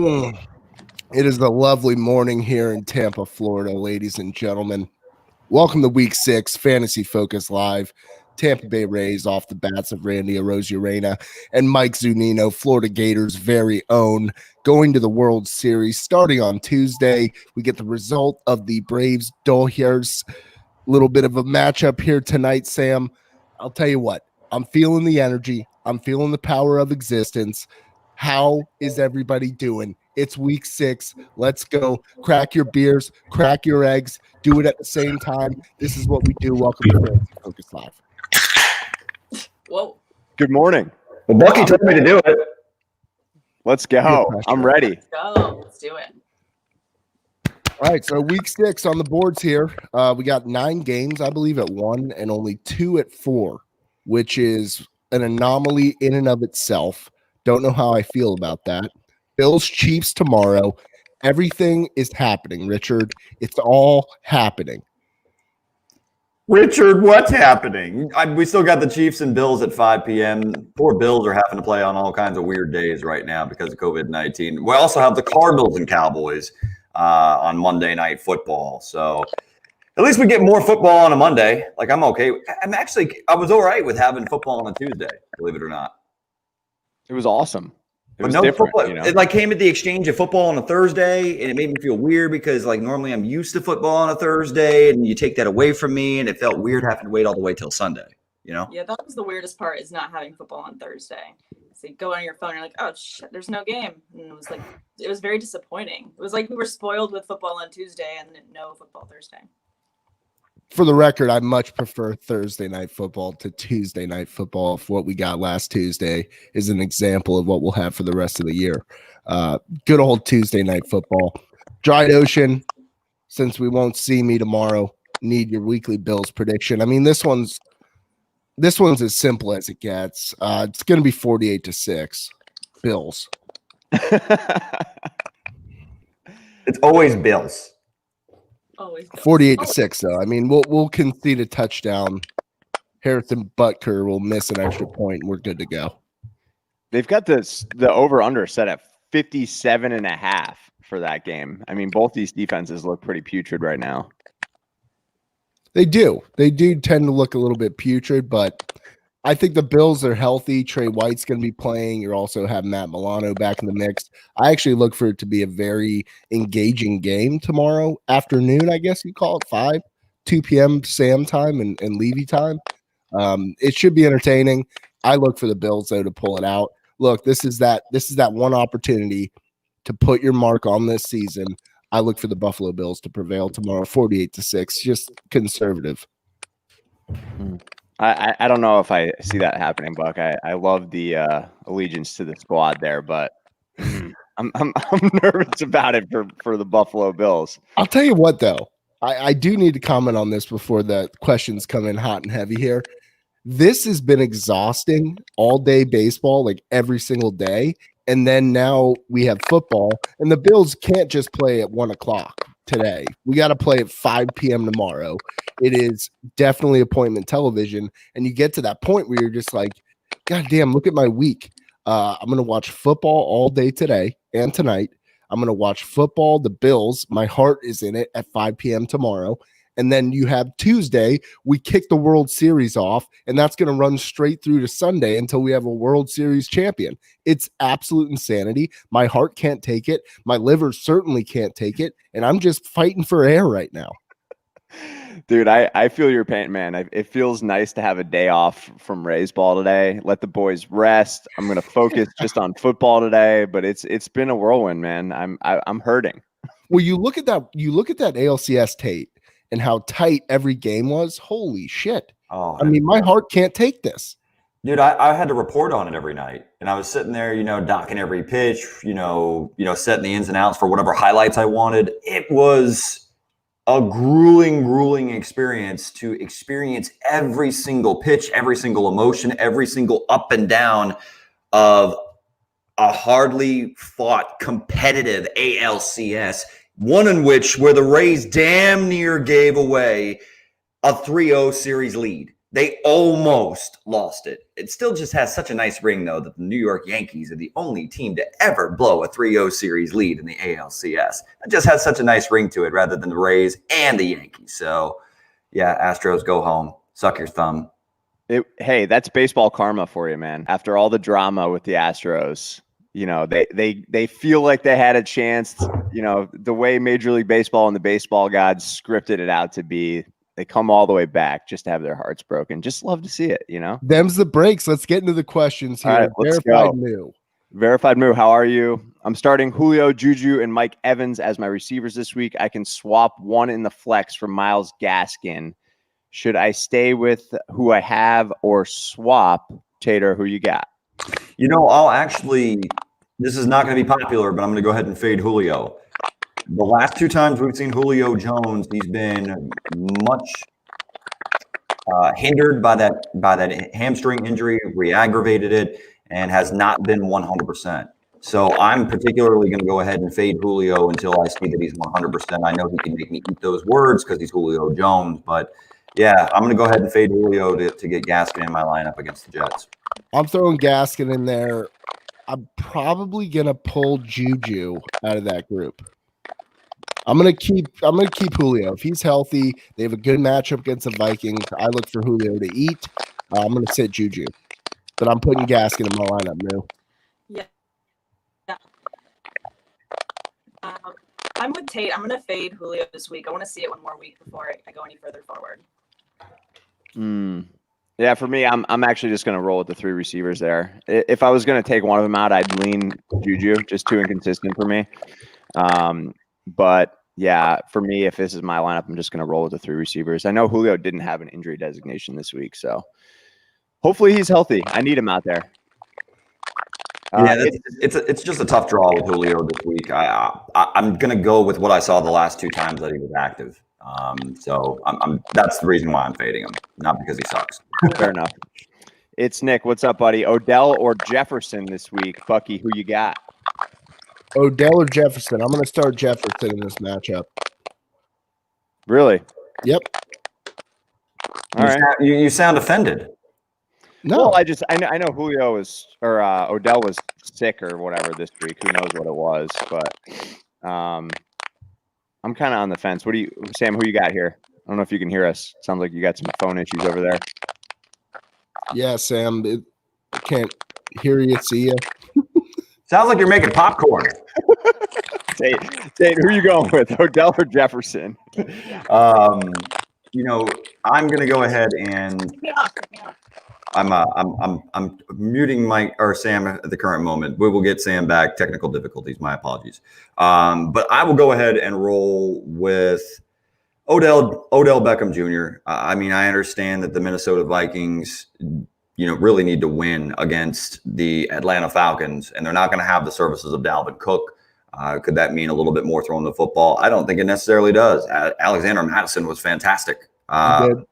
It is a lovely morning here in Tampa, Florida, ladies and gentlemen. Welcome to Week 6, Fantasy Focus Live. Tampa Bay Rays off the bats of Randy Arozarena and Mike Zunino, Florida Gators' very own, going to the World Series. Starting on Tuesday, we get the result of the Braves Dodgers. Little bit of a matchup here tonight, Sam. I'll tell you what, I'm feeling the energy. I'm feeling the power of existence. How is everybody doing? It's week 6. Let's go. Crack your beers, crack your eggs, do it at the same time. This is what we do. Welcome to Fantasy Focus Live. Whoa. Good morning. Well, Bucky told me to do it. Let's go. I'm ready. Let's go. Let's do it. All right, so week 6 on the boards here. We got 9 games, I believe, at 1 and only 2 at 4, which is an anomaly in and of itself. Don't know how I feel about that. Bills Chiefs tomorrow. Everything is happening, Richard. It's all happening. Richard, what's happening? We still got the Chiefs and Bills at 5 p.m. Poor Bills are having to play on all kinds of weird days right now because of COVID-19. We also have the Cardinals and Cowboys on Monday Night Football. So at least we get more football on a Monday. Like, I'm okay. I was all right with having football on a Tuesday, believe it or not. It was awesome. It was no different, football. you know? It came at the exchange of football on a Thursday, and it made me feel weird because normally I'm used to football on a Thursday, and you take that away from me, and it felt weird having to wait all the way till Sunday. You know? Yeah, that was the weirdest part, is not having football on Thursday. So you go on your phone, and you're like, oh shit, there's no game, and it was very disappointing. It was like we were spoiled with football on Tuesday and no football Thursday. For the record, I much prefer Thursday night football to Tuesday night football. If what we got last Tuesday is an example of what we'll have for the rest of the year. Good old Tuesday night football. Dried Ocean, since we won't see me tomorrow, need your weekly Bills prediction. I mean, this one's as simple as it gets. It's going to be 48-6. Bills. It's always Bills. 48-6, though. I mean, we'll concede a touchdown. Harrison Butker will miss an extra point, and we're good to go. They've got the over-under set at 57.5 for that game. I mean, both these defenses look pretty putrid right now. They do. They do tend to look a little bit putrid, but I think the Bills are healthy. Trey White's going to be playing. You also have Matt Milano back in the mix. I actually look for it to be a very engaging game tomorrow afternoon, I guess you call it, 2 p.m. Sam time and Levy time. It should be entertaining. I look for the Bills, though, to pull it out. Look, this is that one opportunity to put your mark on this season. I look for the Buffalo Bills to prevail tomorrow, 48-6, just conservative. I don't know if I see that happening, Buck. I love the allegiance to the squad there, but I'm nervous about it for the Buffalo Bills. I'll tell you what, though. I do need to comment on this before the questions come in hot and heavy here. This has been exhausting all day baseball, like every single day. And then now we have football, and the Bills can't just play at 1 o'clock today. We got to play at 5 p.m. tomorrow. It is definitely appointment television. And you get to that point where you're just like, God damn, look at my week. I'm going to watch football all day today and tonight. I'm going to watch football, the Bills. My heart is in it at 5 p.m. tomorrow. And then you have Tuesday, we kick the World Series off, and that's going to run straight through to Sunday until we have a World Series champion. It's absolute insanity. My heart can't take it. My liver certainly can't take it. And I'm just fighting for air right now. Dude, I feel your pain, man. It feels nice to have a day off from Rays ball today. Let the boys rest. I'm going to focus just on football today, but it's been a whirlwind, man. I'm hurting. Well, you look at that ALCS tape and how tight every game was. Holy shit. Oh, I mean, my heart can't take this. Dude, I had to report on it every night. And I was sitting there, docking every pitch, setting the ins and outs for whatever highlights I wanted. It was a grueling experience to experience every single pitch, every single emotion, every single up and down of a hardly fought competitive ALCS, one in which where the Rays damn near gave away a 3-0 series lead. They almost lost it. It still just has such a nice ring, though, that the New York Yankees are the only team to ever blow a 3-0 series lead in the ALCS. It just has such a nice ring to it rather than the Rays and the Yankees. So, yeah, Astros, go home. Suck your thumb. Hey, that's baseball karma for you, man. After all the drama with the Astros, they feel like they had a chance. The way Major League Baseball and the baseball gods scripted it out to be, they come all the way back just to have their hearts broken. Just love to see it, Them's the breaks. Let's get into the questions here. All right, let's Verified go. Moo. Verified Moo, how are you? I'm starting Julio, Juju, and Mike Evans as my receivers this week. I can swap one in the flex for Myles Gaskin. Should I stay with who I have or swap? Tater, who you got? This is not going to be popular, but I'm going to go ahead and fade Julio. The last 2 times we've seen Julio Jones, he's been much hindered by that hamstring injury, re-aggravated it, and has not been 100%. So I'm particularly going to go ahead and fade Julio until I see that he's 100%. I know he can make me eat those words because he's Julio Jones, but yeah, I'm going to go ahead and fade Julio to get Gaskin in my lineup against the Jets. I'm throwing Gaskin in there. I'm probably gonna pull Juju out of that group. I'm gonna keep Julio. If he's healthy, they have a good matchup against the Vikings. I look for Julio to eat. I'm gonna sit Juju, but I'm putting Gaskin in my lineup now. Yeah. I'm with Tate. I'm gonna fade Julio this week. I want to see it one more week before I go any further forward. Yeah, for me, I'm actually just going to roll with the 3 receivers there. If I was going to take one of them out, I'd lean Juju, just too inconsistent for me. But yeah, for me, if this is my lineup, I'm just going to roll with the 3 receivers. I know Julio didn't have an injury designation this week, so hopefully he's healthy. I need him out there. It's just a tough draw with Julio this week. I'm going to go with what I saw the last 2 times that he was active. So that's the reason why I'm fading him, not because he sucks. Fair enough. It's Nick. What's up, buddy? Odell or Jefferson this week? Bucky, who you got? Odell or Jefferson? I'm going to start Jefferson in this matchup. Really? Yep. All right. You sound offended. No, well, I know Julio was or Odell was sick or whatever this week. Who knows what it was? But I'm kind of on the fence. Sam? Who you got here? I don't know if you can hear us. Sounds like you got some phone issues over there. Yeah, Sam. I can't hear you, see you. Sounds like you're making popcorn. Tate, who are you going with? Odell or Jefferson? I'm going to go ahead and I'm muting Mike or Sam at the current moment. We will get Sam back. Technical difficulties. My apologies. But I will go ahead and roll with Odell Beckham Jr. I understand that the Minnesota Vikings, really need to win against the Atlanta Falcons, and they're not going to have the services of Dalvin Cook. Could that mean a little bit more throwing the football? I don't think it necessarily does. Alexander Madison was fantastic. So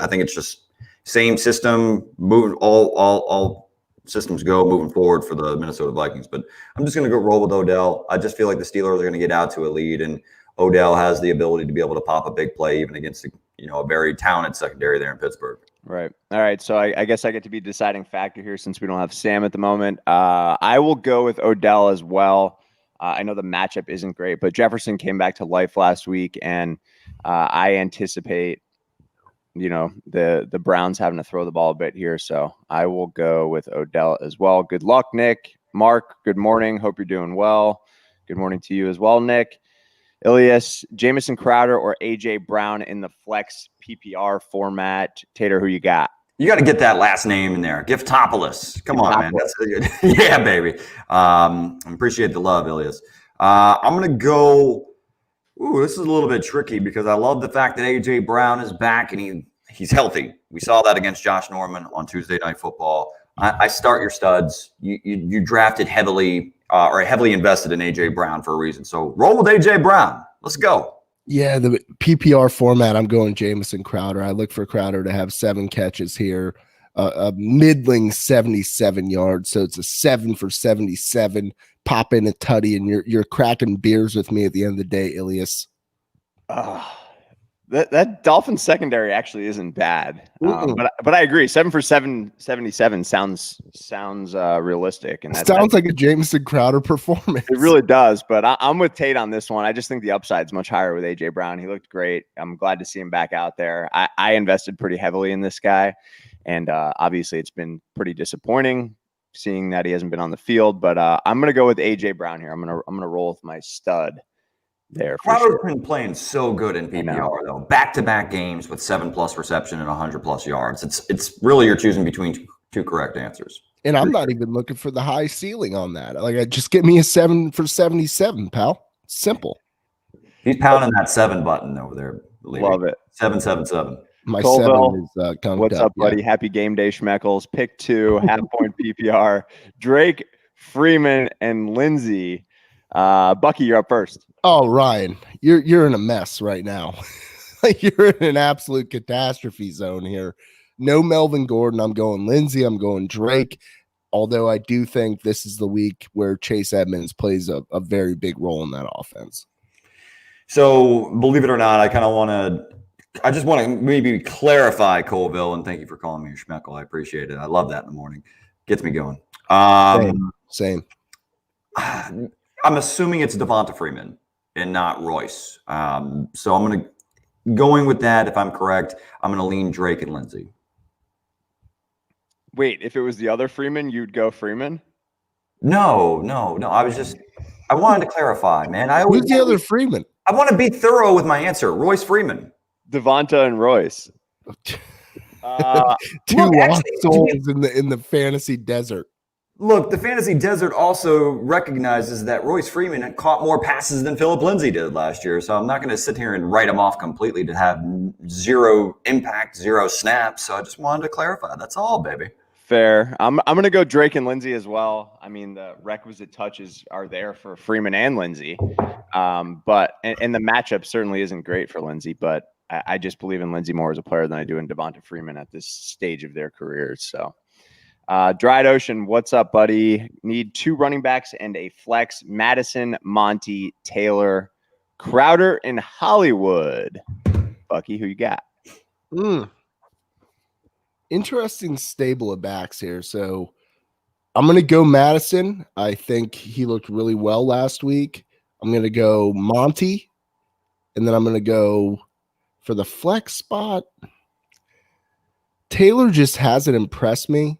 I think it's just same system, moving all systems go moving forward for the Minnesota Vikings. But I'm just going to go roll with Odell. I just feel like the Steelers are going to get out to a lead, and Odell has the ability to be able to pop a big play even against a very talented secondary there in Pittsburgh. Right. All right. So I guess I get to be deciding factor here since we don't have Sam at the moment. I will go with Odell as well. I know the matchup isn't great, but Jefferson came back to life last week, and I anticipate the Browns having to throw the ball a bit here. So I will go with Odell as well. Good luck, Nick. Mark, good morning. Hope you're doing well. Good morning to you as well, Nick. Ilias, Jamison Crowder or A.J. Brown in the flex PPR format. Tater, who you got? You got to get that last name in there. Giftopoulos. Come on, man. That's good. Yeah, baby. Appreciate the love, Ilias. I'm going to go. Ooh, this is a little bit tricky because I love the fact that A.J. Brown is back and he's healthy. We saw that against Josh Norman on Tuesday Night Football. I start your studs. You drafted heavily or heavily invested in A.J. Brown for a reason. So roll with A.J. Brown. Let's go. Yeah, the PPR format, I'm going Jamison Crowder. I look for Crowder to have 7 catches here, a middling 77 yards. So it's a 7 for 77. Pop in a tutty, and you're cracking beers with me at the end of the day, Ilias. That Dolphins secondary actually isn't bad, but I agree. 7 for 77 sounds realistic, and Sounds like a Jamison Crowder performance. it really does. But I'm with Tate on this one. I just think the upside's much higher with AJ Brown. He looked great. I'm glad to see him back out there. I invested pretty heavily in this guy, and obviously it's been pretty disappointing seeing that he hasn't been on the field. But I'm gonna go with AJ Brown here. I'm gonna roll with my stud there. Crowder's been playing so good in PPR though. Back-to-back games with 7+ reception and 100+ yards. It's really you're choosing between two correct answers. And I'm not even looking for the high ceiling on that. Like, just get me a 7 for 77, pal. Simple. He's pounding that 7 button over there. Love it. 777. My Colville, 7 is what's up, buddy? Happy game day, Schmeckles. Pick 2, half-point PPR. Drake, Freeman, and Lindsey. Bucky, you're up first. Oh, Ryan, you're in a mess right now. Like, you're in an absolute catastrophe zone here. No Melvin Gordon. I'm going Lindsey. I'm going Drake. Although I do think this is the week where Chase Edmonds plays a very big role in that offense. So, believe it or not, I just want to maybe clarify Colville, and thank you for calling me a Schmeckle. I appreciate it. I love that in the morning. Gets me going. Same. I'm assuming it's Devonta Freeman and not Royce. So I'm going with that. If I'm correct, I'm going to lean Drake and Lindsey. Wait, if it was the other Freeman, you'd go Freeman? No. I wanted to clarify, man. Who's the other Freeman? I want to be thorough with my answer. Royce Freeman. Devonta and Royce. Two lost souls in the fantasy desert. Look, the fantasy desert also recognizes that Royce Freeman had caught more passes than Philip Lindsay did last year. So I'm not going to sit here and write him off completely to have 0 impact, 0 snaps. So I just wanted to clarify. That's all, baby. Fair. I'm going to go Drake and Lindsey as well. I mean, the requisite touches are there for Freeman and Lindsey. But the matchup certainly isn't great for Lindsey, but I just believe in Lindsey more as a player than I do in Devonta Freeman at this stage of their careers. So Dried Ocean, what's up, buddy? Need 2 running backs and a flex. Madison, Monty, Taylor, Crowder, and Hollywood. Bucky, who you got? Interesting stable of backs here. So I'm going to go Madison. I think he looked really well last week. I'm going to go Monty. And then I'm going to go for the flex spot. Taylor just hasn't impressed me.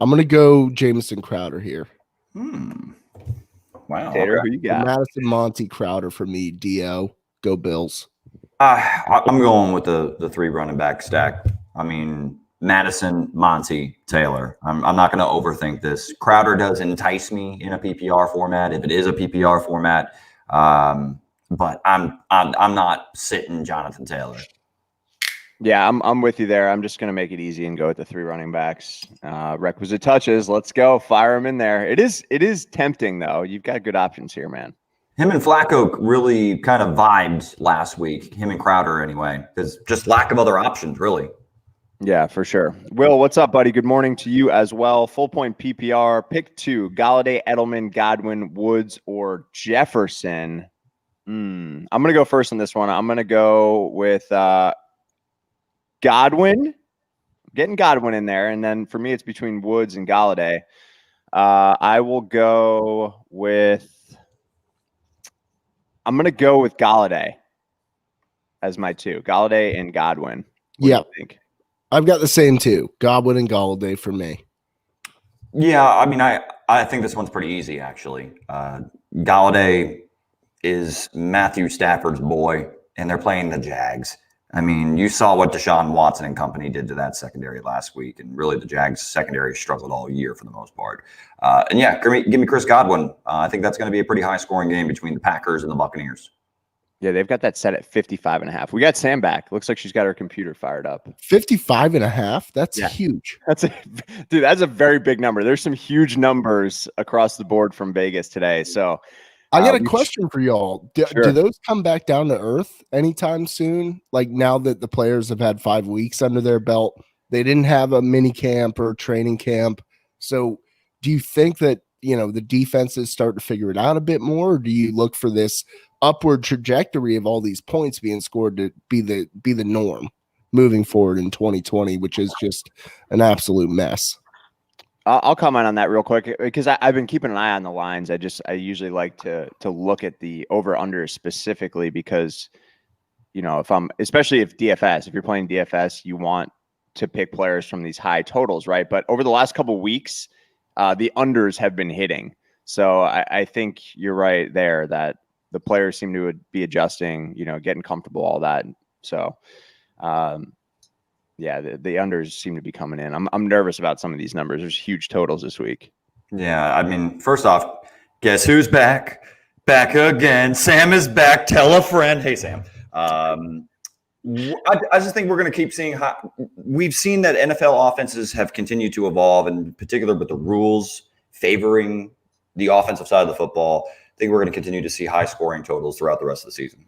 I'm going to go Jamison Crowder here. Wow. Taylor, who you got? Madison, Monty, Crowder for me. DO. Go Bills. I'm going with the 3 running back stack. I mean, Madison, Monty, Taylor. I'm not going to overthink this. Crowder does entice me in a PPR format, if it is a PPR format. But I'm not sitting Jonathan Taylor. Yeah, I'm with you there. I'm just going to make it easy and go with the 3 running backs. Requisite touches. Let's go. Fire them in there. It is tempting, though. You've got good options here, man. Him and Flacco really kind of vibed last week. Him and Crowder, anyway. Because just lack of other options, really. Yeah, for sure. Will, what's up, buddy? Good morning to you as well. Full point PPR. Pick 2. Galladay, Edelman, Godwin, Woods, or Jefferson. I'm going to go first on this one. I'm going to go with Godwin. Getting Godwin in there. And then for me, it's between Woods and Galladay. I will go with I'm going to go with Galladay as my 2. Galladay and Godwin. What do you think? I've got the same 2. Godwin and Galladay for me. Yeah, I mean, I think this one's pretty easy, actually. Galladay is Matthew Stafford's boy, and they're playing the Jags. I mean, you saw what Deshaun Watson and company did to that secondary last week, and really the Jags secondary struggled all year for the most part. And yeah, give me Chris Godwin. I think that's going to be a pretty high-scoring game between the Packers and the Buccaneers. Yeah, they've got that set at 55.5. We got Sam back. Looks like she's got her computer fired up. 55.5? That's huge. That's a very big number. There's some huge numbers across the board from Vegas today. So I got a question for y'all. Do those come back down to earth anytime soon? Like, now that the players have had 5 weeks under their belt, they didn't have a mini camp or training camp. So do you think that, the defenses start to figure it out a bit more? Or do you look for this upward trajectory of all these points being scored to be the norm moving forward in 2020, which is just an absolute mess. I'll comment on that real quick because I've been keeping an eye on the lines. I usually like to look at the over under specifically because, especially if you're playing DFS, you want to pick players from these high totals, right? But over the last couple of weeks, the unders have been hitting. So I think you're right there that the players seem to be adjusting, getting comfortable, all that. So, the unders seem to be coming in. I'm nervous about some of these numbers. There's huge totals this week. Yeah, I mean, first off, guess who's back? Back again. Sam is back. Tell a friend. Hey, Sam. I just think we're going to keep seeing we've seen that NFL offenses have continued to evolve, in particular with the rules favoring the offensive side of the football. I think we're going to continue to see high scoring totals throughout the rest of the season.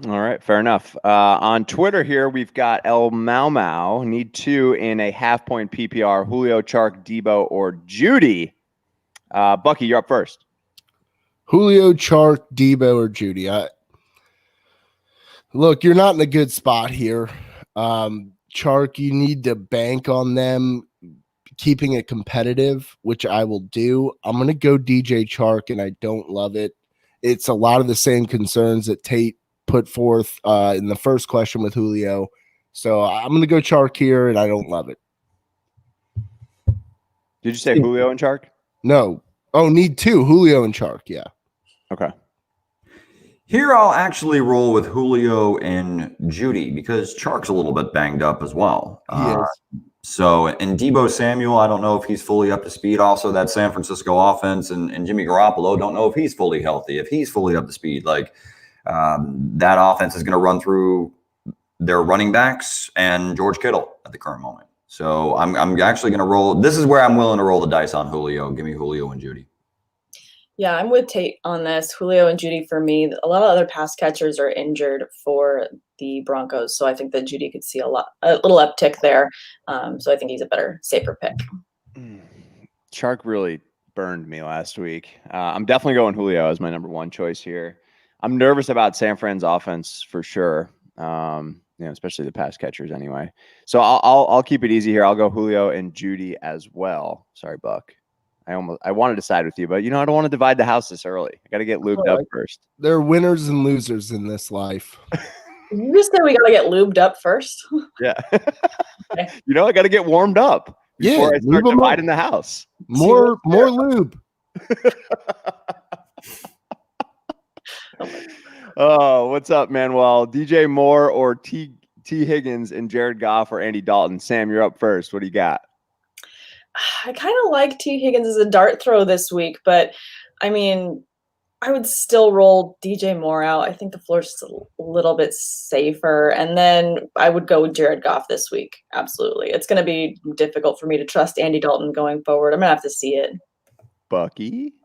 All right, fair enough. On Twitter here, we've got El Mau need 2 in a half-point PPR. Julio, Chark, Debo, or Judy. Bucky, you're up first. Julio, Chark, Debo, or Judy. Look, you're not in a good spot here. Chark, you need to bank on them keeping it competitive, which I will do. I'm going to go DJ Chark, and I don't love it. It's a lot of the same concerns that Tate put forth in the first question with Julio. So I'm going to go Chark here, and I don't love it. Did you say Julio and Chark? No. Oh, need 2. Julio and Chark, yeah. Okay. Here I'll actually roll with Julio and Judy because Chark's a little bit banged up as well. So, and Debo Samuel, I don't know if he's fully up to speed. Also, that San Francisco offense and Jimmy Garoppolo, don't know if he's fully healthy, if he's fully up to speed. That offense is going to run through their running backs and George Kittle at the current moment. So I'm actually going to roll. This is where I'm willing to roll the dice on Julio. Give me Julio and Judy. Yeah, I'm with Tate on this. Julio and Judy for me. A lot of other pass catchers are injured for the Broncos, so I think that Judy could see a little uptick there. So I think he's a better, safer pick. Chark really burned me last week. I'm definitely going Julio as my number 1 choice here. I'm nervous about San Fran's offense for sure. Especially the pass catchers anyway. So I'll keep it easy here. I'll go Julio and Judy as well. Sorry, Buck. I wanted to side with you, but I don't want to divide the house this early. I got to get lubed up first. There are winners and losers in this life. You just said we got to get lubed up first. Yeah. Okay. I got to get warmed up before I start dividing the house. More lube. Oh, what's up, Manuel? DJ Moore or T. Higgins and Jared Goff or Andy Dalton? Sam, you're up first. What do you got? I kind of like T. Higgins as a dart throw this week, but I mean, I would still roll DJ Moore out. I think the floor's just a little bit safer. And then I would go with Jared Goff this week. Absolutely. It's going to be difficult for me to trust Andy Dalton going forward. I'm going to have to see it. Bucky?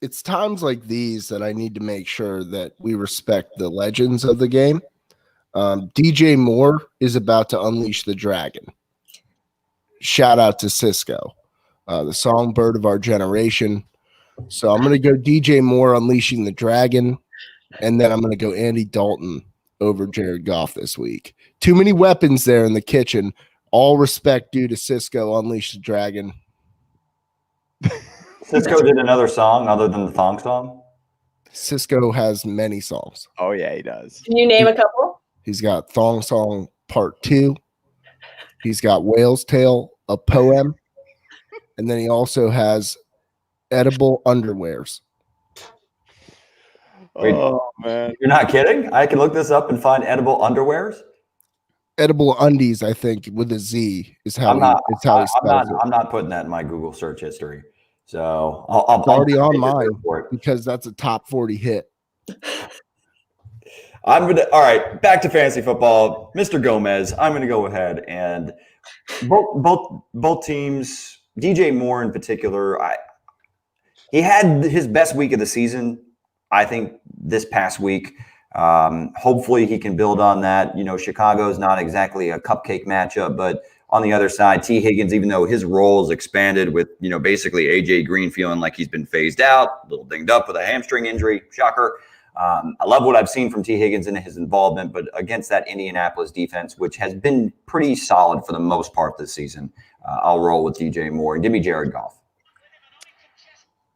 It's times like these that I need to make sure that we respect the legends of the game. DJ Moore is about to unleash the dragon. Shout out to Cisco, the songbird of our generation. So I'm going to go DJ Moore unleashing the dragon, and then I'm going to go Andy Dalton over Jared Goff this week. Too many weapons there in the kitchen. All respect due to Cisco, unleash the dragon. Cisco did another song other than the thong song? Cisco has many songs. Oh, yeah, he does. Can you name a couple? He's got Thong Song Part 2. He's got Whale's Tale, a poem. And then he also has Edible Underwears. Wait, oh, man. You're not kidding? I can look this up and find Edible Underwears? Edible Undies, I think, with a Z is how he spells it. I'm not putting that in my Google search history. So it's already on mine because that's a top 40 hit. All right, back to fantasy football. Mr. Gomez, I'm gonna go ahead and both teams, DJ Moore in particular, he had his best week of the season, I think, this past week. Hopefully he can build on that. Chicago's not exactly a cupcake matchup, but on the other side, T. Higgins, even though his role is expanded with, basically A.J. Green feeling like he's been phased out, a little dinged up with a hamstring injury, shocker. I love what I've seen from T. Higgins and his involvement, but against that Indianapolis defense, which has been pretty solid for the most part this season, I'll roll with DJ Moore and give me Jared Goff.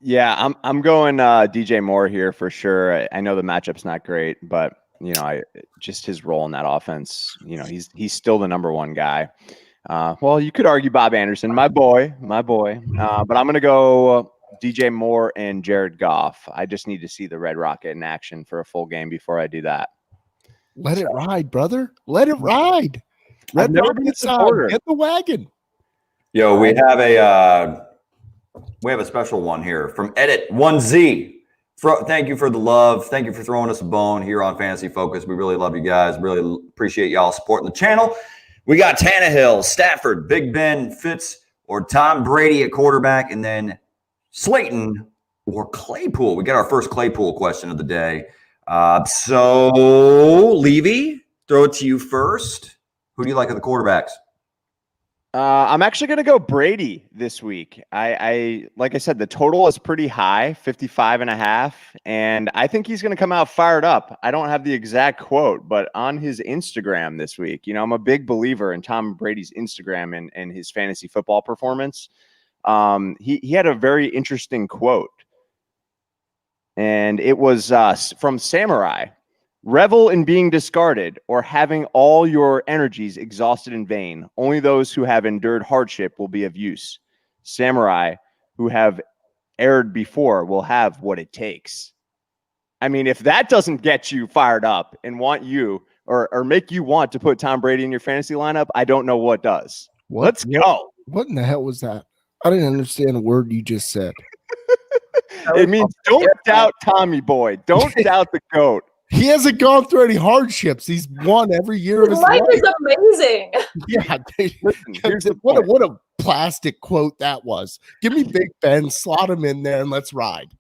Yeah, I'm going DJ Moore here for sure. I know the matchup's not great, but just his role in that offense, he's still the number one guy. Well, you could argue Bob Anderson, my boy, but I'm going to go DJ Moore and Jared Goff. I just need to see the Red Rocket in action for a full game before I do that. Let it ride, brother. Let it ride. Red Rocket side. Get the wagon. Yo, we have a special one here from Edit 1Z. Thank you for the love. Thank you for throwing us a bone here on Fantasy Focus. We really love you guys. Really appreciate y'all supporting the channel. We got Tannehill, Stafford, Big Ben, Fitz, or Tom Brady at quarterback, and then Slayton or Claypool. We got our first Claypool question of the day. So, Levy, throw it to you first. Who do you like at the quarterbacks? I'm actually going to go Brady this week. I like I said, the total is pretty high, 55.5, and I think he's going to come out fired up. I don't have the exact quote, but on his Instagram this week, I'm a big believer in Tom Brady's Instagram and his fantasy football performance. He had a very interesting quote, and it was from Samurai. Revel in being discarded or having all your energies exhausted in vain. Only those who have endured hardship will be of use. Samurai who have erred before will have what it takes. I mean, if that doesn't get you fired up and want you or make you want to put Tom Brady in your fantasy lineup, I don't know what does. Let's go. What in the hell was that? I didn't understand a word you just said. It means don't doubt Tommy boy. Don't doubt the GOAT. He hasn't gone through any hardships. He's won every year of his life. Life is amazing. Yeah. Listen, what a plastic quote that was. Give me Big Ben, slot him in there, and let's ride.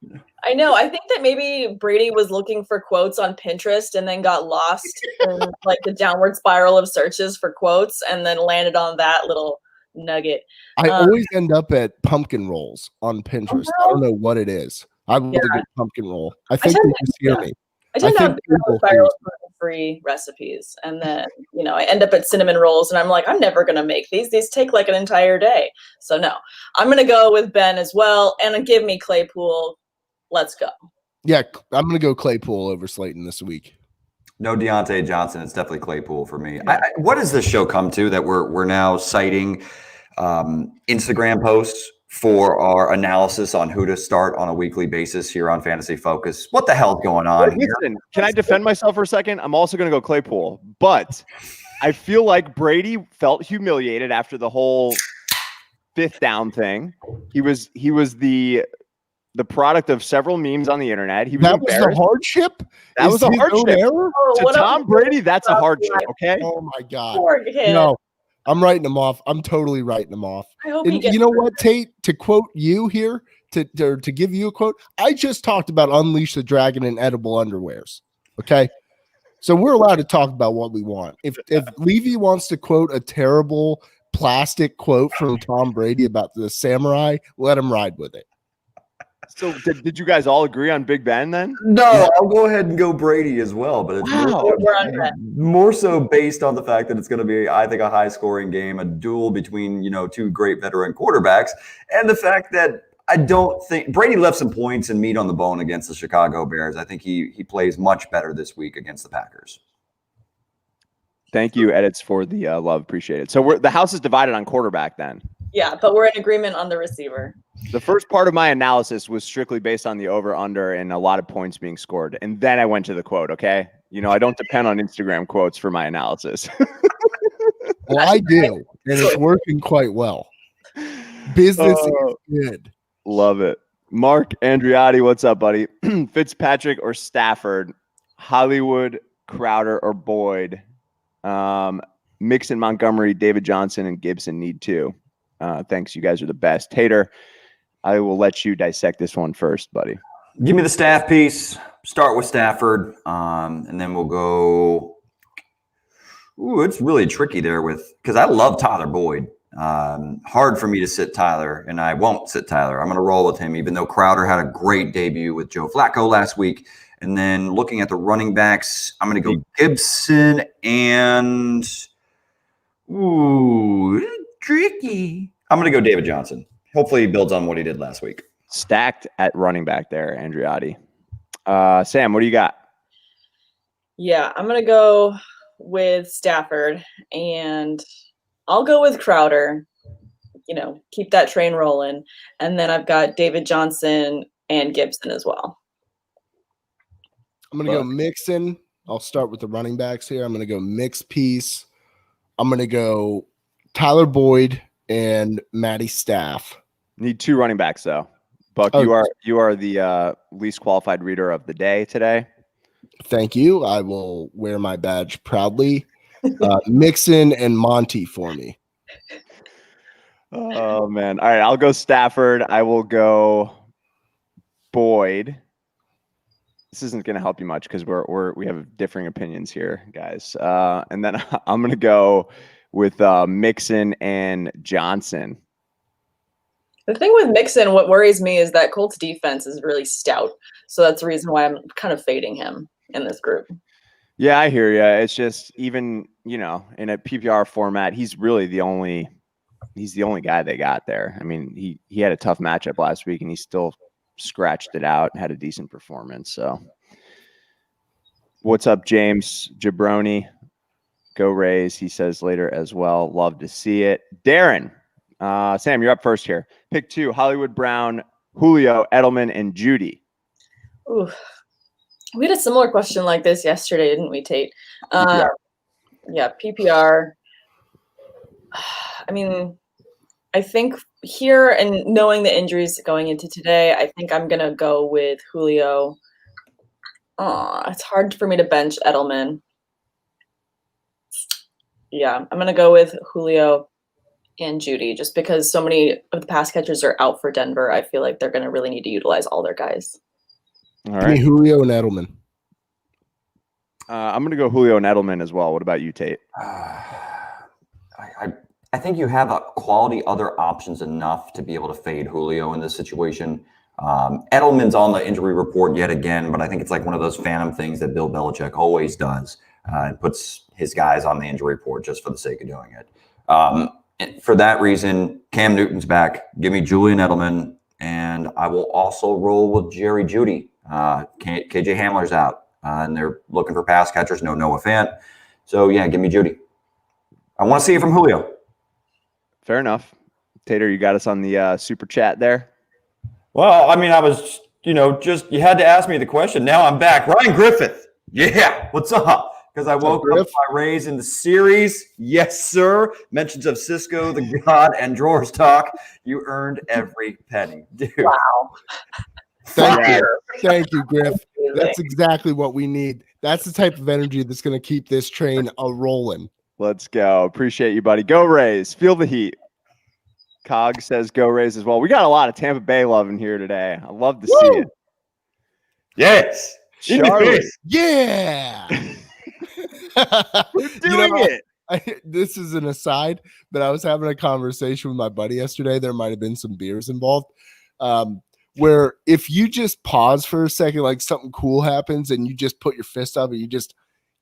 I know. I think that maybe Brady was looking for quotes on Pinterest and then got lost in like the downward spiral of searches for quotes and then landed on that little nugget. I always end up at pumpkin rolls on Pinterest. I don't know what it is. I love a good pumpkin roll. I think they just hear me. I tend to have spiral free recipes, and then I end up at cinnamon rolls, and I'm like, I'm never gonna make these. These take like an entire day. So no, I'm gonna go with Ben as well, and give me Claypool. Let's go. Yeah, I'm gonna go Claypool over Slayton this week. No Deontay Johnson. It's definitely Claypool for me. What does this show come to that we're now citing Instagram posts for our analysis on who to start on a weekly basis here on Fantasy Focus? What the hell's going on here? Listen, can I defend myself for a second? I'm also going to go Claypool, but I feel like Brady felt humiliated after the whole 5th down thing. He was the product of several memes on the internet. He was that was the hardship. That was a hardship. To Tom Brady, that's a hardship. Okay. Oh my God. No. I'm writing them off. I'm totally writing them off. I hope and you know what, Tate? To quote you here, to give you a quote, I just talked about Unleash the Dragon and edible underwears. Okay, so we're allowed to talk about what we want. If Levy wants to quote a terrible plastic quote from Tom Brady about the samurai, let him ride with it. So did you guys all agree on Big Ben then? No, I'll go ahead and go Brady as well, but it's more so based on the fact that it's going to be, I think, a high-scoring game, a duel between two great veteran quarterbacks, and the fact that I don't think Brady left some points and meat on the bone against the Chicago Bears. I think he plays much better this week against the Packers. Thank you, Edits, for the love. Appreciate it. So the house is divided on quarterback then. Yeah, but we're in agreement on the receiver. The first part of my analysis was strictly based on the over-under and a lot of points being scored. And then I went to the quote, okay? I don't depend on Instagram quotes for my analysis. Well, I do, and it's working quite well. Business is good. Love it. Mark Andriotti, what's up, buddy? Fitzpatrick or Stafford? Hollywood, Crowder, or Boyd? Mixon, Montgomery, David Johnson, and Gibson need 2. Thanks. You guys are the best. Tater, I will let you dissect this one first, buddy. Give me the staff piece. Start with Stafford, and then we'll go Ooh, it's really tricky there because I love Tyler Boyd. Hard for me to sit Tyler, and I won't sit Tyler. I'm going to roll with him, even though Crowder had a great debut with Joe Flacco last week. And then looking at the running backs, I'm going to go Gibson and tricky. I'm going to go David Johnson. Hopefully he builds on what he did last week. Stacked at running back there, Andriotti. Sam, what do you got? Yeah, I'm going to go with Stafford, and I'll go with Crowder, keep that train rolling. And then I've got David Johnson and Gibson as well. I'm going to go Mixon. I'll start with the running backs here. I'm going to go mix piece. I'm going to go Tyler Boyd and Matty Staff. Need 2 running backs, though. Buck, you are the least qualified reader of the day today. Thank you. I will wear my badge proudly. Mixon and Monty for me. Oh, man. All right, I'll go Stafford. I will go Boyd. This isn't going to help you much because we have differing opinions here, guys. And then I'm going to go with Mixon and Johnson. The thing with Mixon, what worries me is that Colts defense is really stout. So that's the reason why I'm kind of fading him in this group. Yeah, I hear you. It's just even, in a PPR format, he's really the only guy they got there. I mean, he had a tough matchup last week and he still scratched it out and had a decent performance. So what's up, James Jabroni? Go Rays, he says later as well. Love to see it. Darren, Sam, you're up first here. Pick 2, Hollywood Brown, Julio, Edelman, and Judy. Ooh. We had a similar question like this yesterday, didn't we, Tate? PPR. Yeah, PPR. I mean, I think here and knowing the injuries going into today, I think I'm going to go with Julio. It's hard for me to bench Edelman. Yeah, I'm going to go with Julio and Judy just because so many of the pass catchers are out for Denver. I feel like they're going to really need to utilize all their guys. All right. Julio and Edelman. I'm going to go Julio and Edelman as well. What about you, Tate? I think you have a quality other options enough to be able to fade Julio in this situation. Edelman's on the injury report yet again, but I think it's like one of those phantom things that Bill Belichick always does and puts his guys on the injury report just for the sake of doing it. For that reason, Cam Newton's back. Give me Julian Edelman, and I will also roll with Jerry Jeudy. KJ Hamler's out, and they're looking for pass catchers. No Noah Fant. So, yeah, give me Jeudy. I want to see it from Julio. Fair enough. Tater, you got us on the super chat there. Well, I mean, I was, you had to ask me the question. Now I'm back. Ryan Griffith. Yeah. What's up? Because I woke up my Rays in the series. Yes, sir. Mentions of Cisco, the God, and Drawers talk. You earned every penny. Dude. Wow. Thank you, Griff. That's exactly what we need. That's the type of energy that's going to keep this train rolling. Let's go. Appreciate you, buddy. Go Rays. Feel the heat. Cog says go Rays as well. We got a lot of Tampa Bay love in here today. I love to see it. Yes. Charlie. Yeah. We're doing it. This is an aside, but I was having a conversation with my buddy yesterday. There might have been some beers involved. Where if you just pause for a second, like something cool happens and you just put your fist up and you just,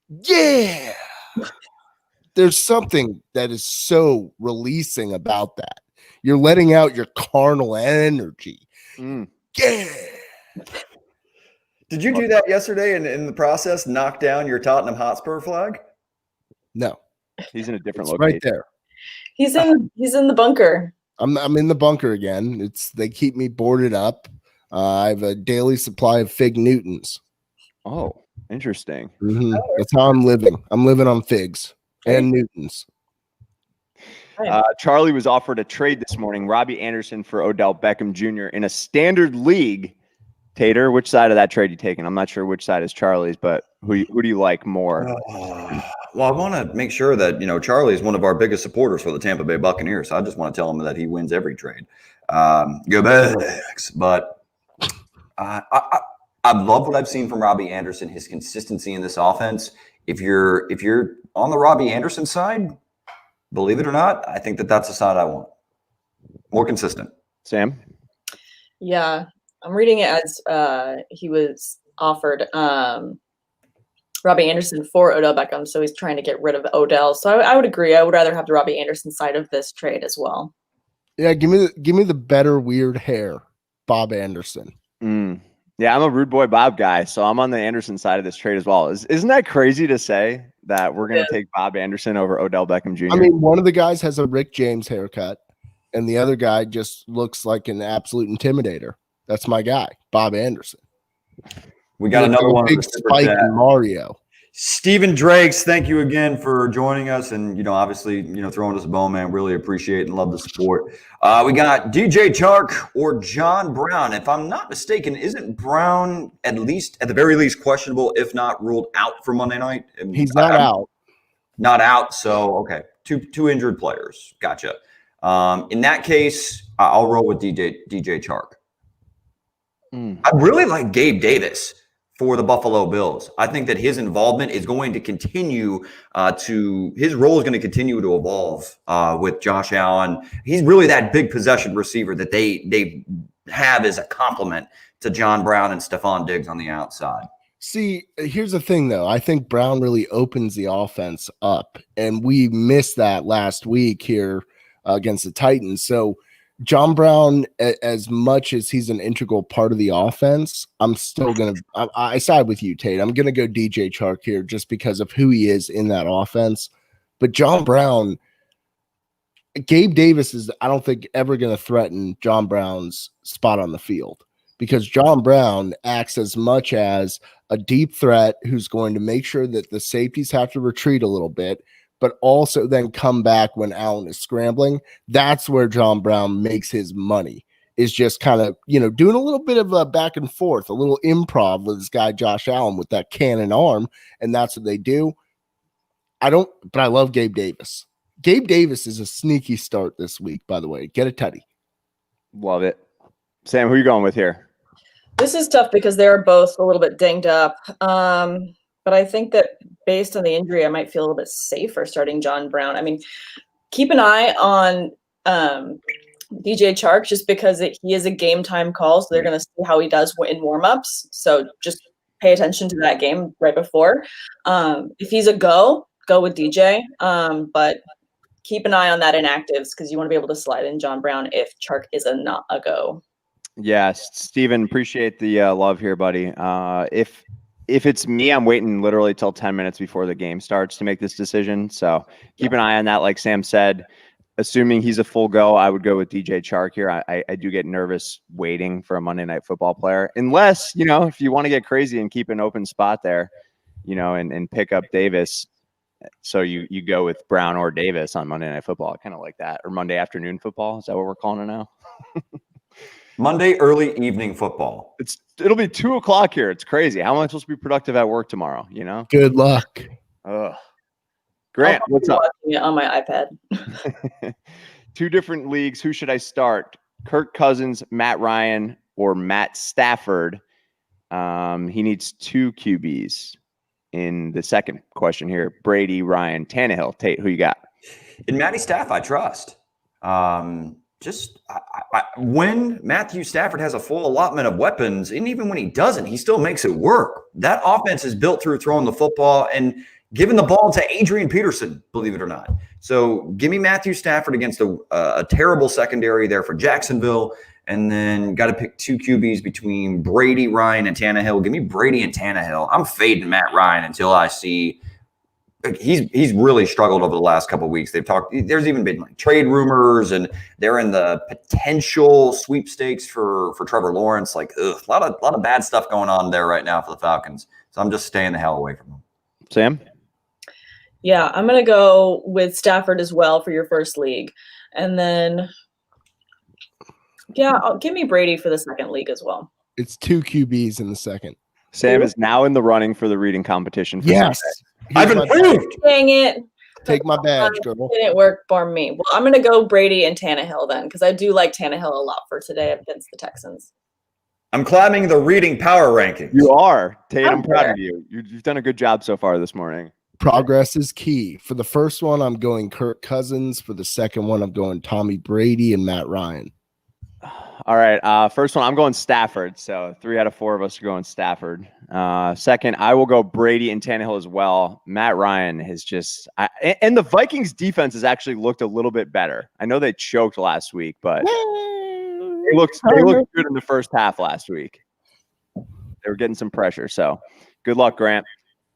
yeah. There's something that is so releasing about that. You're letting out your carnal energy. Yeah. Did you do that yesterday and in the process knock down your Tottenham Hotspur flag? No. He's in a different it's location. right there. He's in the bunker. I'm in the bunker again. They keep me boarded up. I have a daily supply of Fig Newtons. Oh, interesting. Mm-hmm. That's how I'm living. I'm living on figs and Newtons. Charlie was offered a trade this morning. Robbie Anderson for Odell Beckham Jr. in a standard league. Tater, which side of that trade you taking? I'm not sure which side is Charlie's, but who do you like more? Well, I want to make sure that, Charlie is one of our biggest supporters for the Tampa Bay Buccaneers. So I just want to tell him that he wins every trade. Go Bucs. But I love what I've seen from Robbie Anderson, his consistency in this offense. If you're on the Robbie Anderson side, believe it or not, I think that's the side I want. More consistent. Sam? Yeah, I'm reading it as he was offered Robbie Anderson for Odell Beckham, so he's trying to get rid of Odell. So I would agree. I would rather have the Robbie Anderson side of this trade as well. Yeah, give me the better weird hair, Bob Anderson. Yeah, I'm a Rude Boy Bob guy, so I'm on the Anderson side of this trade as well. Isn't that crazy to say that we're going to take Bob Anderson over Odell Beckham Jr.? I mean, one of the guys has a Rick James haircut, and the other guy just looks like an absolute intimidator. That's my guy, Bob Anderson. We got another one. Big Spike and Mario. Stephen Drakes, thank you again for joining us and, obviously, throwing us a bone, man. Really appreciate and love the support. We got DJ Chark or John Brown. If I'm not mistaken, isn't Brown at the very least questionable, if not ruled out for Monday night? He's not out. Not out. So, okay. Two injured players. Gotcha. In that case, I'll roll with DJ Chark. I really like Gabe Davis for the Buffalo Bills. I think that his involvement is going to continue his role is going to continue to evolve with Josh Allen. He's really that big possession receiver that they have as a complement to John Brown and Stephon Diggs on the outside. See, here's the thing, though. I think Brown really opens the offense up, and we missed that last week here against the Titans. So John Brown, as much as he's an integral part of the offense, I'm still going to – I side with you, Tate. I'm going to go DJ Chark here just because of who he is in that offense. But John Brown – Gabe Davis is, I don't think, ever going to threaten John Brown's spot on the field because John Brown acts as much as a deep threat who's going to make sure that the safeties have to retreat a little bit, but also then come back when Allen is scrambling. That's where John Brown makes his money, is just kind of, doing a little bit of a back and forth, a little improv with this guy, Josh Allen, with that cannon arm. And that's what they do. But I love Gabe Davis. Gabe Davis is a sneaky start this week, by the way. Get a tutty. Love it. Sam, who are you going with here? This is tough because they're both a little bit dinged up. But I think that based on the injury, I might feel a little bit safer starting John Brown. I mean, keep an eye on DJ Chark just because he is a game time call. So they're going to see how he does in warmups. So just pay attention to that game right before. If he's a go with DJ. But keep an eye on that inactives because you want to be able to slide in John Brown if Chark is not a go. Yes, Steven, appreciate the love here, buddy. If it's me, I'm waiting literally till 10 minutes before the game starts to make this decision. So keep an eye on that. Like Sam said, assuming he's a full go, I would go with DJ Chark here. I do get nervous waiting for a Monday Night Football player, unless, if you want to get crazy and keep an open spot there, and pick up Davis. So you go with Brown or Davis on Monday Night Football. I kind of like that. Or Monday afternoon football. Is that what we're calling it now? Monday early evening football. It'll be 2:00 here. It's crazy. How am I supposed to be productive at work tomorrow? Good luck. Grant, what's up? Watching it on my iPad. Two different leagues. Who should I start? Kirk Cousins, Matt Ryan, or Matt Stafford? He needs 2 QBs. In the second question here, Brady, Ryan, Tannehill. Tate, who you got? In Matty Staff, I trust. When Matthew Stafford has a full allotment of weapons, and even when he doesn't, he still makes it work. That offense is built through throwing the football and giving the ball to Adrian Peterson, believe it or not. So give me Matthew Stafford against a terrible secondary there for Jacksonville, and then got to pick 2 QBs between Brady, Ryan, and Tannehill. Give me Brady and Tannehill. I'm fading Matt Ryan until I see he's really struggled over the last couple of weeks. They've talked. There's even been trade rumors, and they're in the potential sweepstakes for Trevor Lawrence. A lot of bad stuff going on there right now for the Falcons. So I'm just staying the hell away from them. Sam? Yeah, I'm gonna go with Stafford as well for your first league, and then give me Brady for the second league as well. It's 2 QBs in the second. Sam is now in the running for the reading competition. For yes. I've improved. Dang it. Take my badge, girl. Didn't work for me. Well, I'm going to go Brady and Tannehill then because I do like Tannehill a lot for today against the Texans. I'm climbing the reading power rankings. You are. Tate, I'm Okay. proud of you. You've done a good job so far this morning. Progress is key. For the first one, I'm going Kirk Cousins. For the second one, I'm going Tommy Brady and Matt Ryan. All right. First one, I'm going Stafford. So 3 out of 4 of us are going Stafford. Second, I will go Brady and Tannehill as well. Matt Ryan has just and the Vikings defense has actually looked a little bit better. I know they choked last week, but they looked good in the first half last week. They were getting some pressure. So good luck, Grant.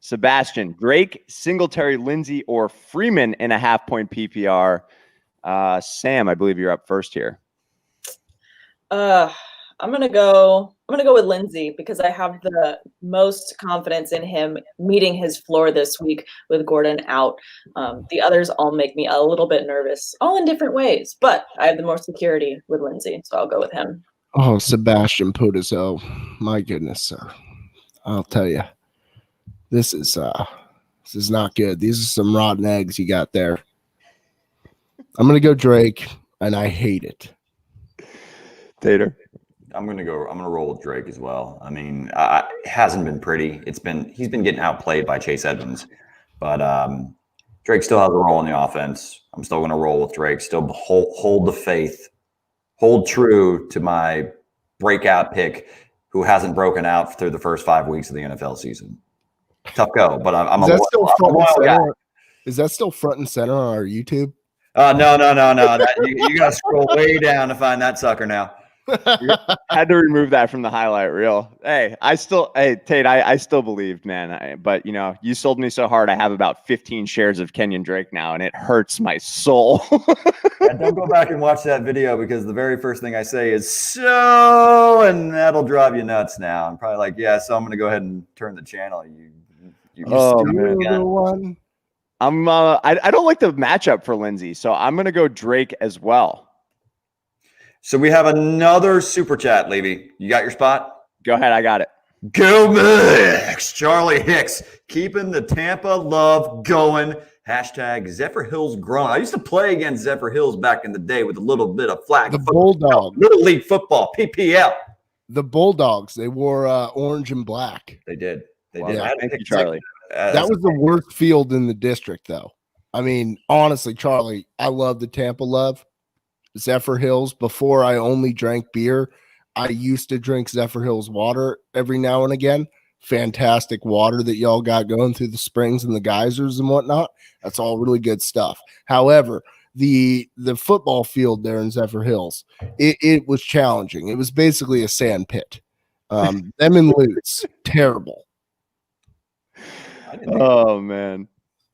Sebastian, Drake, Singletary, Lindsey, or Freeman in a half-point PPR. Sam, I believe you're up first here. I'm gonna go with Lindsey because I have the most confidence in him meeting his floor this week with Gordon out. The others all make me a little bit nervous, all in different ways, but I have the more security with Lindsey, so I'll go with him. Oh, Sebastian Pudiso. My goodness, sir. I'll tell you. This is not good. These are some rotten eggs you got there. I'm gonna go Drake, and I hate it. Tater. I'm gonna roll with Drake as well. I mean, it hasn't been pretty. He's been getting outplayed by Chase Edmonds, but Drake still has a role in the offense. I'm still gonna roll with Drake. Still hold the faith, hold true to my breakout pick, who hasn't broken out through the first 5 weeks of the NFL season. Tough go, but I'm a wild guy. Is that still front and center on our YouTube? No. You got to scroll way down to find that sucker now. Had to remove that from the highlight reel. Tate, I still believed, man. But you sold me so hard. I have about 15 shares of Kenyon Drake now, and it hurts my soul. And don't go back and watch that video because the very first thing I say is so, and that'll drive you nuts. Now I'm probably like, yeah. So I'm going to go ahead and turn the channel. You one. I don't like the matchup for Lindsey, so I'm going to go Drake as well. So we have another super chat, Levy. You got your spot? Go ahead. I got it. Go Mix! Charlie Hicks keeping the Tampa love going. Hashtag Zephyr Hills growing. I used to play against Zephyr Hills back in the day with a little bit of flag. The Bulldogs. Little League football, PPL. The Bulldogs. They wore orange and black. They did. Wow. Yeah. Thank you, Charlie. That was the worst field in the district, though. I mean, honestly, Charlie, I love the Tampa love. Zephyr Hills. Before I only drank beer, I used to drink Zephyr Hills water every now and again. Fantastic water that y'all got going through the springs and the geysers and whatnot. That's all really good stuff. However, the football field there in Zephyr Hills, it was challenging. It was basically a sand pit. Them and Lutz, terrible. Oh man,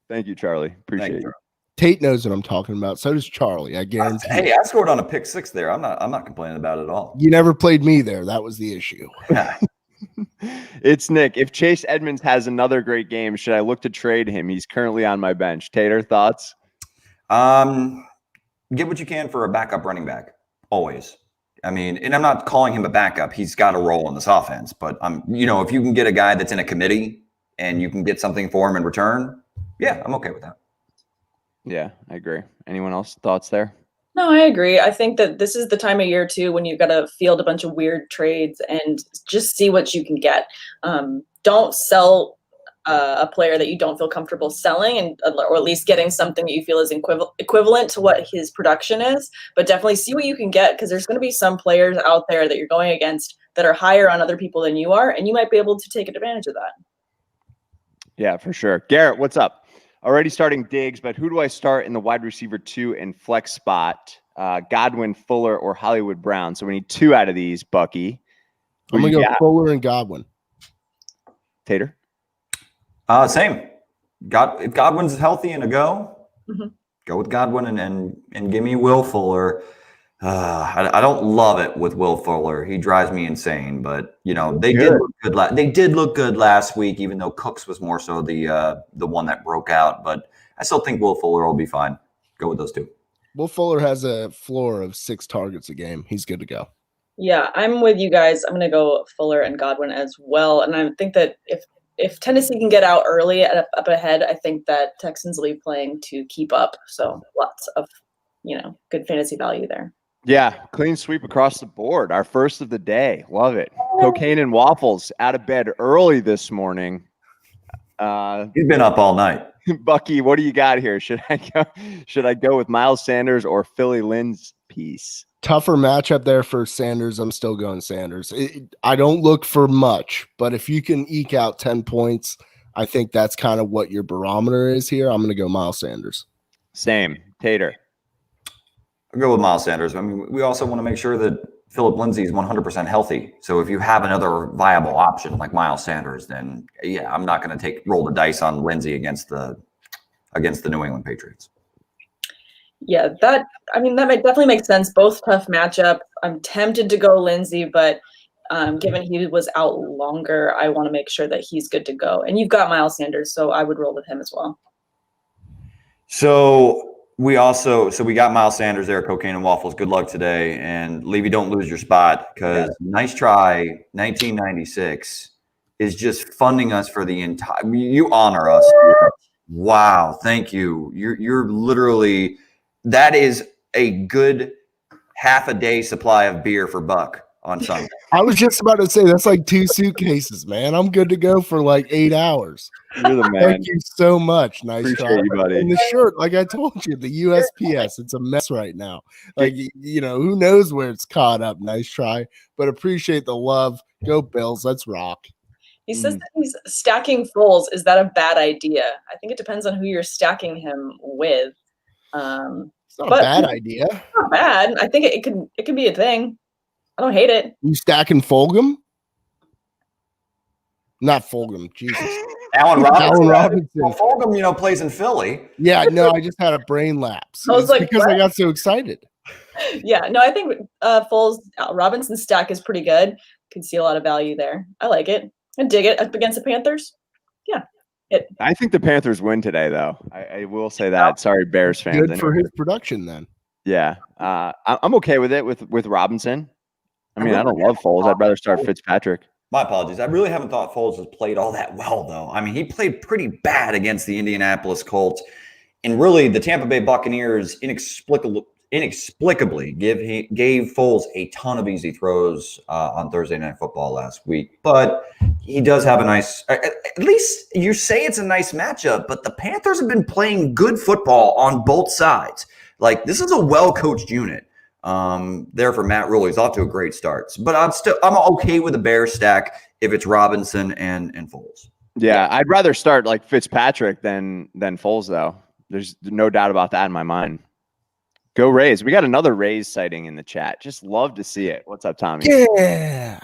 thank you, Charlie. Appreciate it. Tate knows what I'm talking about. So does Charlie. I guarantee. Hey, I scored on a pick 6 there. I'm not complaining about it at all. You never played me there. That was the issue. It's Nick. If Chase Edmonds has another great game, should I look to trade him? He's currently on my bench. Tater, thoughts? Get what you can for a backup running back. Always. I mean, and I'm not calling him a backup. He's got a role in this offense. But if you can get a guy that's in a committee and you can get something for him in return, yeah, I'm okay with that. Yeah, I agree. Anyone else thoughts there? No, I agree. I think that this is the time of year too when you've got to field a bunch of weird trades and just see what you can get. Don't sell a player that you don't feel comfortable selling, or at least getting something that you feel is equivalent to what his production is. But definitely see what you can get, because there's going to be some players out there that you're going against that are higher on other people than you are, and you might be able to take advantage of that. Yeah, for sure. Garrett, what's up? Already starting Diggs, but who do I start in the wide receiver 2 and flex spot? Godwin, Fuller, or Hollywood Brown? So we need 2 out of these, Bucky. I'm going to go Fuller and Godwin. Tater? Same. If Godwin's healthy and a go, go with Godwin and give me Will Fuller. I don't love it with Will Fuller. He drives me insane, but they did look good. They did look good last week, even though Cooks was more so the one that broke out. But I still think Will Fuller will be fine. Go with those 2. Will Fuller has a floor of 6 targets a game. He's good to go. Yeah, I'm with you guys. I'm going to go Fuller and Godwin as well. And I think that if Tennessee can get out early up ahead, I think that Texans will be playing to keep up. So lots of good fantasy value there. Yeah, clean sweep across the board. Our first of the day. Love it. Cocaine and waffles out of bed early this morning. He's been up all night. Bucky, what do you got here? Should I go with Miles Sanders or Philly Lynn's piece? Tougher matchup there for Sanders. I'm still going Sanders. I don't look for much, but if you can eke out 10 points, I think that's kind of what your barometer is here. I'm going to go Miles Sanders. Same. Tater. I'll go with Miles Sanders. I mean, we also want to make sure that Philip Lindsay is 100% healthy. So if you have another viable option like Miles Sanders, then yeah, I'm not going to roll the dice on Lindsay against the New England Patriots. Yeah, that definitely makes sense. Both tough matchup. I'm tempted to go Lindsay, but given he was out longer, I want to make sure that he's good to go. And you've got Miles Sanders, so I would roll with him as well. So we got Miles Sanders there, cocaine and waffles. Good luck today. And Levy, don't lose your spot because Nice Try 1996 is just funding us for the entire – you honor us. Wow. Thank you. You're literally – that is a good half a day supply of beer for Buck on Sunday. I was just about to say that's like 2 suitcases, man. I'm good to go for like 8 hours. You're the man. Thank you so much. Nice Appreciate try. you, buddy. And the shirt, like I told you, the USPS, it's a mess right now. Like, who knows where it's caught up. Nice try, but appreciate the love. Go Bills. Let's rock. He says that he's stacking Foles. Is that a bad idea? I think it depends on who you're stacking him with. It's not a bad idea. Not bad. I think it could be a thing. I don't hate it. You stacking Fulgham? Not Fulgham. Jesus. Allen Robinson. Well, Fulgham, plays in Philly. Yeah, no, I just had a brain lapse. I was like, because what? I got so excited. Yeah, no, I think Foles Robinson stack is pretty good. Can see a lot of value there. I like it. I dig it up against the Panthers. Yeah. I think the Panthers win today, though. I will say that. Sorry, Bears fans. Good for his production, then. Yeah, I'm okay with it with Robinson. I mean, I don't love Foles. I'd rather start Fitzpatrick. My apologies. I really haven't thought Foles has played all that well, though. I mean, he played pretty bad against the Indianapolis Colts. And really, the Tampa Bay Buccaneers inexplicably gave Foles a ton of easy throws on Thursday Night Football last week. But he does have a nice – at least you say it's a nice matchup, but the Panthers have been playing good football on both sides. Like, this is a well-coached unit. There for Matt Rule. He's off to a great start. But I'm okay with the Bears stack if it's Robinson and Foles. Yeah, I'd rather start like Fitzpatrick than Foles, though. There's no doubt about that in my mind. Go Rays. We got another Rays sighting in the chat. Just love to see it. What's up, Tommy? Yeah.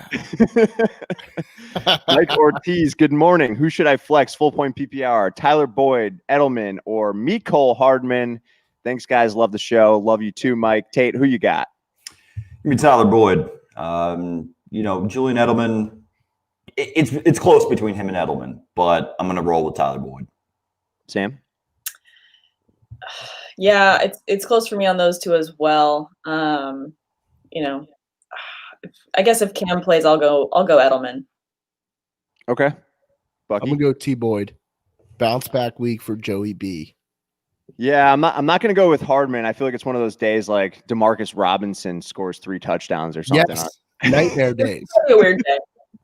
Mike Ortiz, good morning. Who should I flex full point PPR? Tyler Boyd, Edelman, or Mecole Hardman? Thanks, guys. Love the show. Love you too, Mike. Tate, who you got? Give me Tyler Boyd. Julian Edelman. It's close between him and Edelman, but I'm going to roll with Tyler Boyd. Sam? Yeah, it's close for me on those two as well. I guess if Cam plays, I'll go Edelman. Okay. Bucky? I'm gonna go T Boyd. Bounce back week for Joey B. Yeah, I'm not going to go with Hardman. I feel like it's one of those days like DeMarcus Robinson scores 3 touchdowns or something. Yes, nightmare days. It's gonna be a weird day.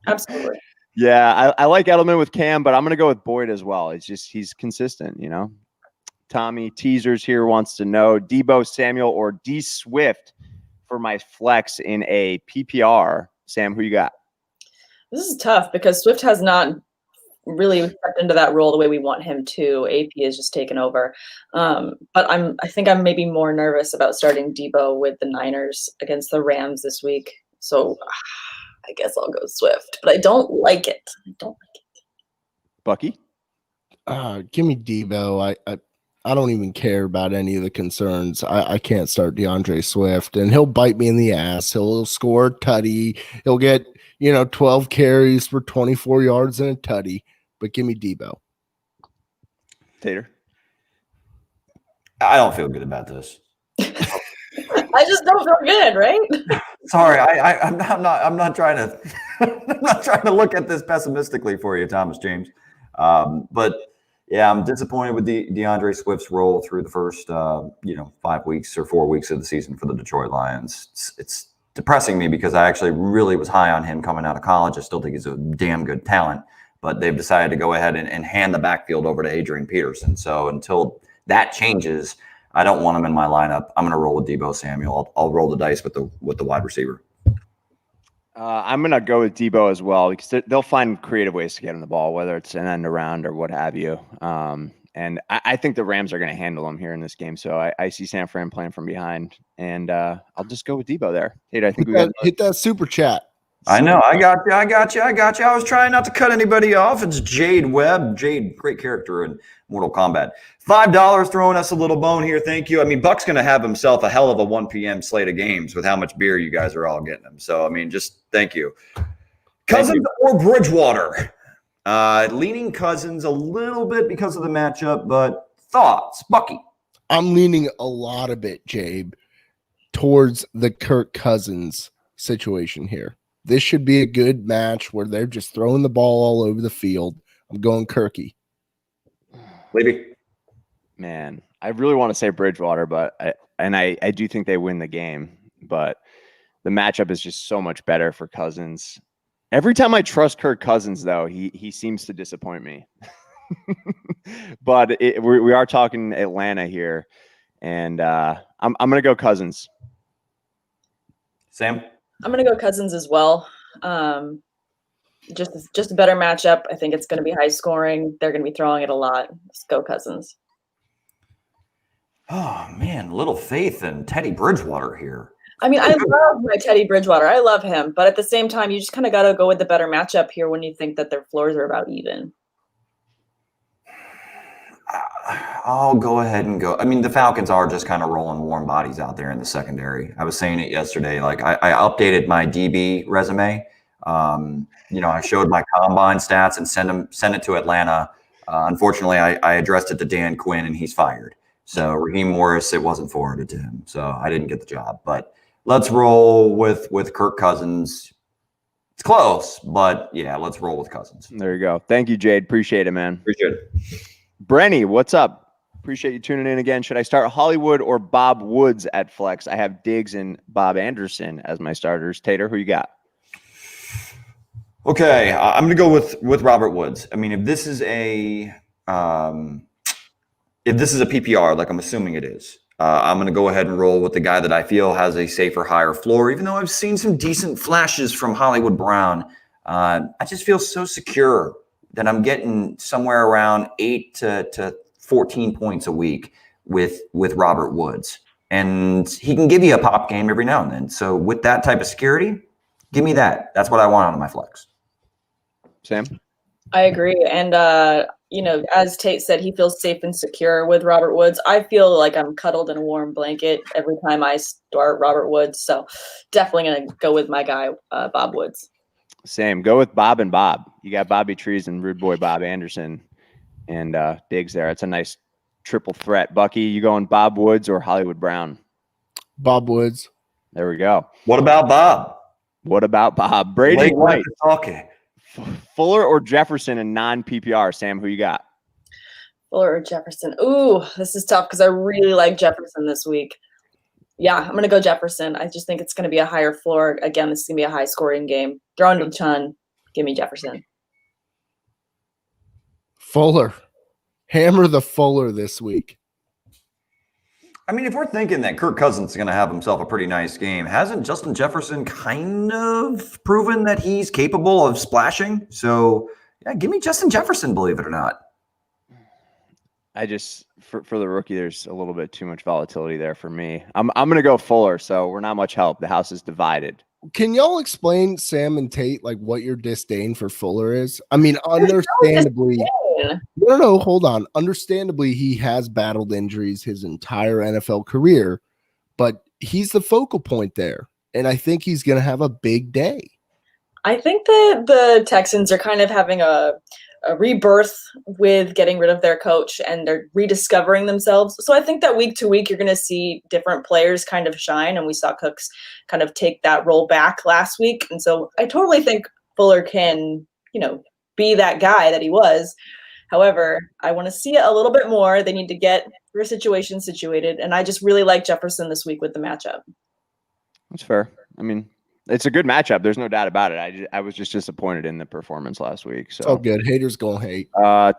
Absolutely. Yeah, I like Edelman with Cam, but I'm going to go with Boyd as well. It's just he's consistent, Tommy Teasers here wants to know Debo Samuel or D Swift for my flex in a PPR. Sam, who you got? This is tough because Swift has not really stepped into that role the way we want him to. AP is just taken over. But I think I'm maybe more nervous about starting Debo with the Niners against the Rams this week. So I guess I'll go Swift, but I don't like it. Bucky? Give me Debo. I don't even care about any of the concerns. I can't start DeAndre Swift, and he'll bite me in the ass. He'll score a tutty. He'll get 12 carries for 24 yards and a tutty. But give me Debo. Tater? I don't feel good about this. I just don't feel good, right? Sorry, I'm not trying to I'm not trying to look at this pessimistically for you, Thomas James. But Yeah, I'm disappointed with DeAndre Swift's role through the first, 5 weeks or 4 weeks of the season for the Detroit Lions. It's depressing me because I actually really was high on him coming out of college. I still think he's a damn good talent, but they've decided to go ahead and hand the backfield over to Adrian Peterson. So until that changes, I don't want him in my lineup. I'm going to roll with Deebo Samuel. I'll roll the dice with the wide receiver. I'm going to go with Debo as well because they'll find creative ways to get him the ball, whether it's an end around or what have you. And I think the Rams are going to handle him here in this game. So I see San Fran playing from behind, and I'll just go with Debo there. Hey, I think hit that super chat. I know. I got you. I was trying not to cut anybody off. It's Jade Webb. Jade, great character in Mortal Kombat. $5 throwing us a little bone here. Thank you. I mean, Buck's going to have himself a hell of a 1 p.m. slate of games with how much beer you guys are all getting him. So, I mean, just thank you. Cousins or Bridgewater? Leaning Cousins a little bit because of the matchup, but thoughts, Bucky? I'm leaning a lot of it, Jabe, towards the Kirk Cousins situation here. This should be a good match where they're just throwing the ball all over the field. I'm going Kirky. Levy? Man, I really want to say Bridgewater, but I do think they win the game. But the matchup is just so much better for Cousins. Every time I trust Kirk Cousins, though, he seems to disappoint me. But we are talking Atlanta here, and I'm going to go Cousins. Sam? I'm going to go Cousins as well. Just a better matchup. I think it's going to be high scoring. They're going to be throwing it a lot. Let's go Cousins. Oh, man, little faith in Teddy Bridgewater here. I mean, I love my Teddy Bridgewater. I love him. But at the same time, you just kind of got to go with the better matchup here when you think that their floors are about even. I'll go ahead and go. I mean, the Falcons are just kind of rolling warm bodies out there in the secondary. I was saying it yesterday. Like I updated my DB resume. I showed my combine stats and sent it to Atlanta. Unfortunately, I addressed it to Dan Quinn and he's fired. So Raheem Morris, it wasn't forwarded to him. So I didn't get the job. But let's roll with Kirk Cousins. It's close, but yeah, let's roll with Cousins. There you go. Thank you, Jade. Appreciate it, man. Appreciate it. Brenny, what's up? Appreciate you tuning in again. Should I start Hollywood or Bob Woods at flex? I have Diggs and Bob Anderson as my starters. Tater, who you got? Okay, I'm going to go with Robert Woods. I mean, if this is a PPR, like I'm assuming it is, I'm going to go ahead and roll with the guy that I feel has a safer, higher floor. Even though I've seen some decent flashes from Hollywood Brown, I just feel so secure that I'm getting somewhere around 8 to 14 points a week with Robert Woods. And he can give you a pop game every now and then. So with that type of security, give me that. That's what I want out of my flex. Sam? I agree. And, as Tate said, he feels safe and secure with Robert Woods. I feel like I'm cuddled in a warm blanket every time I start Robert Woods. So definitely going to go with my guy, Bob Woods. Same. Go with Bob and Bob. You got Bobby Trees and Rude Boy Bob Anderson and Diggs there. It's a nice triple threat. Bucky, you going Bob Woods or Hollywood Brown? Bob Woods. There we go. What about Bob? Brady White. Okay. Fuller or Jefferson in non-PPR? Sam, who you got? Fuller or Jefferson? Ooh, this is tough because I really like Jefferson this week. Yeah, I'm going to go Jefferson. I just think it's going to be a higher floor. Again, this is going to be a high-scoring game. Throwing to the ton. Give me Jefferson. Fuller. Hammer the Fuller this week. I mean, if we're thinking that Kirk Cousins is going to have himself a pretty nice game, hasn't Justin Jefferson kind of proven that he's capable of splashing? So, yeah, give me Justin Jefferson, believe it or not. I just for the rookie, there's a little bit too much volatility there for me. I'm gonna go Fuller, so we're not much help. The house is divided. Can y'all explain, Sam and Tate, like what your disdain for Fuller is? I mean, understandably, no, hold on. Understandably, he has battled injuries his entire NFL career, but he's the focal point there, and I think he's gonna have a big day. I think that the Texans are kind of having a rebirth with getting rid of their coach, and they're rediscovering themselves. So I think that week to week, you're going to see different players kind of shine. And we saw Cooks kind of take that role back last week. And so I totally think Fuller can, be that guy that he was. However, I want to see it a little bit more. They need to get their situation situated, and I just really like Jefferson this week with the matchup. That's fair. I mean, it's a good matchup. There's no doubt about it. I was just disappointed in the performance last week. So It's all good. Haters gonna hate.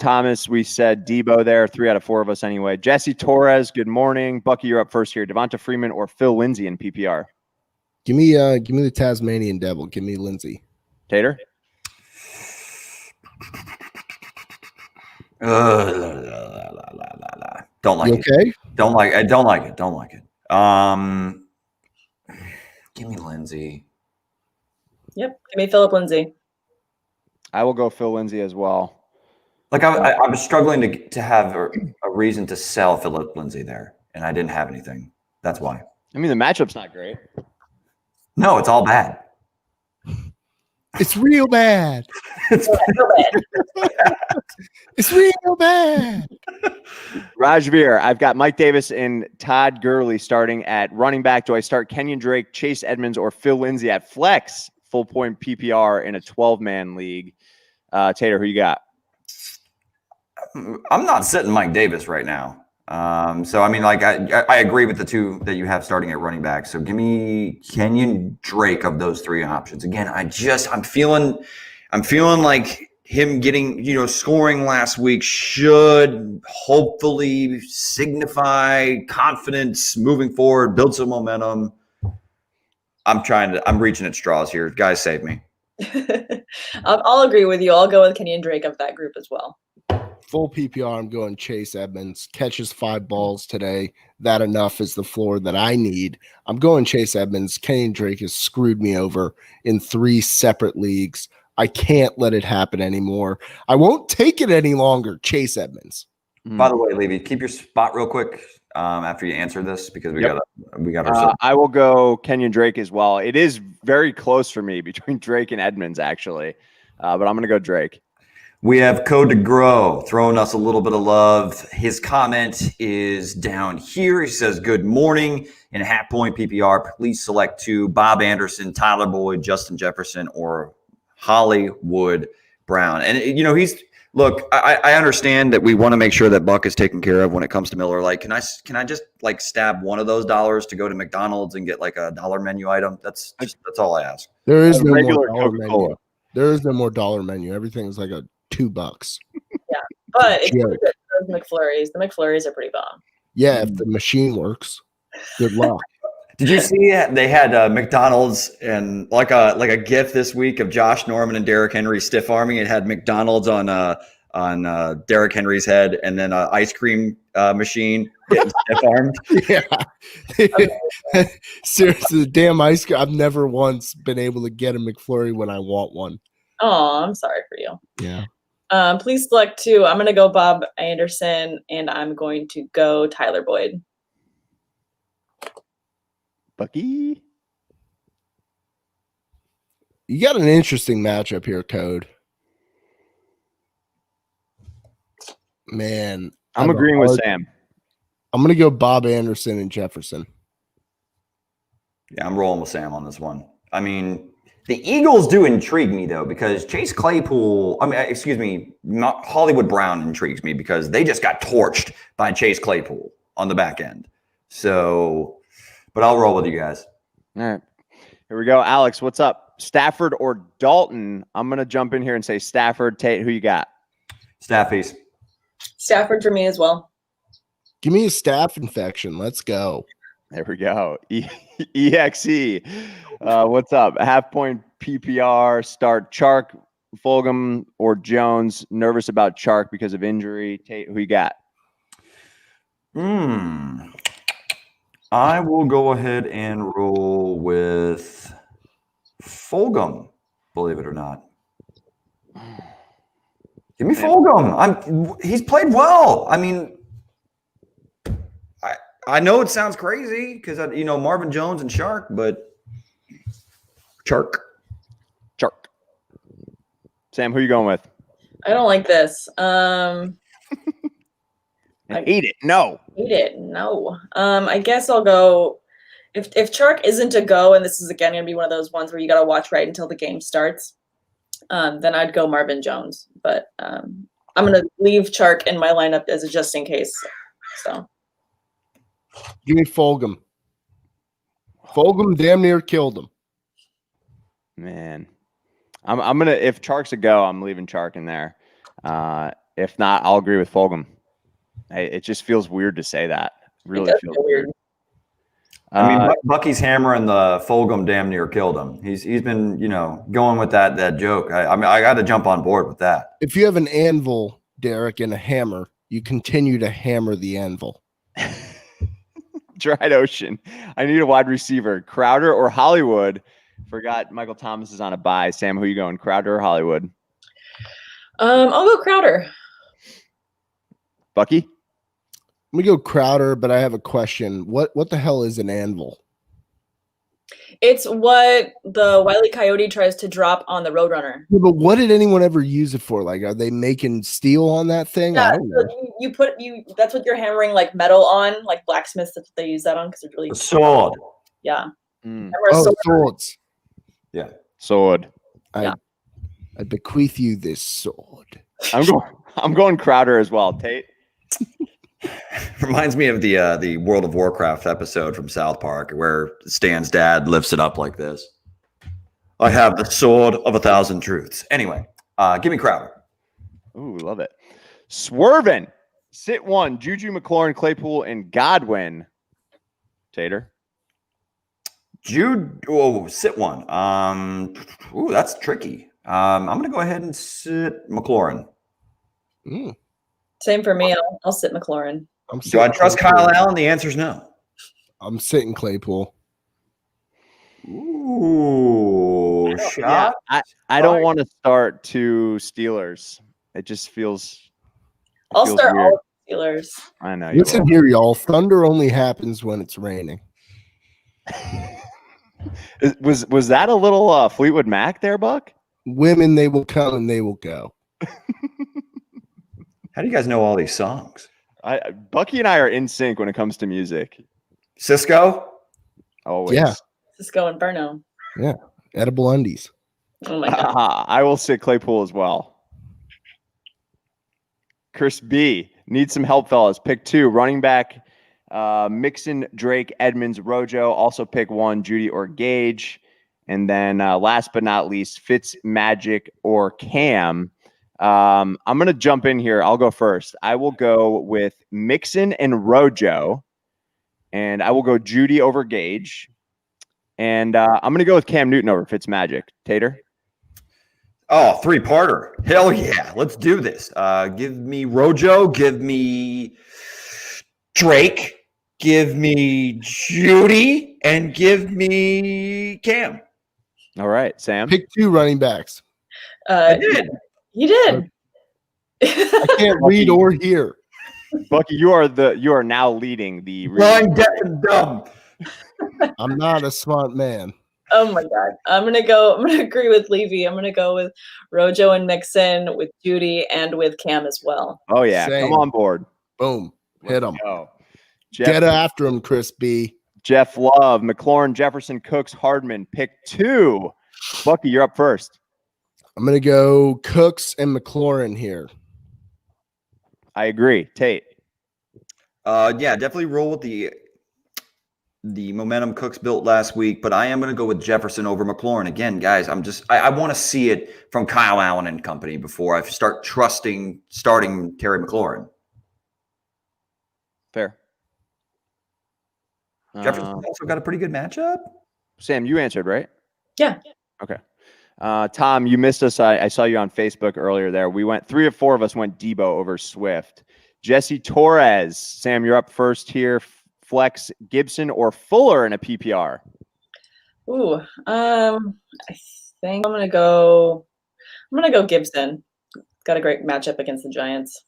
Thomas, we said Debo there. 3 out of 4 of us anyway. Jesse Torres, good morning. Bucky, you're up first here. Devonta Freeman or Phil Lindsay in PPR? Give me the Tasmanian Devil. Give me Lindsay. Tater? Don't like You it. okay? Don't like it. Don't like it. Don't like it. Give me Lindsay. Yep, give me Philip Lindsay. I will go Phil Lindsay as well. Like I was struggling to have a reason to sell Philip Lindsay there, and I didn't have anything. That's why. I mean, the matchup's not great. No, it's all bad. It's real bad. Real bad. It's real bad. Rajveer, I've got Mike Davis and Todd Gurley starting at running back. Do I start Kenyon Drake, Chase Edmonds, or Phil Lindsay at flex? Full point PPR in a 12-man league. Tater, who you got? I'm not sitting Mike Davis right now. So I mean, like I agree with the two that you have starting at running back. So give me Kenyon Drake of those 3 options. Again, I'm feeling like him getting, scoring last week should hopefully signify confidence moving forward, build some momentum. I'm reaching at straws here. Guys, save me. I'll agree with you. I'll go with Kenyon Drake of that group as well. Full PPR, I'm going Chase Edmonds. Catches 5 balls today. That enough is the floor that I need. I'm going Chase Edmonds. Kenyon Drake has screwed me over in 3 separate leagues. I can't let it happen anymore. I won't take it any longer. Chase Edmonds. By the way, Levy, keep your spot real quick after you answer this because we got ourselves. I will go Kenyon Drake as well. It is very close for me between Drake and Edmonds, actually. But I'm going to go Drake. We have Code to Grow throwing us a little bit of love. His comment is down here. He says, good morning. In a half point PPR, please select 2, Bob Anderson, Tyler Boyd, Justin Jefferson, or Hollywood Brown. And, I understand that we want to make sure that Buck is taken care of when it comes to Miller. Like, can I just like stab one of those dollars to go to McDonald's and get like a dollar menu item? That's all I ask. There is no regular more dollar Coca-Cola. menu. There is no more dollar menu. Everything's like a $2. Yeah, but it's Yeah. really good. Those McFlurries. The McFlurries are pretty bomb. Yeah, if the machine works. Good luck. Did you see they had McDonald's and like a GIF this week of Josh Norman and Derrick Henry stiff arming? It had McDonald's on Derrick Henry's head and then an ice cream machine getting stiff armed. Yeah. Seriously, the damn ice cream. I've never once been able to get a McFlurry when I want one. Oh, I'm sorry for you. Yeah. Please select 2. I'm going to go Bob Anderson, and I'm going to go Tyler Boyd. Bucky? You got an interesting matchup here, Code. Man. I'm agreeing with Sam. I'm going to go Bob Anderson and Jefferson. Yeah, I'm rolling with Sam on this one. I mean, the Eagles do intrigue me, though, because Chase Claypool, Hollywood Brown intrigues me because they just got torched by Chase Claypool on the back end. So, but I'll roll with you guys. All right. Here we go. Alex, what's up? Stafford or Dalton? I'm going to jump in here and say Stafford. Tate, who you got? Staffies. Stafford for me as well. Give me a staph infection. Let's go. There we go. EXE. What's up? Half point PPR. Start Chark, Fulgham, or Jones. Nervous about Chark because of injury. Tate, who you got? I will go ahead and roll with Fulgham, believe it or not. Give me Fulgham. He's played well. I mean, I know it sounds crazy because Marvin Jones and Chark, but Chark. Sam, who you going with? I don't like this. I hate it. No. I guess I'll go. If Chark isn't a go, and this is again going to be one of those ones where you got to watch right until the game starts, then I'd go Marvin Jones. But I'm gonna leave Chark in my lineup as a just in case. So Give me Fulgham. Fulgham damn near killed him. Man, I'm gonna if Chark's a go, I'm leaving Chark in there. If not, I'll agree with Fulgham. It just feels weird to say that. It really feels weird. I mean, Bucky's hammering the Fulgham damn near killed him. He's been, going with that joke. I mean, I got to jump on board with that. If you have an anvil, Derek, and a hammer, you continue to hammer the anvil. Dried Ocean. I need a wide receiver. Crowder or Hollywood? Forgot Michael Thomas is on a bye. Sam, who you going? Crowder or Hollywood? I'll go Crowder. Bucky? Let me go Crowder, but I have a question. What the hell is an anvil? It's what the Wile E. Coyote tries to drop on the Roadrunner. Yeah, but what did anyone ever use it for? Like, are they making steel on that thing? Yeah, I don't know. you that's what you're hammering like metal on, like blacksmiths. That's what they use that on because it's really A sword. Yeah. Swords. Yeah. Sword. I bequeath you this sword. I'm going Crowder as well. Tate? Reminds me of the World of Warcraft episode from South Park where Stan's dad lifts it up like this. I have the sword of 1,000 truths. Anyway, give me Crowder. Ooh, love it. Swerving. Sit one. Juju, McLaurin, Claypool, and Godwin. Tater. Sit one. That's tricky. I'm gonna go ahead and sit McLaurin. Same for me. I'll sit McLaurin. Do I trust Kyle Allen? The answer is no. I'm sitting Claypool. Ooh, shot. I don't want to start two Steelers. It just feels. I'll start weird. all the Steelers. I know. Listen here, y'all. Thunder only happens when it's raining. Was that a little Fleetwood Mac there, Buck? Women, they will come and they will go. How do you guys know all these songs? Bucky and I are in sync when it comes to music. Cisco? Always. Yeah. Cisco and Burno. Yeah. Edible undies. Oh my god. I will sit Claypool as well. Chris B. Needs some help, fellas. Pick 2. Running back. Mixon, Drake, Edmonds, Rojo. Also pick 1. Judy or Gage. And then last but not least, Fitz, Magic, or Cam. I'm going to jump in here. I'll go first. I will go with Mixon and Rojo. And I will go Judy over Gage. And I'm going to go with Cam Newton over Fitzmagic. Tater? Oh, 3-parter. Hell yeah. Let's do this. Give me Rojo. Give me Drake. Give me Judy. And give me Cam. All right, Sam. Pick 2 running backs. I did. You did. I can't read or hear. Bucky, you are now leading the Blind, deaf, and dumb. I'm not a smart man. Oh my god. I'm gonna agree with Levy. I'm gonna go with Rojo and Mixon, with Judy, and with Cam as well. Oh yeah, Same. come on board. Boom. Hit him. Get after him, Chris B. Jeff Love, McLaurin, Jefferson, Cooks, Hardman. Pick 2. Bucky, you're up first. I'm going to go Cooks and McLaurin here. I agree. Tate. Yeah, definitely roll with the momentum Cooks built last week, but I am going to go with Jefferson over McLaurin. Again, guys, I want to see it from Kyle Allen and company before I start trusting starting Terry McLaurin. Fair. Jefferson also got a pretty good matchup. Sam, you answered, right? Yeah. Okay. Tom, you missed us. I saw you on Facebook earlier there. We went 3 of 4 of us went Debo over Swift. Jesse Torres. Sam, you're up first here. Flex Gibson or Fuller in a PPR? Ooh. I think I'm gonna go Gibson. Got a great matchup against the Giants.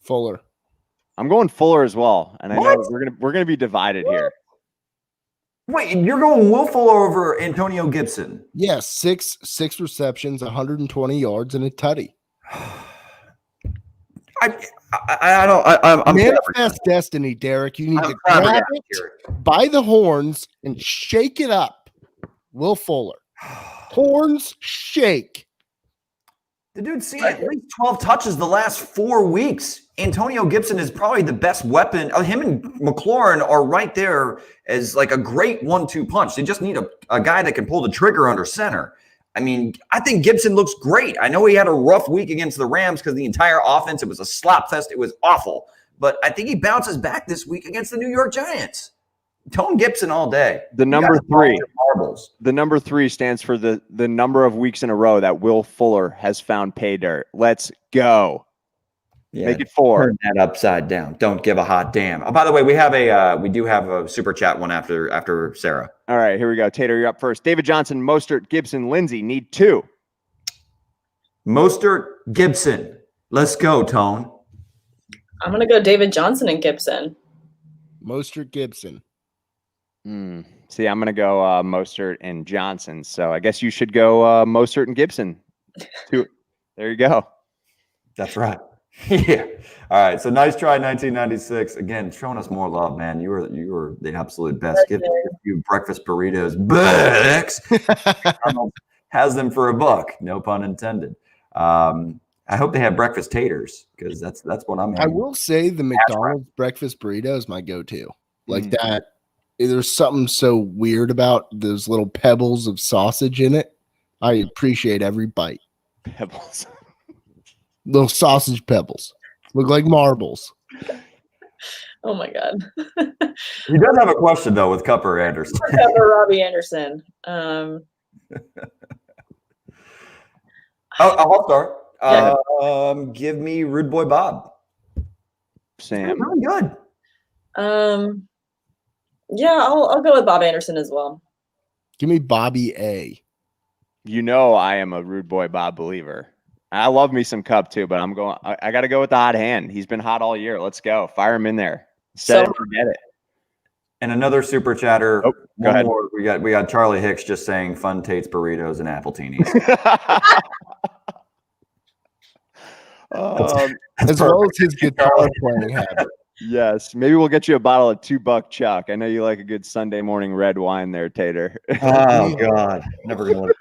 Fuller. I'm going Fuller as well, and I know we're gonna be divided here. Wait, you're going Will Fuller over Antonio Gibson? Yeah, six receptions, 120 yards, and a tutty. I'm manifest destiny, Derek. You need to grab it by the horns and shake it up. Will Fuller. Horns shake. The dude's seen at least 12 touches the last 4 weeks. Antonio Gibson is probably the best weapon. Him and McLaurin are right there as like a great 1-2 punch. They just need a guy that can pull the trigger under center. I mean, I think Gibson looks great. I know he had a rough week against the Rams because the entire offense, it was a slop fest. It was awful. But I think he bounces back this week against the New York Giants. Tone Gibson all day. The number 3. The number 3 stands for the number of weeks in a row that Will Fuller has found pay dirt. Let's go. Yeah, make it 4. Turn that upside down. Don't give a hot damn. Oh, by the way, we do have a super chat one after Sarah. All right, here we go. Tater, you're up first. David Johnson, Mostert, Gibson, Lindsey need 2. Mostert, Gibson. Let's go, Tone. I'm gonna go David Johnson and Gibson. Mostert, Gibson. See, I'm going to go Mostert and Johnson. So I guess you should go Mostert and Gibson. There you go. That's right. Yeah. All right. So nice try, 1996. Again, showing us more love, man. You were the absolute best. Give you breakfast burritos. Bucks. Has them for $1. No pun intended. I hope they have breakfast taters because that's what I'm having. I will say the McDonald's breakfast burrito is my go-to. Like that. There's something so weird about those little pebbles of sausage in it. I appreciate every bite. Pebbles. Little sausage pebbles. Look like marbles. Oh my God. He does have a question though with Cupper Anderson. Robbie Anderson. I'll start. Yeah. Give me Rude Boy Bob. Sam. Really good. Yeah, I'll go with Bob Anderson as well. Give me Bobby A. You know I am a Rude Boy Bob believer. I love me some Cup too, but I got to go with the hot hand. He's been hot all year. Let's go. Fire him in there. Set it, forget it. And another super chatter. Oh, go ahead. More. We got Charlie Hicks just saying fun Tate's burritos and Appletinis. As well as his guitar playing habit. Yes. Maybe we'll get you a bottle of $2 Chuck. I know you like a good Sunday morning red wine there, Tater. Oh, God. Never going to let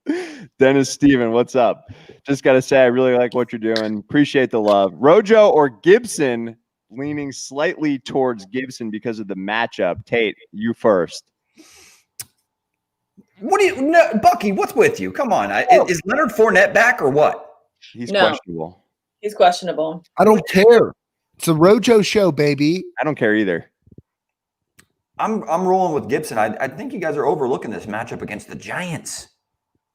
it Dennis Steven, what's up? Just got to say, I really like what you're doing. Appreciate the love. Rojo or Gibson? Leaning slightly towards Gibson because of the matchup. Tate, you first. What do you, no, Bucky? What's with you? Come on, is Leonard Fournette back or what? He's No. questionable. He's questionable. I don't care. It's a Rojo show, baby. I don't care either. I'm rolling with Gibson. I think you guys are overlooking this matchup against the Giants.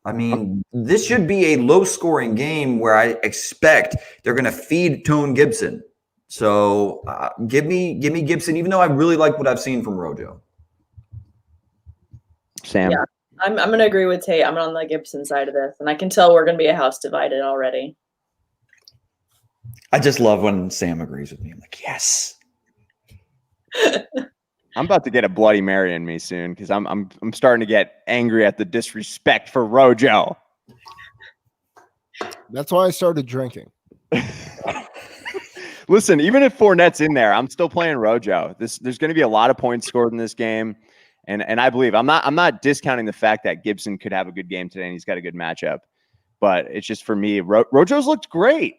I mean, this should be a low-scoring game where I expect they're going to feed Tone Gibson. So give me Gibson, even though I really like what I've seen from Rojo. Sam. Yeah. I'm going to agree with Tate. I'm on the Gibson side of this, and I can tell we're going to be a house divided already. I just love when Sam agrees with me. I'm like, yes. I'm about to get a Bloody Mary in me soon because I'm starting to get angry at the disrespect for Rojo. That's why I started drinking. Listen, even if Fournette's in there, I'm still playing Rojo. There's going to be a lot of points scored in this game, and I believe I'm not discounting the fact that Gibson could have a good game today and he's got a good matchup, but it's just for me, Rojo's looked great.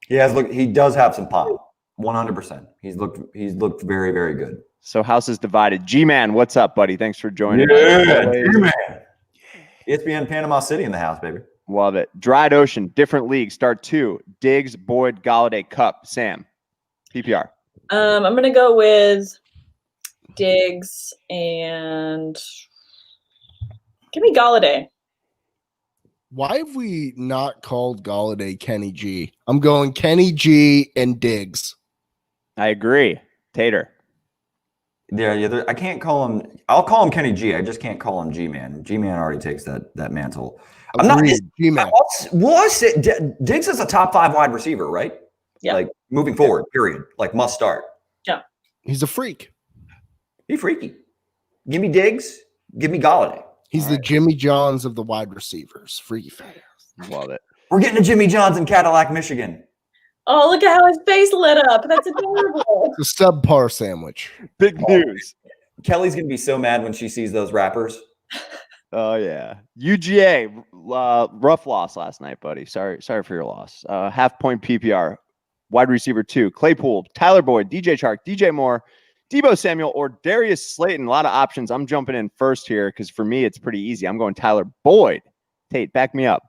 He does have some pop. 100%. He's looked very, very good. So house is divided. G-Man, what's up, buddy? Thanks for joining. Yeah, G-Man. ESPN Panama City in the house, baby. Love it. Dried Ocean, different league. Start 2. Diggs, Boyd, Galladay, Cup. Sam, PPR. I'm going to go with Diggs and give me Galladay. Why have we not called Galladay Kenny G? I'm going Kenny G and Diggs. I agree. Tater. Yeah, I can't call him. I'll call him Kenny G. I just can't call him G-Man. G-Man already takes that mantle. I'm not G-Man. Diggs is a top 5 wide receiver, right? Yeah. Like moving forward, period. Like must start. Yeah. He's a freak. He's freaky. Give me Diggs. Give me Galladay. He's the Jimmy Johns of the wide receivers. Freaky fast. Love it. We're getting to Jimmy John's in Cadillac, Michigan. Oh, look at how his face lit up. That's adorable. It's a subpar sandwich. Big news. Kelly's going to be so mad when she sees those wrappers. Oh yeah, UGA rough loss last night, buddy. Sorry for your loss. Half point PPR, wide receiver 2, Claypool, Tyler Boyd, DJ Chark, DJ Moore, Debo Samuel, or Darius Slayton. A lot of options. I'm jumping in first here because for me it's pretty easy. I'm going Tyler Boyd. Tate, back me up.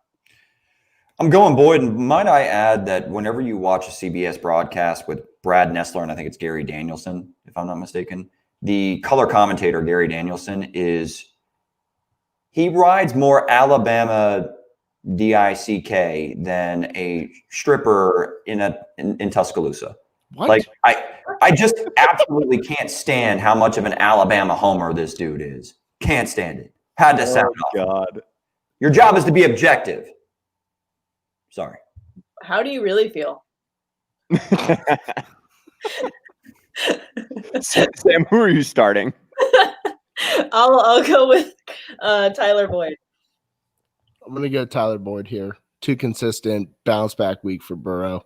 I'm going Boyd, and might I add that whenever you watch a CBS broadcast with Brad Nessler, and I think it's Gary Danielson, if I'm not mistaken, the color commentator Gary Danielson he rides more Alabama DICK than a stripper in Tuscaloosa. What? Like I just absolutely can't stand how much of an Alabama homer this dude is. Can't stand it. Had to sound off. God. Your job is to be objective. Sorry. How do you really feel? Sam, who are you starting? I'll go with Tyler Boyd. I'm gonna go Tyler Boyd here. Too consistent, bounce back week for Burrow.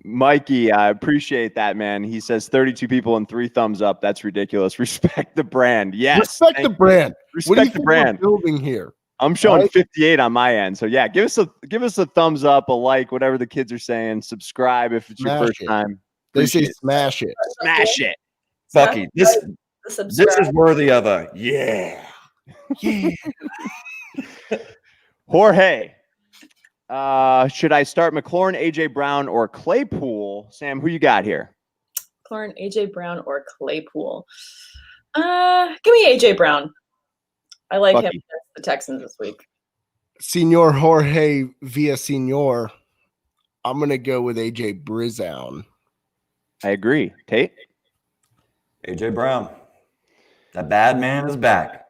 Mikey, I appreciate that, man. He says 32 people and 3 thumbs up. That's ridiculous. Respect the brand. Yes. Respect the brand. What do you Respect the think brand. we're building here? I'm showing Right? 58 on my end. So yeah, give us a thumbs up, a like, whatever the kids are saying. Subscribe if it's your Smash first it. time. They say Appreciate it. smash it. Smash it. Bucky, this Subscribe. is worthy of a yeah. Yeah. Jorge. Should I start McLaurin, AJ Brown, or Claypool? Sam, who you got here? McLaurin, AJ Brown, or Claypool. Give me AJ Brown. I like him Bucky. against the Texans this week. Senor Jorge Villasenor. I'm gonna go with AJ Brizown. I agree. Tate? AJ Brown. That bad man is back.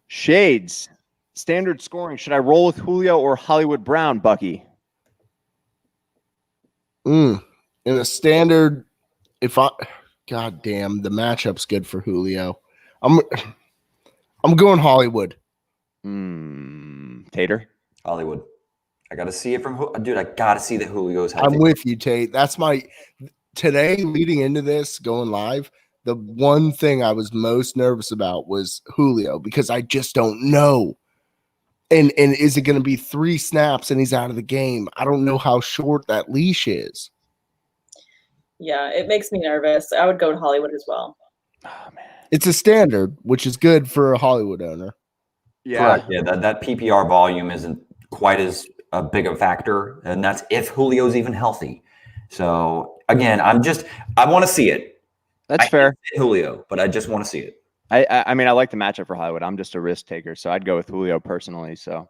Shades. Standard scoring. Should I roll with Julio or Hollywood Brown, Bucky? In a standard, God damn, the matchup's good for Julio. I'm going Hollywood. Tater? Hollywood. I got to see it from dude. I got to see that Julio's healthy. I'm with you, Tate. That's today leading into this going live. The one thing I was most nervous about was Julio because I just don't know. And is it going to be 3 snaps and he's out of the game? I don't know how short that leash is. Yeah, it makes me nervous. I would go to Hollywood as well. Oh, man. It's a standard, which is good for a Hollywood owner. Yeah. Correct. Yeah, that PPR volume isn't quite as big a factor, and that's if Julio's even healthy. So again, I want to see it. That's fair. Julio, but I just want to see it. I mean, I like the matchup for Hollywood. I'm just a risk taker, so I'd go with Julio personally. So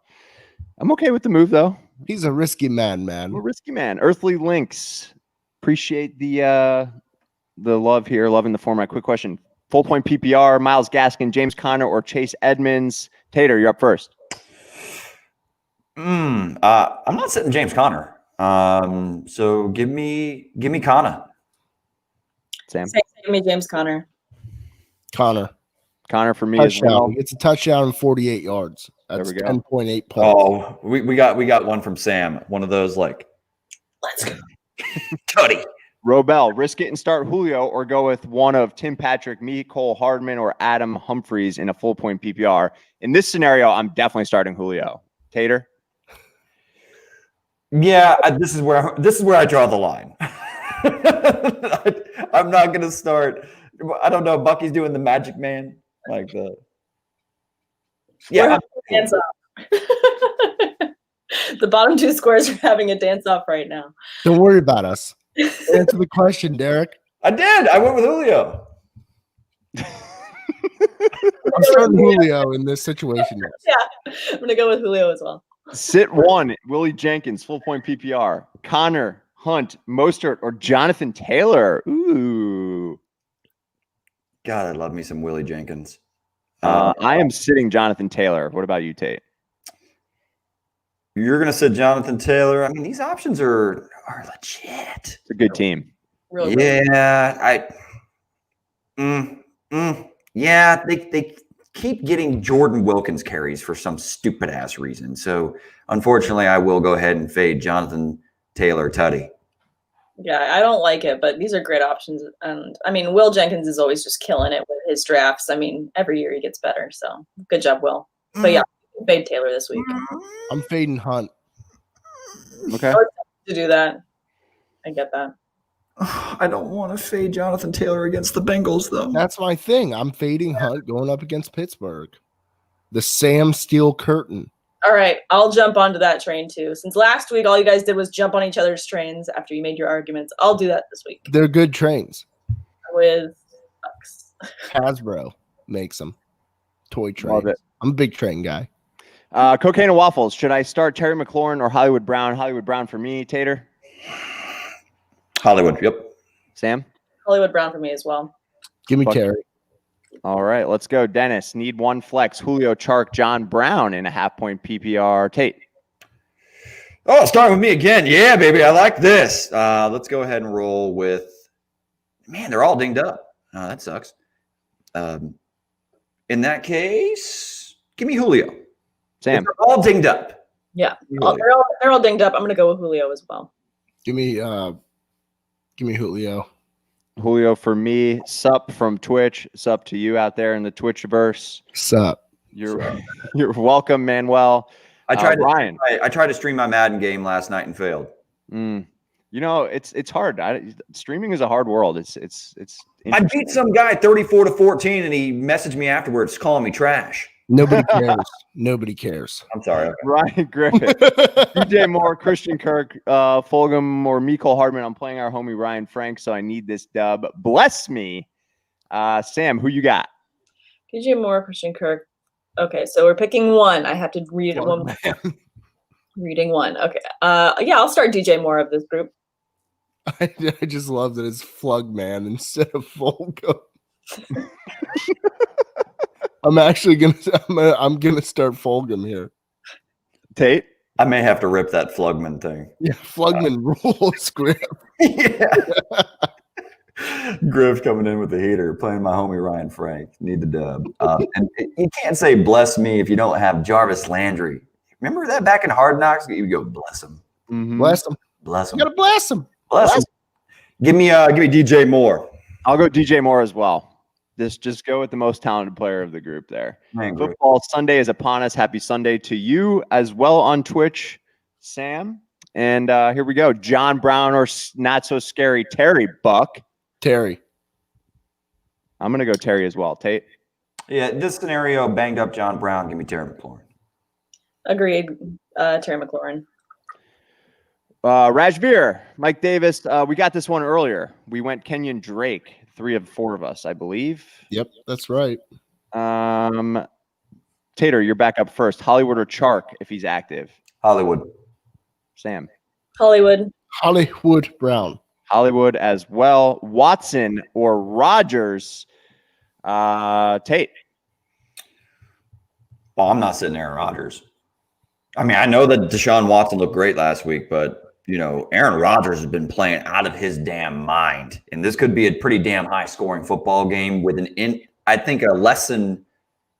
I'm okay with the move, though. He's a risky man. I'm a risky man. Earthly Links. Appreciate the love here. Loving the format. Quick question. Full point PPR, Myles Gaskin, James Conner, or Chase Edmonds? Tater, you're up first. I'm not sitting James Conner. So give me Conner. Sam? Give me James Conner. Connor for me as well. It's a touchdown and 48 yards. That's There we go. 10.8 points. Oh, we got one from Sam. One of those like, Let's go. Tutty. Robel, risk it and start Julio, or go with one of Tim Patrick, Cole Hardman, or Adam Humphries in a full point PPR. In this scenario, I'm definitely starting Julio. Tater? Yeah, this is where I draw the line. I'm not going to start. I don't know. Bucky's doing the Magic Man, like the. Yeah, Hands off. The bottom 2 squares are having a dance off right now. Don't worry about us. Answer the question, Derek. I did. I went with Julio. I'm starting Julio in this situation. Yeah, I'm going to go with Julio as well. Sit 1, Willie Jenkins, full point PPR. Connor, Hunt, Mostert, or Jonathan Taylor? Ooh. God, I love me some Willie Jenkins. I am sitting Jonathan Taylor. What about you, Tate? You're gonna sit Jonathan Taylor. I mean, these options are legit. It's a good team. Really. Yeah, yeah. They keep getting Jordan Wilkins carries for some stupid ass reason. So unfortunately, I will go ahead and fade Jonathan Taylor Tutty. Yeah, I don't like it, but these are great options. And I mean, Will Jenkins is always just killing it with his drafts. I mean, every year he gets better. So good job, Will. But yeah, fade Taylor this week. I'm fading Hunt. Okay. To do that, I get that. I don't want to fade Jonathan Taylor against the Bengals, though. That's my thing. I'm fading Hunt going up against Pittsburgh. The Sam Steel curtain. All right, I'll jump onto that train too. Since last week, all you guys did was jump on each other's trains after you made your arguments. I'll do that this week They're good trains. with Bucks. Hasbro makes them. Toy Love trains. it. I'm a big train guy. Cocaine and waffles. Should I start Terry McLaurin or Hollywood Brown? Hollywood Brown for me, Tater. Hollywood, yep. Sam? Hollywood Brown for me as well. Give me Fuck. Terry. All right, let's go. Dennis, need one flex. Julio, Chark, John Brown in a half-point PPR. Tate. Oh, starting with me again. Yeah, baby. I like this. Let's go ahead and roll with – man, they're all dinged up. That sucks. In that case, give me Julio. Sam. They're all dinged up. Yeah, Julio. they're all dinged up. I'm going to go with Julio as well. Give me Julio. Julio for me. Sup from Twitch. Sup to you out there in the Twitchverse. Sup? You're welcome, Manuel. I tried Ryan. I tried to stream my Madden game last night and failed. You know, it's hard. Streaming is a hard world. It's I beat some guy 34-14, and he messaged me afterwards calling me trash. Nobody cares. Nobody cares. I'm sorry. Okay. Ryan Griffith, DJ Moore, Christian Kirk, Fulgham, or Mecole Hardman. I'm playing our homie Ryan Frank, so I need this dub. Bless me. Sam, who you got? DJ Moore, Christian Kirk. Okay, so we're picking one. I have to read one. Reading one. Okay. Yeah, I'll start DJ Moore of this group. I just love that it's Flugman instead of Fulgham. I'm actually gonna start Fulgham here. Tate. I may have to rip that Flugman thing. Yeah, Flugman rules, Griff. Yeah. Griff coming in with the heater, playing my homie Ryan Frank. Need the dub. And you can't say bless me if you don't have Jarvis Landry. Remember that back in Hard Knocks? You go bless him. Mm-hmm. Bless him. Bless him. You gotta bless him. Bless him. Give me DJ Moore. I'll go DJ Moore as well. Just go with the most talented player of the group there. Man, Football Sunday is upon us. Happy Sunday to you as well on Twitch, Sam. And here we go. John Brown or not so scary Terry Buck. Terry. I'm going to go Terry as well. Tate. Yeah, this scenario, banged up John Brown. Give me Terry McLaurin. Agreed. Terry McLaurin. Rajveer, Mike Davis. We got this one earlier. We went Kenyon Drake. 3 of 4 of us, I believe. Yep, that's right. Tater, you're back up first. Hollywood or Chark if he's active? Hollywood. Sam. Hollywood. Hollywood Brown. Hollywood as well. Watson or Rodgers? Tate. Well, I'm not sitting Aaron Rodgers. I mean, I know that Deshaun Watson looked great last week, but you know, Aaron Rodgers has been playing out of his damn mind. And this could be a pretty damn high-scoring football game with I think, a less than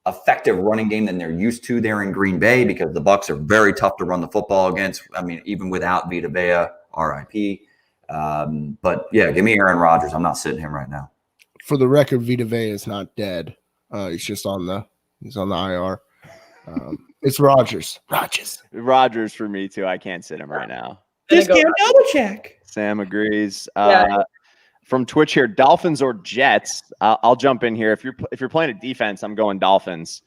effective running game than they're used to there in Green Bay because the Bucs are very tough to run the football against. I mean, even without Vita Vea, RIP. But, yeah, give me Aaron Rodgers. I'm not sitting him right now. For the record, Vita Vea is not dead. He's just on the IR. It's Rodgers. Rodgers for me, too. I can't sit him right now. Discount double check. Sam agrees. Yeah. From Twitch here, Dolphins or Jets? I'll jump in here. If you're playing a defense, I'm going Dolphins.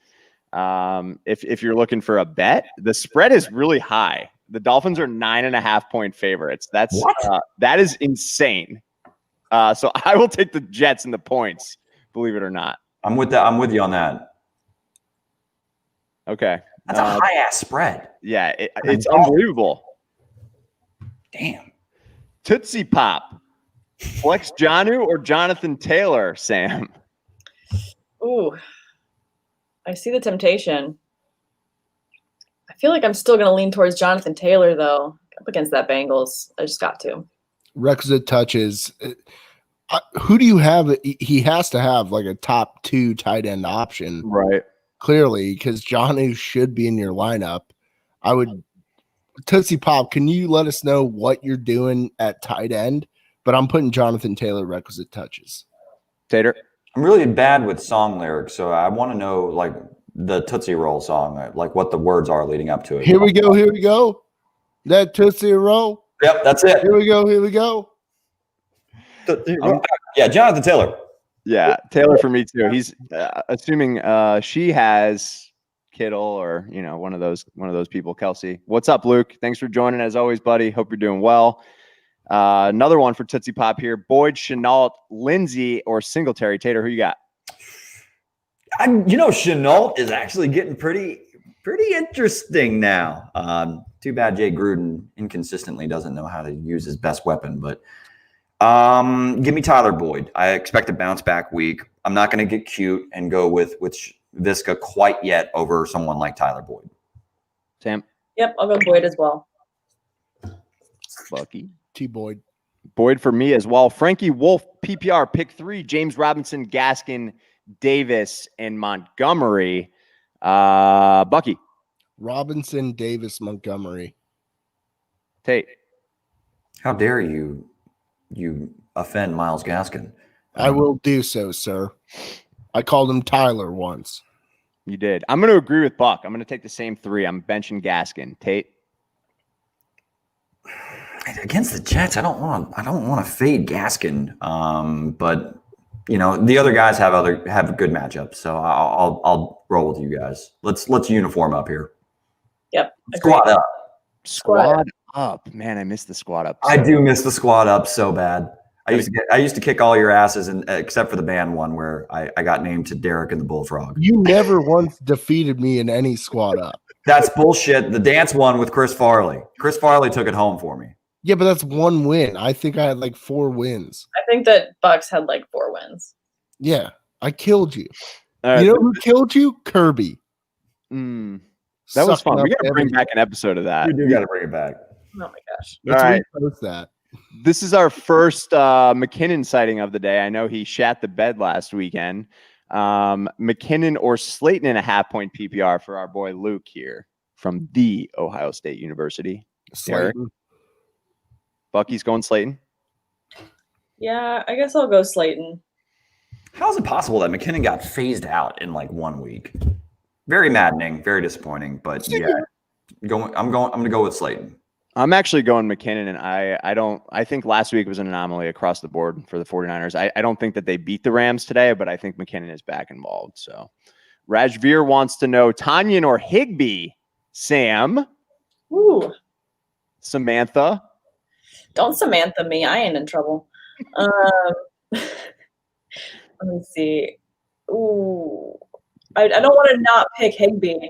If you're looking for a bet, the spread is really high. The Dolphins are 9.5-point favorites. That is insane. So I will take the Jets and the points. Believe it or not. I'm with that. I'm with you on that. Okay. That's a high ass spread. Yeah, it's unbelievable. Damn. Tootsie Pop. Flex Jonnu or Jonathan Taylor, Sam? Ooh. I see the temptation. I feel like I'm still going to lean towards Jonathan Taylor, though, up against that Bengals. I just got to. Requisite touches. Who do you have? He has to have like a top 2 tight end option. Right. Clearly, because Jonnu should be in your lineup. I would Tootsie Pop, can you let us know what you're doing at tight end? But I'm putting Jonathan Taylor requisite touches. Tater. I'm really bad with song lyrics, so I want to know, like, the Tootsie Roll song, like what the words are leading up to it. Here we go. Here we go. That Tootsie Roll. Yep, that's it. Here we go. Here we go. Yeah, Jonathan Taylor. Yeah, Taylor for me too. He's assuming she has Kittle or one of those people. Kelsey, what's up, Luke? Thanks for joining as always, buddy. Hope you're doing well. Another one for Tootsie Pop here. Boyd, Chenault, Lindsay, or Singletary. Tater, who you got? Chenault is actually getting pretty interesting now. Too bad Jay Gruden inconsistently doesn't know how to use his best weapon, but give me Tyler Boyd. I expect a bounce back week. I'm not going to get cute and go with Visca quite yet over someone like Tyler Boyd. Sam? Yep, I'll go Boyd as well. Bucky? T. Boyd. Boyd for me as well. Frankie Wolf, PPR, pick 3. James Robinson, Gaskin, Davis, and Montgomery. Bucky? Robinson, Davis, Montgomery. Tate? How dare you offend Myles Gaskin? I will do so, sir. I called him Tyler once. You did. I'm going to agree with Buck. I'm going to take the same 3. I'm benching Gaskin. Tate? Against the Jets, I don't want to fade Gaskin. But the other guys have good matchups, so I'll roll with you guys. Let's uniform up here. Yep. Squad up. Squad up. Man, I missed the squad up. I do miss the squad up so bad. I used to kick all your asses, and except for the band one where I got named to Derek and the Bullfrog. You never once defeated me in any squad up. That's bullshit. The dance one with Chris Farley. Chris Farley took it home for me. Yeah, but that's 1 win. I think I had like 4 wins. I think that Bucks had like 4 wins. Yeah, I killed you. Right. You know who killed you? Kirby. That was fun. We got to bring back an episode of that. We do got to bring it back. Oh my gosh. Let's All right. repost that. This is our first McKinnon sighting of the day. I know he shat the bed last weekend. McKinnon or Slayton in a half-point PPR for our boy Luke here from the Ohio State University. Slayton. Bucky's going Slayton. Yeah, I guess I'll go Slayton. How is it possible that McKinnon got phased out in like 1 week? Very maddening, very disappointing. But yeah, I'm going to go with Slayton. I'm actually going McKinnon, and I think last week was an anomaly across the board for the 49ers. I don't think that they beat the Rams today, but I think McKinnon is back involved. So Rajveer wants to know Tanyan or Higbee. Sam. Ooh. Samantha. Don't Samantha me. I ain't in trouble. Let me see. Ooh. I don't want to not pick Higbee.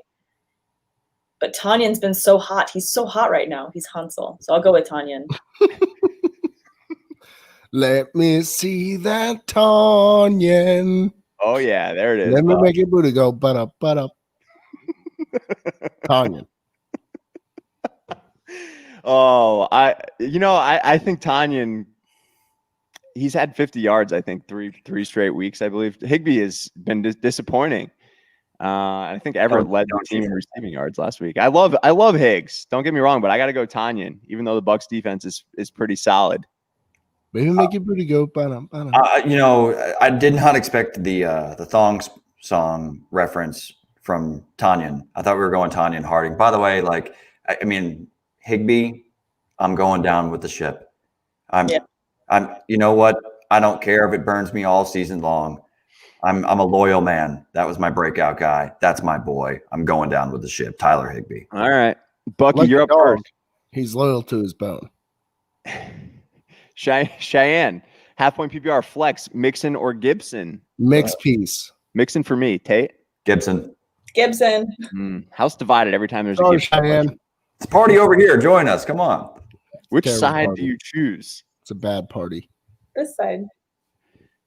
But Tanyan's been so hot. He's so hot right now. He's Hansel. So I'll go with Tanyan. Let me see that Tanyan. Oh, yeah. There it is. Let me make your booty go butt-up. Tanyan. Oh, I think Tanyan, he's had 50 yards, I think, three straight weeks, I believe. Higbee has been disappointing. I think Everett led the team in receiving yards last week. I love Higgs. Don't get me wrong, but I got to go Tanyan, even though the Bucs defense is pretty solid. Maybe make your booty go butt-up. I did not expect the thongs song reference from Tanyan. I thought we were going Tanyan Harding. By the way, Higbee, I'm going down with the ship. You know what? I don't care if it burns me all season long. I'm a loyal man. That was my breakout guy. That's my boy. I'm going down with the ship. Tyler Higbee. All right. Bucky, Like you're up dog, first. He's loyal to his bone. Cheyenne, half-point PPR flex, Mixon or Gibson? Mixed piece. Mixon for me. Tate? Gibson. House divided every time there's a Oh, Gibson. Cheyenne. It's a party over here. Join us. Come on. Which Terrible side party. do you choose? It's a bad party. This side.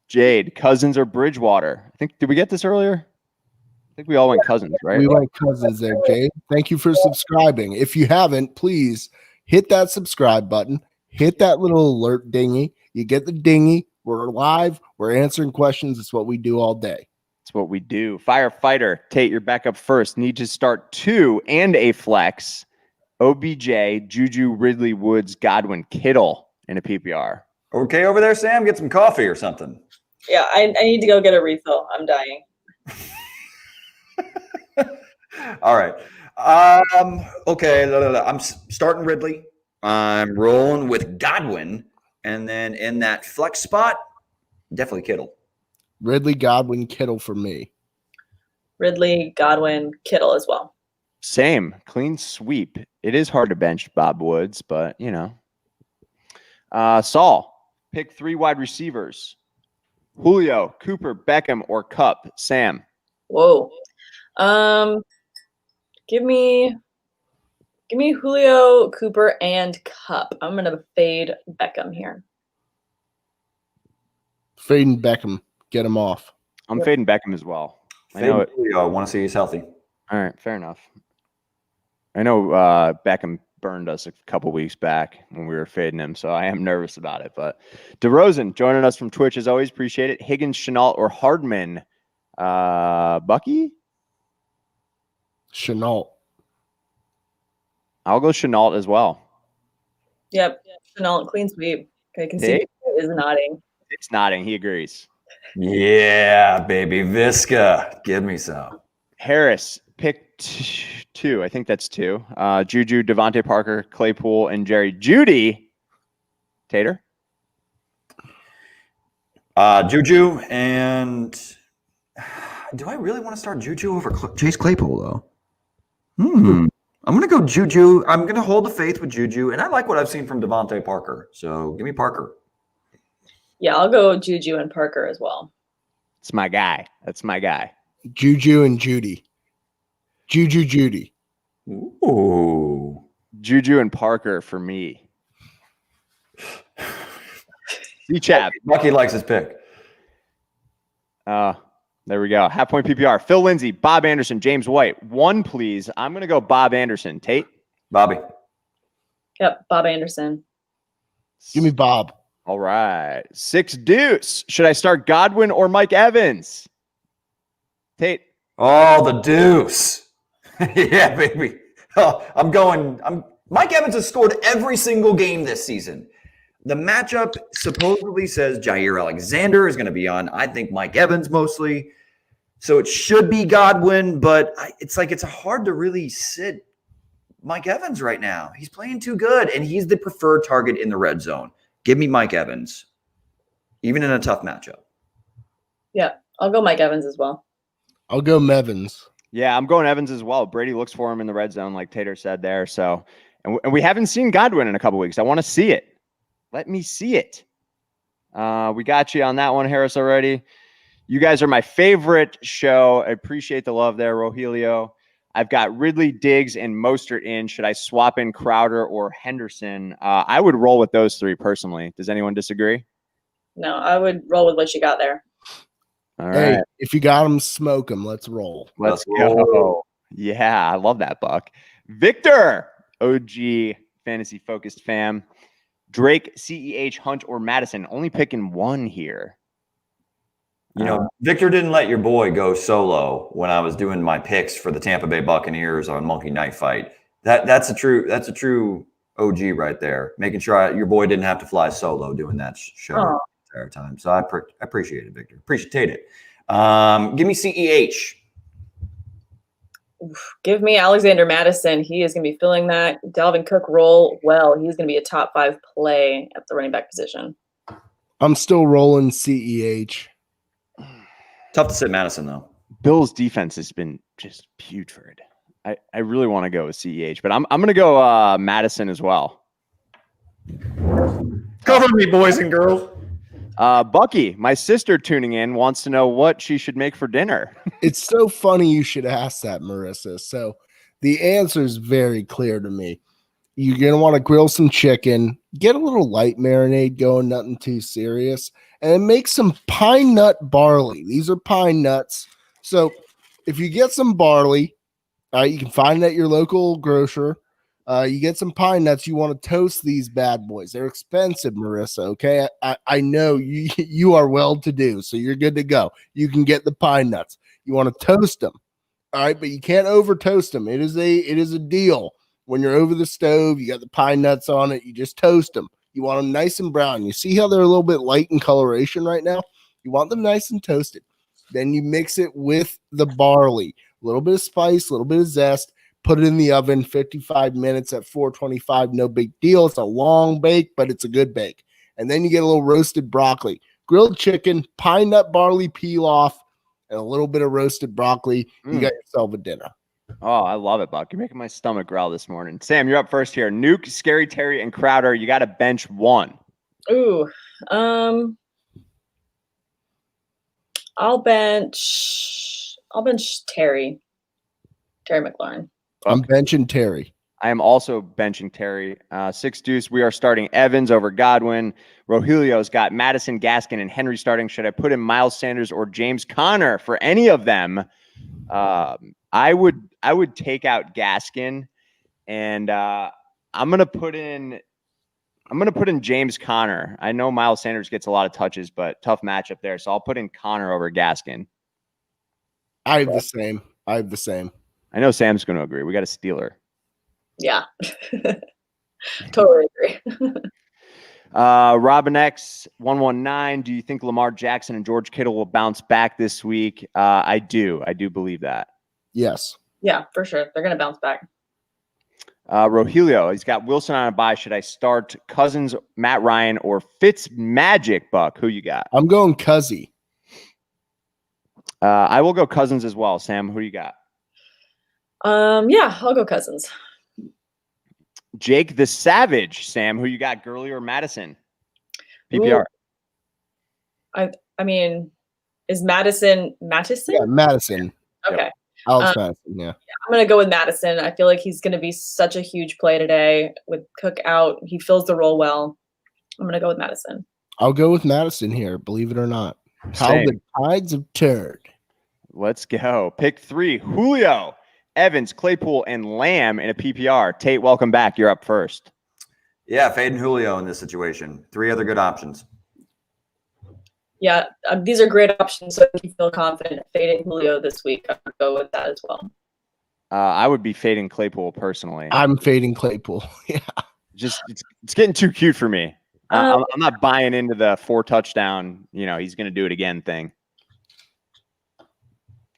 Jade, Cousins or Bridgewater? Did we get this earlier? I think we all went Cousins, right? We went Cousins there, Jade. Thank you for subscribing. If you haven't, please hit that subscribe button. Hit that little alert dingy. You get the dingy. We're live. We're answering questions. It's what we do all day. It's what we do. Firefighter, Tate, you're back up first. Need to start 2 and a flex. OBJ, Juju, Ridley, Woods, Godwin, Kittle in a PPR. Okay, over there, Sam. Get some coffee or something. Yeah, I need to go get a refill. I'm dying. All right. Okay. I'm starting Ridley. I'm rolling with Godwin. And then in that flex spot, definitely Kittle. Ridley, Godwin, Kittle for me. Ridley, Godwin, Kittle as well. Same. Clean sweep. It is hard to bench Bob Woods, but, you know. Saul, pick 3 wide receivers. Julio, Cooper, Beckham, or Cup. Sam. Whoa. Give me Julio, Cooper, and Cup. I'm gonna fade Beckham here. Fading Beckham. Get him off. I'm fading Beckham as well. I Fade know it. Julio. I want to see he's healthy. All right, fair enough. I know Beckham burned us a couple weeks back when we were fading him, so I am nervous about it. But DeRozan joining us from Twitch as always, appreciate it. Higgins, Chenault, or Hardman? Bucky? Chenault. I'll go Chenault as well. Yep. Chenault, clean sweep. Okay, I can see Dave? is nodding. It's nodding. He agrees. Yeah, baby. Visca. Give me some. Harris, pick 2. I think that's 2. Juju, Devontae Parker, Claypool, and Jerry Jeudy. Tater? Juju and do I really want to start Juju over Chase Claypool though? I'm going to go Juju. I'm going to hold the faith with Juju, and I like what I've seen from Devontae Parker. So give me Parker. Yeah, I'll go Juju and Parker as well. It's my guy. That's my guy. Juju and Judy. Judy. Ooh. Juju and Parker for me. C-Chap. Bucky likes his pick. There we go. Half point PPR. Phil Lindsay, Bob Anderson, James White. 1, please. I'm going to go Bob Anderson. Tate? Bobby. Yep, Bob Anderson. Give me Bob. All right. 6 deuce. Should I start Godwin or Mike Evans? Tate? Oh, the deuce. Yeah, baby. Oh, Mike Evans has scored every single game this season. The matchup supposedly says Jair Alexander is going to be on, I think, Mike Evans mostly. So it should be Godwin, but it's hard to really sit Mike Evans right now. He's playing too good, and he's the preferred target in the red zone. Give me Mike Evans, even in a tough matchup. Yeah, I'll go Mike Evans as well. I'll go Mevans. Yeah, I'm going Evans as well. Brady looks for him in the red zone, like Tater said there. So, and we haven't seen Godwin in a couple weeks. I want to see it. Let me see it. We got you on that one, Harris, already. You guys are my favorite show. I appreciate the love there, Rogelio. I've got Ridley, Diggs, and Mostert in. Should I swap in Crowder or Henderson? I would roll with those 3 personally. Does anyone disagree? No, I would roll with what you got there. All Hey, right. if you got them, smoke them. Let's roll. Let's go. Yeah, I love that, Buck. Victor, OG fantasy-focused fam. Drake, CEH, Hunt, or Madison. Only picking 1 here. You know, Victor didn't let your boy go solo when I was doing my picks for the Tampa Bay Buccaneers on Monkey Knife Fight. That's a true OG right there, making sure your boy didn't have to fly solo doing that show the entire time. So I appreciate it, Victor. Appreciate it. Give me CEH. Give me Alexander Madison. He is going to be filling that Dalvin Cook role well. He's going to be a top 5 play at the running back position. I'm still rolling CEH. Tough to sit Madison, though. Bill's defense has been just putrid. I really want to go with CEH, but I'm going to go Madison as well. Cover me, boys and girls. Bucky, my sister tuning in, wants to know what she should make for dinner. It's so funny you should ask that, Marissa. So the answer is very clear to me. You're going to want to grill some chicken, get a little light marinade going, nothing too serious, and then make some pine nut barley. These are pine nuts. So if you get some barley, you can find it at your local grocer. You get some pine nuts. You want to toast these bad boys. They're expensive, Marissa. Okay. I know you are well to do, so you're good to go. You can get the pine nuts. You want to toast them. All right. But you can't over toast them. It is a deal. When you're over the stove, you got the pine nuts on it. You just toast them. You want them nice and brown. You see how they're a little bit light in coloration right now? You want them nice and toasted. Then you mix it with the barley. a little bit of spice, a little bit of zest. Put it in the oven, 55 minutes at 425. No big deal. It's a long bake, but it's a good bake. And then you get a little roasted broccoli, grilled chicken, pine nut barley pilaf, and a little bit of roasted broccoli. You got yourself a dinner. Oh, I love it, Buck. You're making my stomach growl this morning. Sam, you're up first here. Nuke, Scary Terry, and Crowder. You got to bench one. Ooh, I'll bench Terry McLaurin. I'm benching Terry. I am also benching Terry. 6 deuce. We are starting Evans over Godwin. Rogelio's got Madison, Gaskin, and Henry starting. Should I put in Miles Sanders or James Conner for any of them? I would take out Gaskin, and I'm gonna put in James Conner. I know Miles Sanders gets a lot of touches, but tough matchup there. So I'll put in Conner over Gaskin. I have the same. I know Sam's going to agree. We got a Steeler. Yeah, totally agree. Robin X 119. Do you think Lamar Jackson and George Kittle will bounce back this week? I do believe that. Yes. Yeah, for sure. They're going to bounce back. Rogelio, he's got Wilson on a bye. Should I start Cousins, Matt Ryan, or Fitz Magic, Buck? Who you got? I'm going Cuzzy. I will go Cousins as well. Sam, who you got? Yeah, I'll go Cousins. Jake the Savage. Sam, who you got? Gurley or Madison? PPR. Ooh. I mean, is Madison? Yeah, Madison. Okay. Yep. Alex Madison, yeah. I'm going to go with Madison. I feel like he's going to be such a huge play today with Cook out. He fills the role well. I'm going to go with Madison. I'll go with Madison here, believe it or not. How Same. the tides have turned. Let's go. Pick 3. Julio, Evans, Claypool, and Lamb in a PPR. Tate, welcome back. You're up first. Yeah, fading Julio in this situation. 3 other good options. Yeah, these are great options. So if you feel confident fading Julio this week, I'm going to go with that as well. I would be fading Claypool personally. I'm fading Claypool. Yeah. Just it's getting too cute for me. I'm not buying into the 4 touchdown, he's going to do it again thing.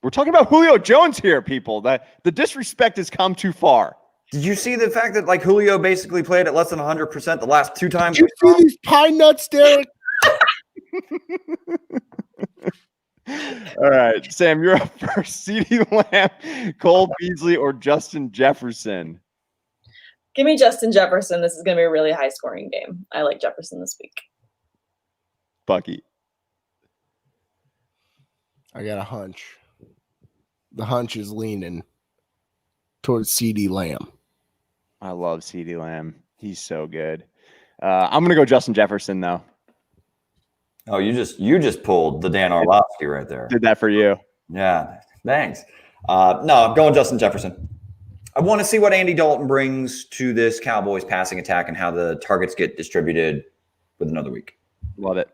We're talking about Julio Jones here, people. The disrespect has come too far. Did you see the fact that Julio basically played at less than 100% the last 2 times? Did you see these pine nuts, Derek? All right, Sam, you're up first. CeeDee Lamb, Cole Beasley, or Justin Jefferson? Give me Justin Jefferson. This is going to be a really high-scoring game. I like Jefferson this week. Bucky. I got a hunch. The hunch is leaning towards CeeDee Lamb. I love CeeDee Lamb. He's so good. I'm going to go Justin Jefferson, though. Oh, you just pulled the Dan Orlovsky right there. Did that for you. Yeah, thanks. No, I'm going Justin Jefferson. I want to see what Andy Dalton brings to this Cowboys passing attack and how the targets get distributed with another week. Love it.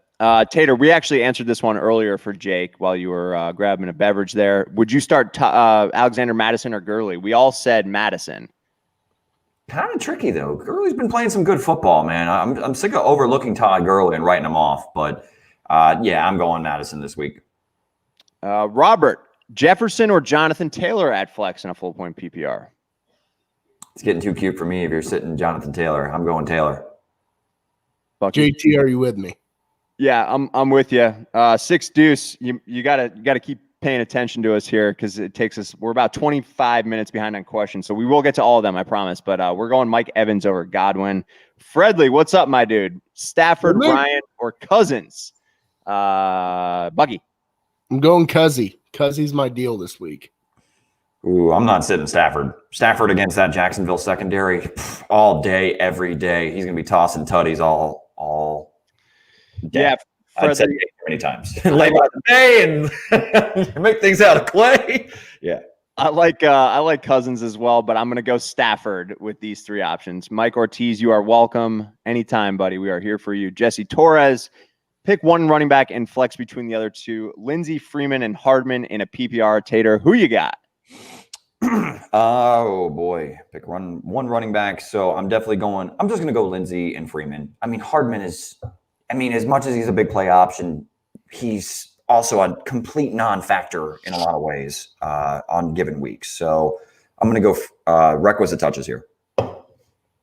Tater, we actually answered this one earlier for Jake while you were grabbing a beverage there. Would you start Alexander Madison or Gurley? We all said Madison. Kind of tricky, though. Gurley's been playing some good football, man. I'm sick of overlooking Todd Gurley and writing him off, but yeah, I'm going Madison this week. Robert, Jefferson or Jonathan Taylor at flex in a full point PPR? It's getting too cute for me if you're sitting Jonathan Taylor. I'm going Taylor. Bucky. JT, are you with me? Yeah, I'm with you. 6 deuce. You gotta keep paying attention to us here because it takes us. We're about 25 minutes behind on questions, so we will get to all of them, I promise. But we're going Mike Evans over Godwin. Fredley, what's up, my dude? Stafford, Ryan, or Cousins? Bucky. I'm going Cuzzy. Cuzzy's my deal this week. Ooh, I'm not sitting Stafford. Stafford against that Jacksonville secondary all day, every day. He's going to be tossing tutties all day. Yeah, I'd said it many times. Lay by the day and make things out of clay. Yeah. I like Cousins as well, but I'm going to go Stafford with these 3 options. Mike Ortiz, you are welcome anytime, buddy. We are here for you. Jesse Torres, pick 1 running back and flex between the other 2. Lindsey, Freeman, and Hardman in a PPR. Tater, who you got? Oh boy, pick one running back. So I'm just going to go Lindsey and Freeman. I mean, Hardman is, as much as he's a big play option, he's also a complete non-factor in a lot of ways on given weeks. So I'm going to go requisite touches here.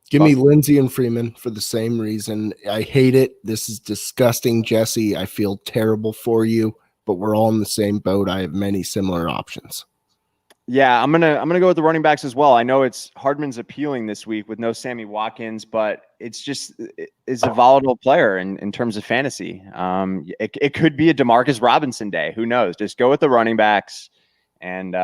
Give me Lindsey and Freeman for the same reason. I hate it. This is disgusting, Jesse. I feel terrible for you, but we're all in the same boat. I have many similar options. Yeah, I'm gonna go with the running backs as well. I know Hardman's appealing this week with no Sammy Watkins, but it's a volatile player in terms of fantasy. It could be a DeMarcus Robinson day. Who knows? Just go with the running backs and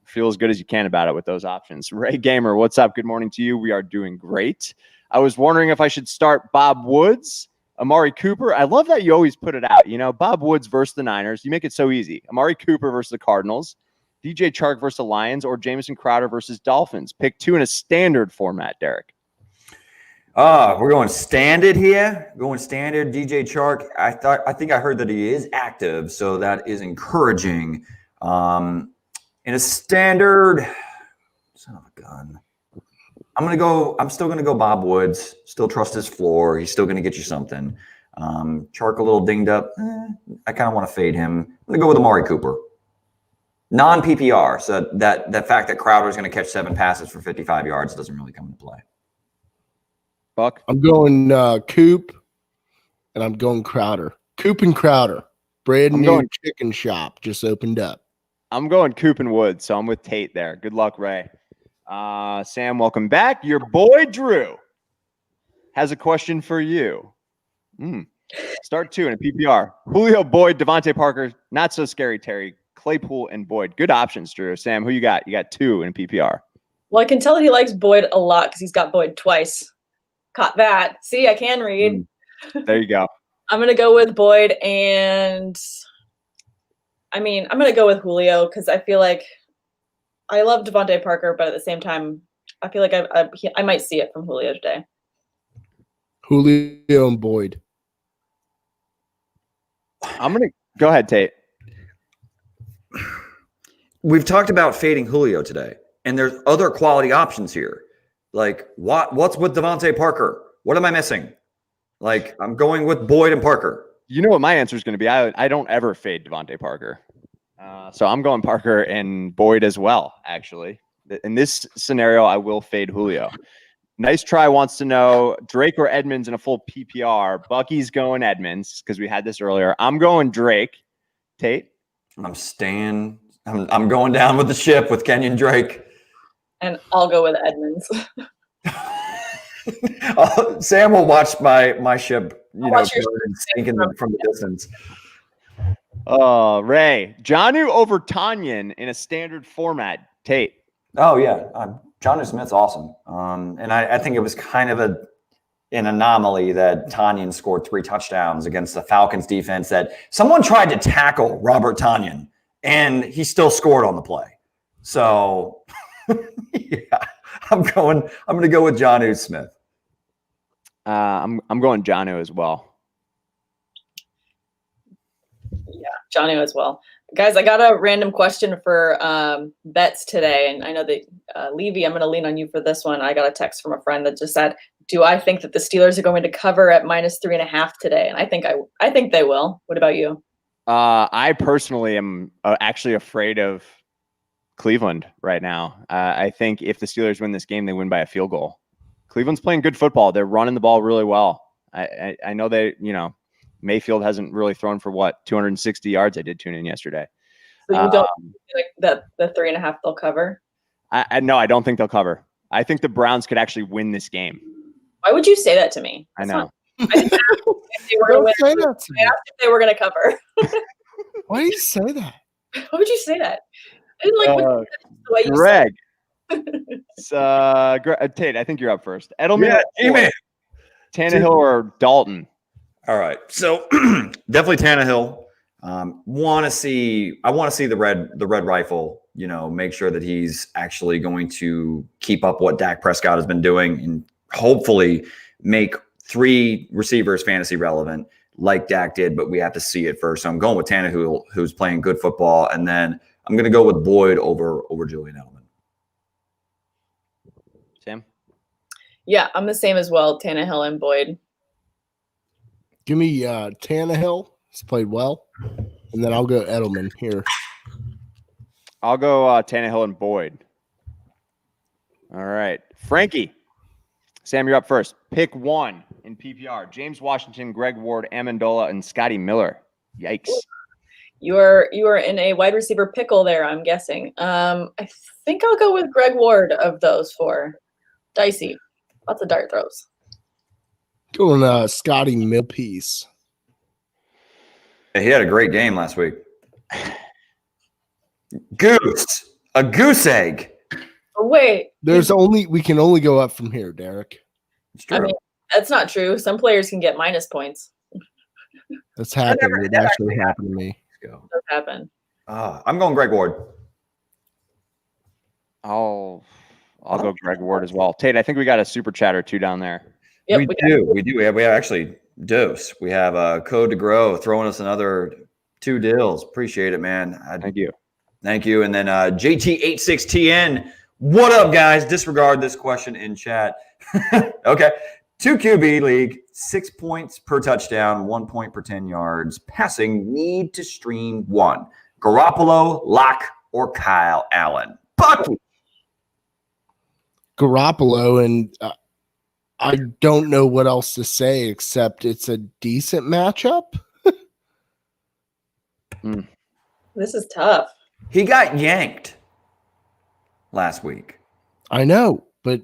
feel as good as you can about it with those options. Ray Gamer, what's up? Good morning to you. We are doing great. I was wondering if I should start Bob Woods, Amari Cooper. I love that you always put it out. Bob Woods versus the Niners. You make it so easy. Amari Cooper versus the Cardinals. DJ Chark versus the Lions, or Jamison Crowder versus Dolphins. Pick two in a standard format, Derek. We're going standard here. Going standard. DJ Chark. I think I heard that he is active, so that is encouraging. In a standard, son of a gun. I'm still gonna go Bob Woods. Still trust his floor. He's still gonna get you something. Chark a little dinged up. I kind of want to fade him. I'm gonna go with Amari Cooper. Non-PPR, so that fact that Crowder is going to catch 7 passes for 55 yards doesn't really come into play. Buck? I'm going Coop, and I'm going Crowder. Coop and Crowder. Brand new chicken shop just opened up. I'm going Coop and Woods, so I'm with Tate there. Good luck, Ray. Sam, welcome back. Your boy Drew has a question for you. Start 2 in a PPR. Julio, Boyd, Devontae Parker, not so scary, Terry. Claypool and Boyd. Good options, Drew. Sam, who you got? You got 2 in PPR. Well, I can tell he likes Boyd a lot because he's got Boyd twice. Caught that. See, I can read. There you go. I'm going to go with Boyd, and I'm going to go with Julio because I feel like I love Devontae Parker, but at the same time, I feel like I might see it from Julio today. Julio and Boyd. I'm going to go ahead, Tate. We've talked about fading Julio today, and there's other quality options here. Like, what's with Devontae Parker? What am I missing? Like, I'm going with Boyd and Parker. You know what my answer is going to be? I don't ever fade Devontae Parker. So I'm going Parker and Boyd as well, actually. In this scenario, I will fade Julio. Nice Try wants to know Drake or Edmonds in a full PPR. Bucky's going Edmonds because we had this earlier. I'm going Drake. Tate? I'm going down with the ship with Kenyon Drake. And I'll go with Edmonds. Sam will watch my ship, sinking from the distance. Ray. Jonnu over Tanyan in a standard format. Tate. Oh, yeah. Jonnu Smith's awesome. And I think it was kind of an anomaly that Tanyan scored 3 touchdowns against the Falcons defense that someone tried to tackle Robert Tanyan and he still scored on the play. So yeah, I'm going to go with Jonnu Smith. I'm going Jonnu as well. Yeah, Jonnu as well. Guys, I got a random question for bets today, and I know that Levy, I'm going to lean on you for this one. I got a text from a friend that just said, "Do I think that the Steelers are going to cover at -3.5 today?" And I think they will. What about you? I personally am actually afraid of Cleveland right now. I think if the Steelers win this game, they win by a field goal. Cleveland's playing good football. They're running the ball really well. I know they, Mayfield hasn't really thrown for 260 yards. I did tune in yesterday. So you don't think that the 3.5 they'll cover? No, I don't think they'll cover. I think the Browns could actually win this game. Why would you say that to me? I know. I didn't ask if they were going to win. I asked if they were going to cover. Why do you say that? Why would you say that? I didn't like the way you Greg. Tate, I think you're up first. Edelman, amen. Tannehill or Dalton? All right, so definitely Tannehill. I want to see the red rifle. Make sure that he's actually going to keep up what Dak Prescott has been doing, and hopefully make 3 receivers fantasy relevant like Dak did. But we have to see it first. So I'm going with Tannehill, who's playing good football, and then I'm going to go with Boyd over Julian Edelman. Sam? Yeah, I'm the same as well. Tannehill and Boyd. Give me Tannehill. He's played well. and then I'll go Edelman here. I'll go Tannehill and Boyd. All right. Frankie. Sam, you're up first. Pick one in PPR. James Washington, Greg Ward, Amendola, and Scotty Miller. Yikes. You are in a wide receiver pickle there, I'm guessing. I think I'll go with Greg Ward of those four. Dicey. Lots of dart throws. Going Scotty Millpiece. He had a great game last week. Goose. A goose egg. Oh, wait. We can only go up from here, Derek. It's true. I mean, that's not true. Some players can get minus points. That's happened. It actually happened to me. It does happen. I'm going Greg Ward. I'll go Greg Ward as well. Tate, I think we got a super chat or two down there. Yep, We do. We have actually dose. We have a code to grow throwing us another 2 deals. Appreciate it, man. Thank you. Thank you. And then JT86TN. What up, guys? Disregard this question in chat. Okay. 2 QB league, 6 points per touchdown, 1 point per 10 yards. Passing, need to stream 1. Garoppolo, Locke, or Kyle Allen. Bucky. Garoppolo, and I don't know what else to say except it's a decent matchup. This is tough. He got yanked last week. I know, but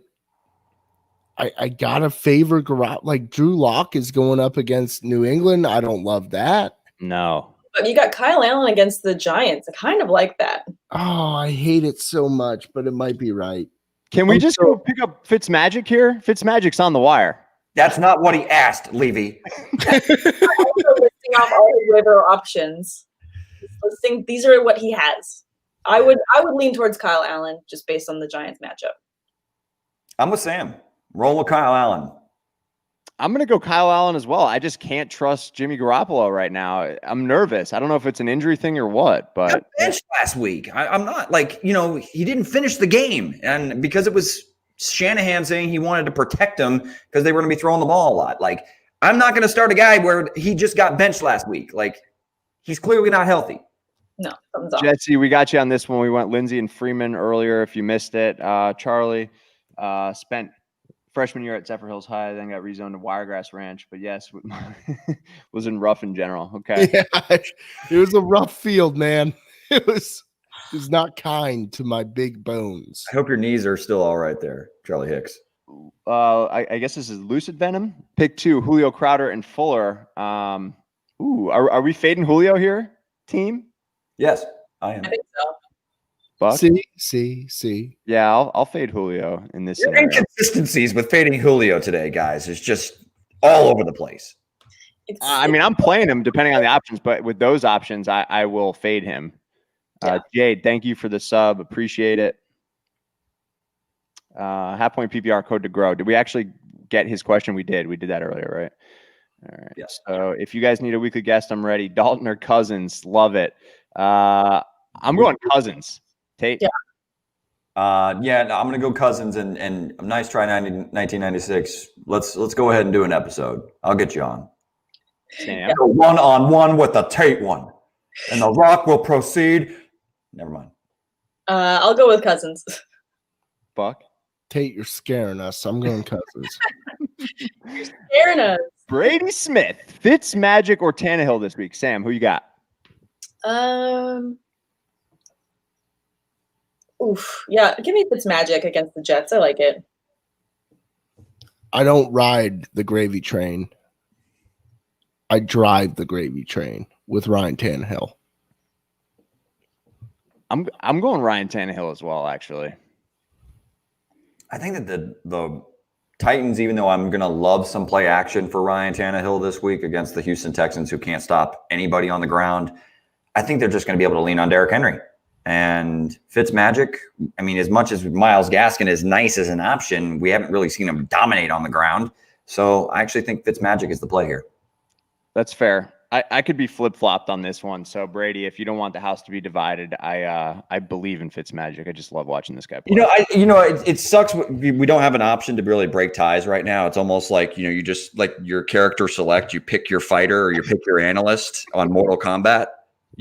I gotta favor Garoppolo. Like Drew Lock is going up against New England. I don't love that. No. But you got Kyle Allen against the Giants. I kind of like that. Oh, I hate it so much, but it might be right. Can we just go pick up Fitzmagic here? Fitzmagic's on the wire. That's not what he asked, Levy. Also listing off all his waiver options. These are what he has. I would lean towards Kyle Allen just based on the Giants matchup. I'm with Sam. Roll with Kyle Allen. I'm going to go Kyle Allen as well. I just can't trust Jimmy Garoppolo right now. I'm nervous. I don't know if it's an injury thing or what, but Got benched last week. I'm not he didn't finish the game. And because it was Shanahan saying he wanted to protect him because they were going to be throwing the ball a lot. Like, I'm not going to start a guy where he just got benched last week. Like, he's clearly not healthy. No, thumbs up. Jetsy, we got you on this one. We went Lindsey and Freeman earlier. If you missed it, Charlie spent freshman year at Zephyr Hills High, then got rezoned to Wiregrass Ranch. But yes, was in rough in general. Okay. Yeah, it was a rough field, man. It was not kind to my big bones. I hope your knees are still all right there, Charlie Hicks. I guess this is Lucid Venom. Pick 2, Julio Crowder and Fuller. Are we fading Julio here, team? Yes, I am. I think so. Buck? See. Yeah, I'll fade Julio in this Your scenario. inconsistencies with fading Julio today, guys, is just all over the place. I'm playing him depending on the options, but with those options, I will fade him. Yeah. Jade, thank you for the sub. Appreciate it. Half point PPR code to grow. Did we actually get his question? We did. We did that earlier, right? All right. Yes. So if you guys need a weekly guest, I'm ready. Dalton or Cousins. Love it. I'm going Cousins. Tate? Yeah. I'm going to go Cousins and a nice try 1996. Let's go ahead and do an episode. I'll get you on. Sam? Go 1-on-1 with the Tate one. And the Rock will proceed. Never mind. I'll go with Cousins. Buck? Tate, you're scaring us. I'm going Cousins. Scaring us. Brady Smith, Fitzmagic or Tannehill this week? Sam, who you got? Yeah, give me Fitzmagic against the Jets. I like it. I don't ride the gravy train. I drive the gravy train with Ryan Tannehill. I'm going Ryan Tannehill as well, actually. I think that the Titans, even though I'm going to love some play action for Ryan Tannehill this week against the Houston Texans, who can't stop anybody on the ground, I think they're just going to be able to lean on Derrick Henry. And Fitzmagic, I mean, as much as Myles Gaskin is nice as an option, we haven't really seen him dominate on the ground. So I actually think Fitzmagic is the play here. That's fair. I could be flip-flopped on this one. So, Brady, if you don't want the house to be divided, I believe in Fitzmagic. I just love watching this guy play. It sucks. We don't have an option to really break ties right now. It's almost like, you just like your character select, you pick your fighter or you pick your analyst on Mortal Kombat.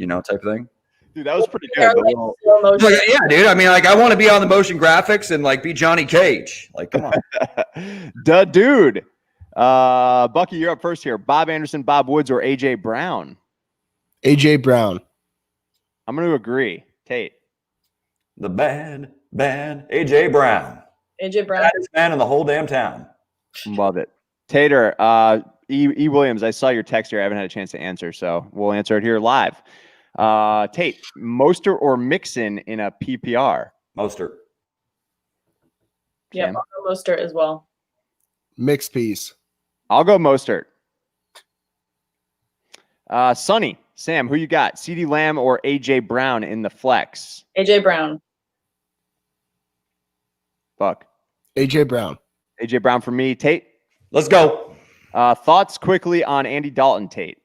type of thing. Dude, that was pretty Yeah, good. like slow motion. Like, yeah, dude. I mean, like, I want to be on the motion graphics and like be Johnny Cage. Like, come on. Duh, dude. Bucky, you're up first here. Bob Anderson, Bob Woods, or AJ Brown? AJ Brown. I'm going to agree. Tate. The bad AJ Brown. AJ Brown. Baddest man in the whole damn town. Love it. Tater, E. Williams, I saw your text here. I haven't had a chance to answer, so we'll answer it here live. Tate, Mostert or Mixon in a PPR? Mostert. Yeah, Mostert as well. Mixed piece. I'll go Mostert. Sonny, Sam, who you got? CeeDee Lamb or AJ Brown in the flex? AJ Brown. Buck. AJ Brown. AJ Brown for me. Tate. Let's go. Thoughts quickly on Andy Dalton, Tate.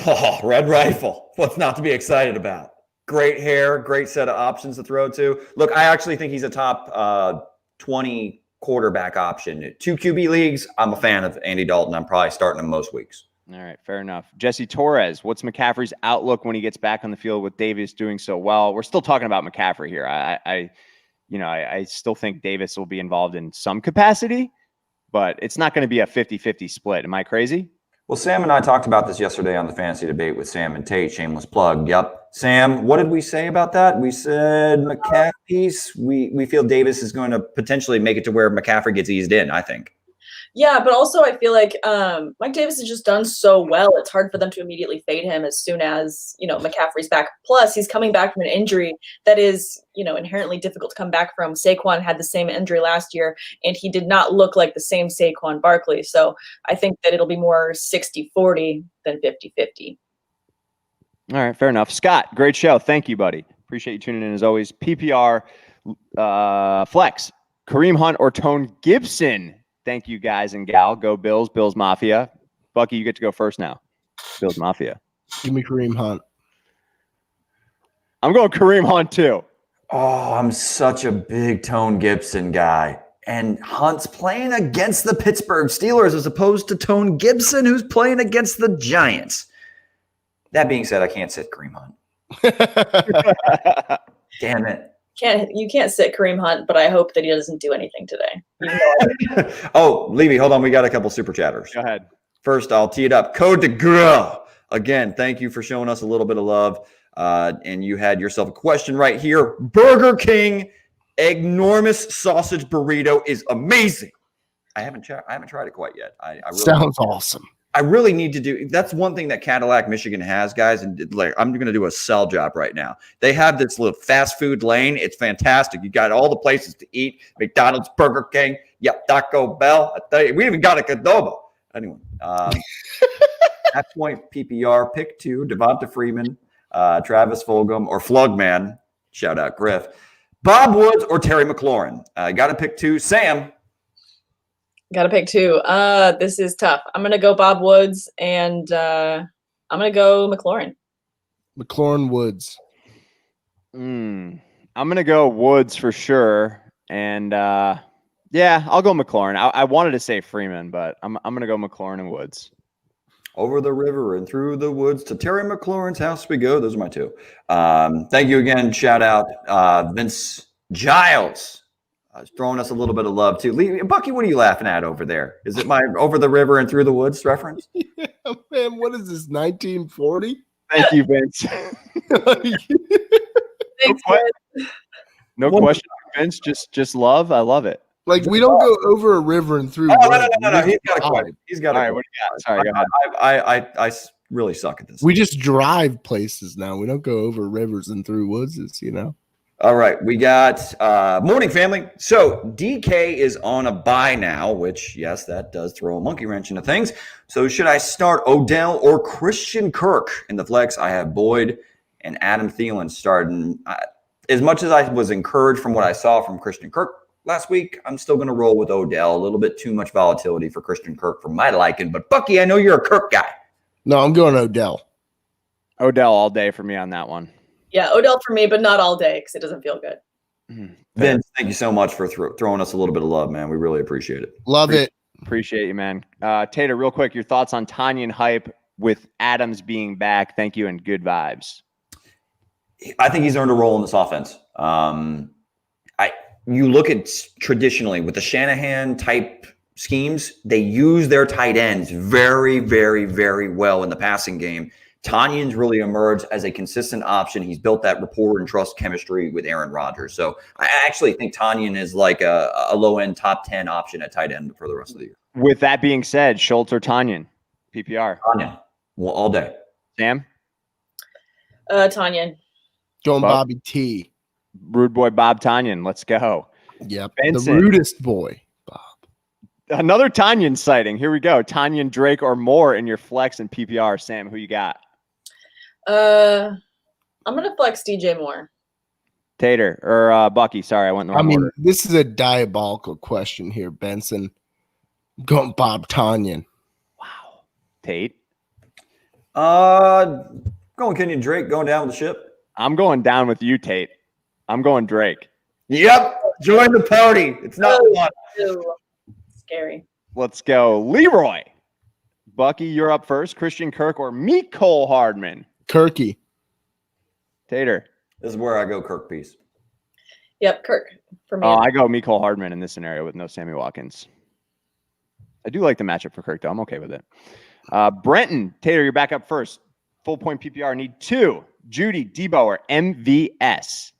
Oh, red rifle. What's not to be excited about? Great hair, great set of options to throw to. Look, I actually think he's a top 20 quarterback option. 2 QB leagues, I'm a fan of Andy Dalton. I'm probably starting him most weeks. All right, fair enough. Jesse Torres, what's McCaffrey's outlook when he gets back on the field with Davis doing so well? We're still talking about McCaffrey here. I still think Davis will be involved in some capacity, but it's not going to be a 50-50 split. Am I crazy? Well, Sam and I talked about this yesterday on the fantasy debate with Sam and Tate. Shameless plug. Yep. Sam, what did we say about that? We said McCaffrey. We feel Davis is going to potentially make it to where McCaffrey gets eased in, I think. Yeah, but also I feel like Mike Davis has just done so well. It's hard for them to immediately fade him as soon as, McCaffrey's back. Plus, he's coming back from an injury that is, inherently difficult to come back from. Saquon had the same injury last year, and he did not look like the same Saquon Barkley. So I think that it'll be more 60-40 than 50-50. All right, fair enough. Scott, great show. Thank you, buddy. Appreciate you tuning in as always. PPR, flex, Kareem Hunt or Tone Gibson. Thank you, guys and gal. Go Bills, Bills Mafia. Bucky, you get to go first now. Bills Mafia. Give me Kareem Hunt. I'm going Kareem Hunt, too. Oh, I'm such a big Tone Gibson guy. And Hunt's playing against the Pittsburgh Steelers as opposed to Tone Gibson, who's playing against the Giants. That being said, I can't sit Kareem Hunt. Damn it. You can't sit Kareem Hunt, but I hope that he doesn't do anything today. Oh, Levy, hold on. We got a couple super chatters. Go ahead. First, I'll tee it up. Code de Gras. Again, thank you for showing us a little bit of love. And you had yourself a question right here. Burger King enormous sausage burrito is amazing. I haven't tried it quite yet. I really Sounds awesome. I really need to do. That's one thing that Cadillac, Michigan has, guys. And like, I'm going to do a sell job right now. They have this little fast food lane. It's fantastic. You got all the places to eat: McDonald's, Burger King, Taco Bell. I tell you, we even got a Qdoba. Anyway, at point PPR pick 2: Devonta Freeman, Travis Fulgham, or Flugman. Shout out Griff, Bob Woods, or Terry McLaurin. Got to pick 2. Sam. Got to pick 2. This is tough. I'm going to go Bob Woods, and I'm going to go McLaurin. McLaurin Woods. I'm going to go Woods for sure. And, I'll go McLaurin. I wanted to say Freeman, but I'm going to go McLaurin and Woods. Over the river and through the woods to Terry McLaurin's house we go. Those are my 2. Thank you again. Shout out Vince Giles. Throwing us a little bit of love too. Bucky, what are you laughing at over there? Is it my over the river and through the woods reference? Yeah, man, what is this, 1940? Thank you, Vince. Thanks, No question, Vince. Just love. I love it. Like, we don't go over a river and through. No. He's got a question. He's got a All right, question. what do you got? Sorry, go ahead. I really suck at this. We just drive places now. We don't go over rivers and through woods, All right, we got morning family. So DK is on a bye now, which, yes, that does throw a monkey wrench into things. So should I start Odell or Christian Kirk in the flex? I have Boyd and Adam Thielen starting. As much as I was encouraged from what I saw from Christian Kirk last week, I'm still going to roll with Odell. A little bit too much volatility for Christian Kirk for my liking. But Bucky, I know you're a Kirk guy. No, I'm going Odell. Odell all day for me on that one. Yeah, Odell for me, but not all day because it doesn't feel good. Vince, thank you so much for throwing us a little bit of love, man. We really appreciate it. Love it. Appreciate you, man. Tater, real quick, your thoughts on Tanyan hype with Adams being back? Thank you and good vibes. I think he's earned a role in this offense. You look at traditionally with the Shanahan type schemes, they use their tight ends very, very, very well in the passing game. Tanyan's really emerged as a consistent option. He's built that rapport and trust chemistry with Aaron Rodgers. So I actually think Tanyan is like a low-end top 10 option at tight end for the rest of the year. With that being said, Schultz or Tanyan? PPR. Tanyan. Well, all day. Sam? Tanyan. Going Bobby T. Rude boy Bob Tanyan. Let's go. Yep. Benson. The rudest boy, Bob. Another Tanyan sighting. Here we go. Tanyan, Drake, or more in your flex and PPR. Sam, who you got? I'm gonna flex DJ Moore. Tater or Bucky. Sorry, I went in the wrong order. This is a diabolical question here, Benson. Going Bob Tanyan. Wow. Tate? Going Kenyon Drake, going down with the ship. I'm going down with you, Tate. I'm going Drake. Yep. Join the party. It's not fun. Ew. Scary. Let's go. Leroy. Bucky, you're up first. Christian Kirk or Mecole Hardman? Kirky. Tater. This is where I go Kirk piece. Yep, Kirk for me. Oh, I go Mecole Hardman in this scenario with no Sammy Watkins. I do like the matchup for Kirk, though. I'm okay with it. Brenton. Tater, you're back up first. Full point PPR. Need 2. Judy, Debo, or MVS?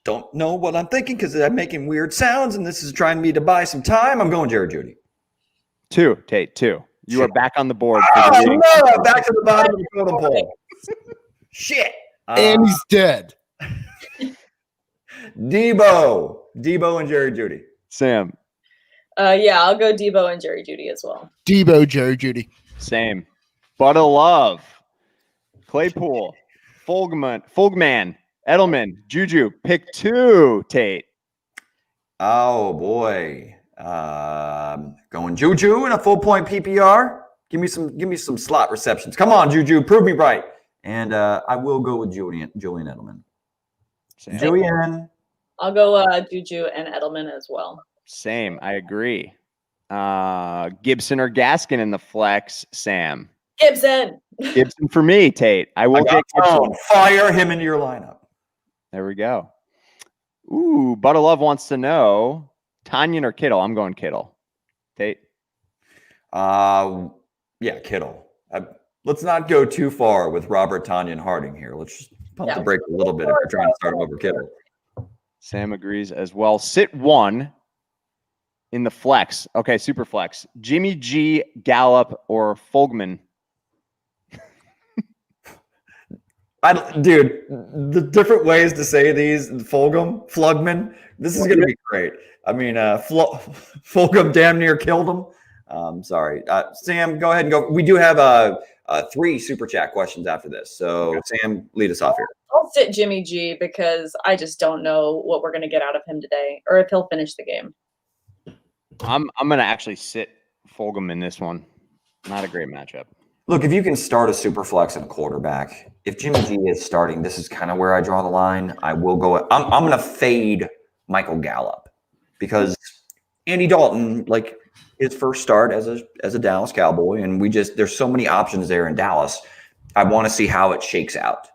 Don't know what I'm thinking because I'm making weird sounds and this is trying me to buy some time. I'm going Jared Judy. 2, Tate, 2. You are back on the board. Oh, no, back to the bottom of the totem pole. Shit. And he's dead. Debo and Jerry Judy. Sam. Yeah, I'll go Debo and Jerry Judy as well. Debo, Jerry Judy. Same. But a love. Claypool. Fulgman. Edelman. Juju. Pick 2, Tate. Oh, boy. Going Juju in a full point PPR. Give me some slot receptions. Come on, Juju. Prove me right. And I will go with Julian Edelman. Same. Julian. I'll go Juju and Edelman as well. Same. I agree. Gibson or Gaskin in the flex, Sam. Gibson. Gibson for me, Tate. I will get Gibson. Fire him into your lineup. There we go. Ooh, Butter Love wants to know Tanyan or Kittle. I'm going Kittle. Tate. Yeah, Kittle. Let's not go too far with Robert Tanyan Harding here. Let's just pump the brake a little bit if we're trying to start over Kittle. Sam agrees as well. Sit 1 in the flex. Okay, super flex. Jimmy G, Gallup, or Fulgman. Dude, the different ways to say these, Flugman, this is going to be great. I mean, Fulgham damn near killed him. Sorry. Sam, go ahead and go. We do have 3 super chat questions after this. So, Sam, lead us off here. I'll sit Jimmy G because I just don't know what we're going to get out of him today or if he'll finish the game. I'm going to actually sit Fulgham in this one. Not a great matchup. Look, if you can start a super flex and a quarterback, if Jimmy G is starting, this is kind of where I draw the line. I will go. I'm going to fade Michael Gallup because Andy Dalton, like his first start as a Dallas Cowboy, and there's so many options there in Dallas. I want to see how it shakes out.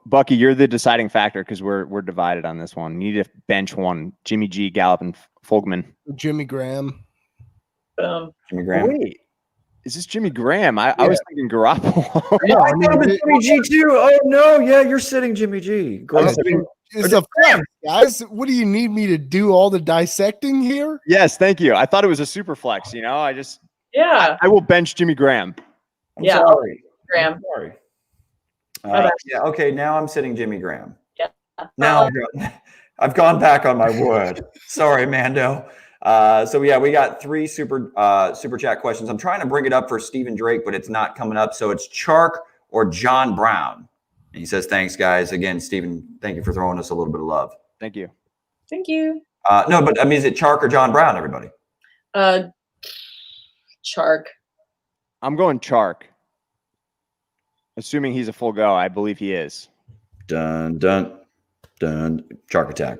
Bucky, you're the deciding factor because we're divided on this one. You need to bench one. Jimmy G, Gallup, and Fulghman. Jimmy Graham. Jimmy Graham. Wait. Is this Jimmy Graham? I was thinking Garoppolo. Yeah, I mean, Jimmy G too. Oh no, yeah, you're sitting Jimmy G. It's a flex, guys. What do you need me to do all the dissecting here? Yes, thank you. I thought it was a super flex. Yeah. I will bench Jimmy Graham. I'm sorry. Graham. I'm sorry. Okay. Yeah. Okay. Now I'm sitting Jimmy Graham. Yeah. Now I've gone back on my word. Sorry, Mando. So yeah, we got 3 super chat questions. I'm trying to bring it up for Stephen Drake, but it's not coming up. So it's Chark or John Brown. And he says, thanks, guys. Again, Stephen, thank you for throwing us a little bit of love. Thank you. Thank you. No, but I mean, is it Chark or John Brown, everybody? Chark. I'm going Chark. Assuming he's a full go. I believe he is. Dun, dun, dun. Chark attack.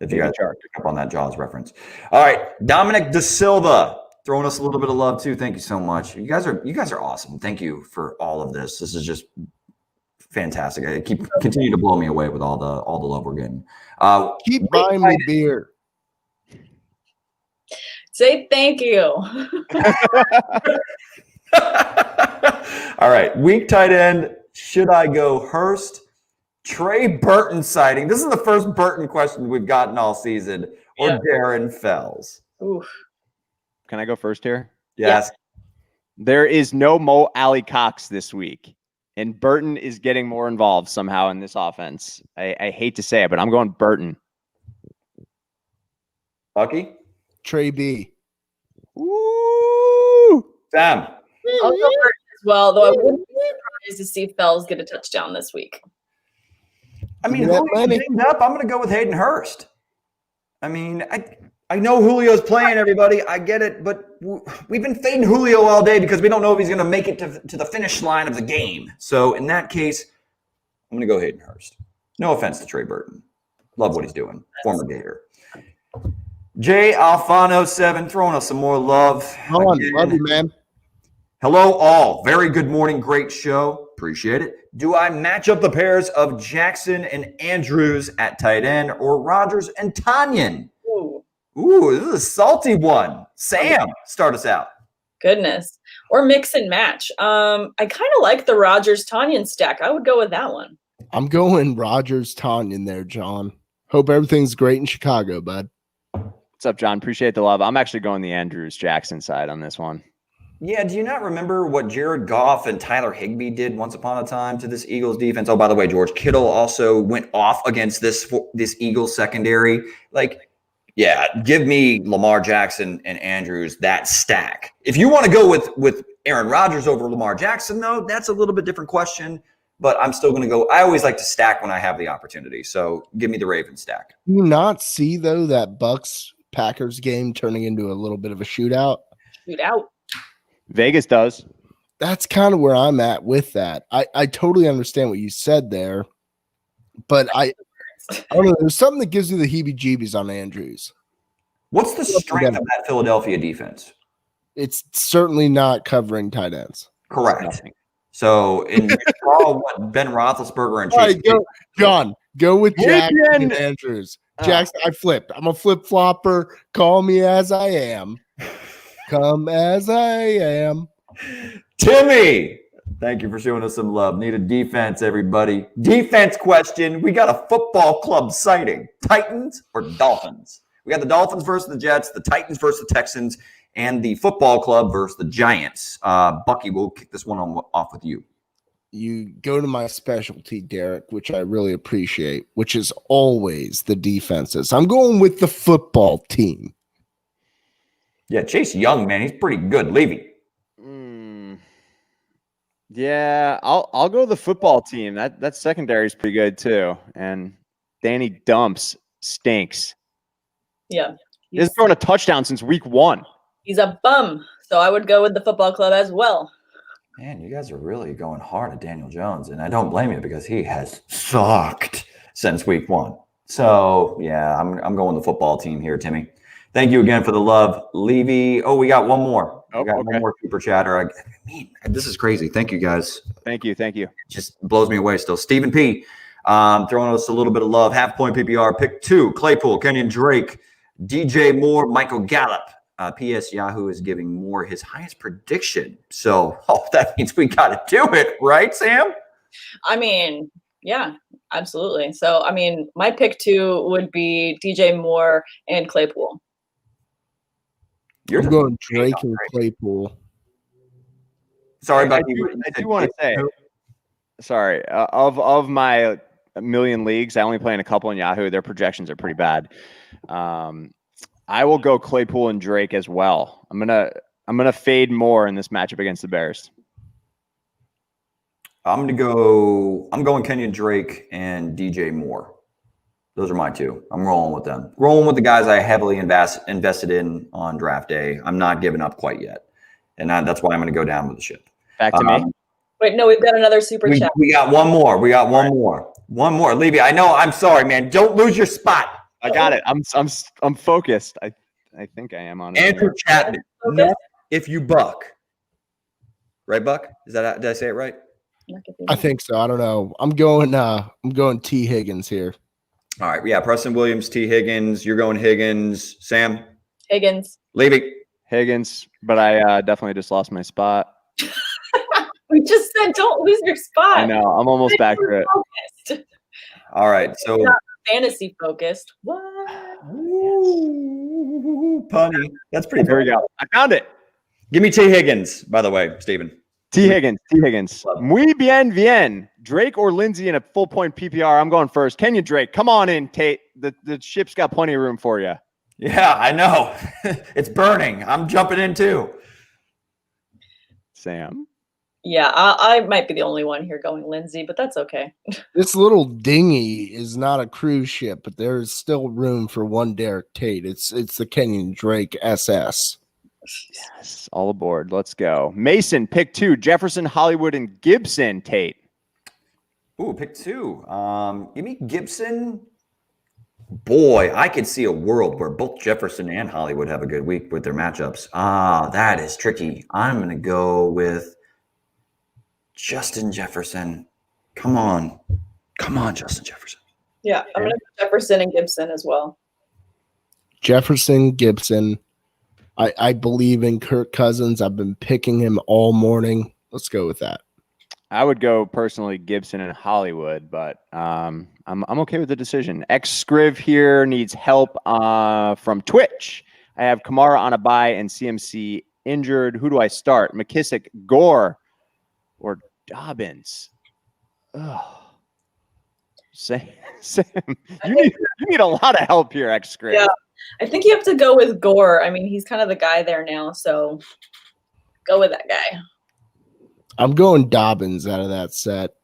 If you got Chark, pick up on that Jaws reference. All right. Dominic De Silva. throwing us a little bit of love too. Thank you so much. You guys are awesome. Thank you for all of this. This is just fantastic. Continue to blow me away with all the love we're getting. Keep buying me beer. Say thank you. All right, weak tight end. Should I go Hurst? Trey Burton sighting. This is the first Burton question we've gotten all season. Or Darren Fells. Oof. Can I go first here? Yes. There is no Mo Alley Cox this week, and Burton is getting more involved somehow in this offense. I hate to say it, but I'm going Burton. Bucky? Trey B. Ooh. Sam. I'll go Burton as well, though I wouldn't be surprised to see Fells get a touchdown this week. I mean, That Julio's money. banged up. I'm going to go with Hayden Hurst. I mean, I know Julio's playing, everybody. I get it, but we've been fading Julio all day because we don't know if he's going to make it to the finish line of the game. So in that case, I'm going to go Hayden Hurst. No offense to Trey Burton. Love what he's doing. Former Gator. Jay Alfano 7 throwing us some more love. Come on, Again. love you, man. Hello, all. Very good morning. Great show. Appreciate it. Do I match up the pairs of Jackson and Andrews at tight end or Rodgers and Tanyan? Ooh, this is a salty one. Sam, start us out. Goodness. Or mix and match. I kind of like the Rodgers-Tanyan stack. I would go with that one. I'm going Rodgers Tanyan there, John. Hope everything's great in Chicago, bud. What's up, John? Appreciate the love. I'm actually going the Andrews Jackson side on this one. Yeah, do you not remember what Jared Goff and Tyler Higbee did once upon a time to this Eagles defense? Oh, by the way, George Kittle also went off against this Eagles secondary. Like, yeah, give me Lamar Jackson and Andrews, that stack. If you want to go with Aaron Rodgers over Lamar Jackson, though, that's a little bit different question. But I'm still going to go. I always like to stack when I have the opportunity. So give me the Ravens stack. Do you not see, though, that Bucks-Packers game turning into a little bit of a shootout? Shootout. Vegas does. That's kind of where I'm at with that. I totally understand what you said there, but I don't know. There's something that gives you the heebie-jeebies on Andrews. What's the strength of that Philadelphia defense? It's certainly not covering tight ends. Correct. So in what Ben Roethlisberger and All Chase. right, go, John, go with Jackson Weekend. and Andrews. Jackson, I flipped. I'm a flip-flopper. Call me as I am. Come as I am. Timmy, thank you for showing us some love. Need a defense, everybody. Defense question. We got a football club sighting. Titans or Dolphins? We got the Dolphins versus the Jets, the Titans versus the Texans, and the football club versus the Giants. Bucky, we'll kick this one off with you. You go to my specialty, Derek, which I really appreciate, which is always the defenses. I'm going with the football team. Yeah, Chase Young, man, he's pretty good. Levy. Yeah, I'll go the football team. That secondary is pretty good too. And Danny Dumps stinks. Yeah. He hasn't thrown a touchdown since week 1. He's a bum. So I would go with the football club as well. Man, you guys are really going hard at Daniel Jones, and I don't blame you because he has sucked since week 1. So, yeah, I'm going the football team here, Timmy. Thank you again for the love. Levy. Oh, we got one more. We got one more super chatter. I mean, this is crazy. Thank you, guys. Thank you. It just blows me away still. Stephen P. Throwing us a little bit of love. Half point PPR. Pick 2. Claypool, Kenyon Drake, DJ Moore, Michael Gallup. P.S. Yahoo is giving Moore his highest prediction. So that means we got to do it, right, Sam? I mean, yeah, absolutely. So, I mean, my pick 2 would be DJ Moore and Claypool. I'm going Drake and Claypool. Sorry about I do want to say, sorry, of my million leagues, I only play in a couple in Yahoo. Their projections are pretty bad. I will go Claypool and Drake as well. I'm gonna fade Moore in this matchup against the Bears. I'm going Kenyon Drake and DJ Moore. Those are my 2. I'm rolling with them. Rolling with the guys I heavily invested in on draft day. I'm not giving up quite yet. And that's why I'm going to go down with the ship. Back to me. Wait, no, we've got another super chat. We got one more. One more. Levy, I know. I'm sorry, man. Don't lose your spot. I got it. I'm focused. I think I am on it. Andrew Chapman. Okay. Not if you buck. Right, Buck? Did I say it right? I think so. I don't know. I'm going T. Higgins here. All right. Yeah. Preston Williams, T. Higgins. You're going Higgins. Sam? Higgins. Levy? Higgins, but I definitely just lost my spot. We just said don't lose your spot. I know. I'm almost back to it. Focused. All right. So Not fantasy focused. What? Ooh, punny. That's pretty There we good. go. I found it. Give me T. Higgins, by the way, Steven. T. Higgins. Muy bien. Drake or Lindsey in a full point PPR. I'm going first. Kenyon Drake, come on in, Tate. The ship's got plenty of room for you. Yeah, I know. It's burning. I'm jumping in too. Sam. Yeah, I might be the only one here going Lindsay, but that's okay. This little dinghy is not a cruise ship, but there's still room for one Derek Tate. It's the Kenyon Drake SS. Yes, all aboard. Let's go. Mason, pick 2. Jefferson, Hollywood, and Gibson, Tate. Ooh, pick 2. Give me Gibson. Boy, I could see a world where both Jefferson and Hollywood have a good week with their matchups. That is tricky. I'm going to go with Justin Jefferson. Come on, Justin Jefferson. Yeah, I'm going to go Jefferson and Gibson as well. Jefferson, Gibson. I believe in Kirk Cousins. I've been picking him all morning. Let's go with that. I would go personally Gibson and Hollywood, but I'm okay with the decision. X-Scriv here needs help from Twitch. I have Kamara on a bye and CMC injured. Who do I start? McKissick, Gore, or Dobbins? Oh. Sam, you need a lot of help here, X-Scriv. Yeah, I think you have to go with Gore. I mean, he's kind of the guy there now, so go with that guy. I'm going Dobbins out of that set.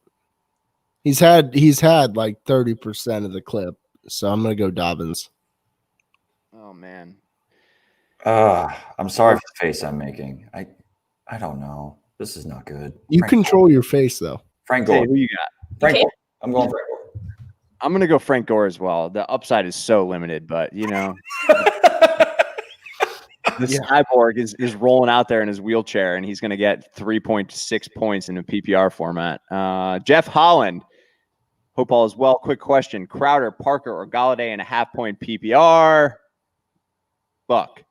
He's had like 30% of the clip, so I'm gonna go Dobbins. Oh man. I'm sorry for the face I'm making. I don't know. This is not good. You control your face though. Frank Hey, Gore. who you got? Frank Okay. Gore. I'm going Frank Gore. I'm gonna go Frank Gore as well. The upside is so limited, but you know, the cyborg is rolling out there in his wheelchair, and he's gonna get 3.6 points in a PPR format. Jeff Holland, hope all is well. Quick question: Crowder, Parker, or Galladay in a half-point PPR? Buck.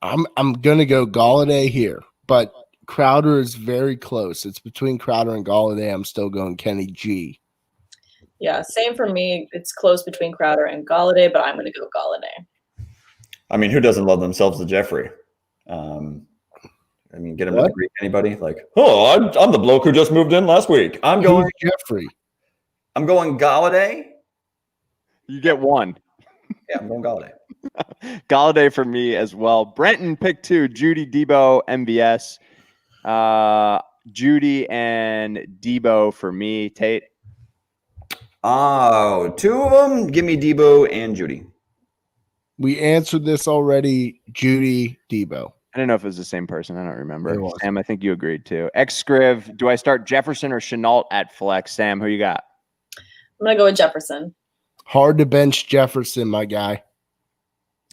I'm gonna go Galladay here, but Crowder is very close. It's between Crowder and Galladay. I'm still going Kenny G. Yeah, same for me. It's close between Crowder and Galladay, but I'm going to go Galladay. I mean, who doesn't love themselves a Jeffrey? I mean, get him to Greek anybody? Like, oh, I'm the bloke who just moved in last week. I'm going Jeffrey. I'm going Galladay. You get one. Yeah, I'm going Galladay. Galladay for me as well. Brenton, pick 2. Judy, Debo, MVS. Judy and Debo for me. Tate. Oh, 2 of them. Give me Debo and Judy. We answered this already. Judy, Debo. I don't know if it was the same person. I don't remember. It was. Sam, I think you agreed too. X-Scriv, do I start Jefferson or Chenault at flex? Sam, who you got? I'm going to go with Jefferson. Hard to bench Jefferson, my guy.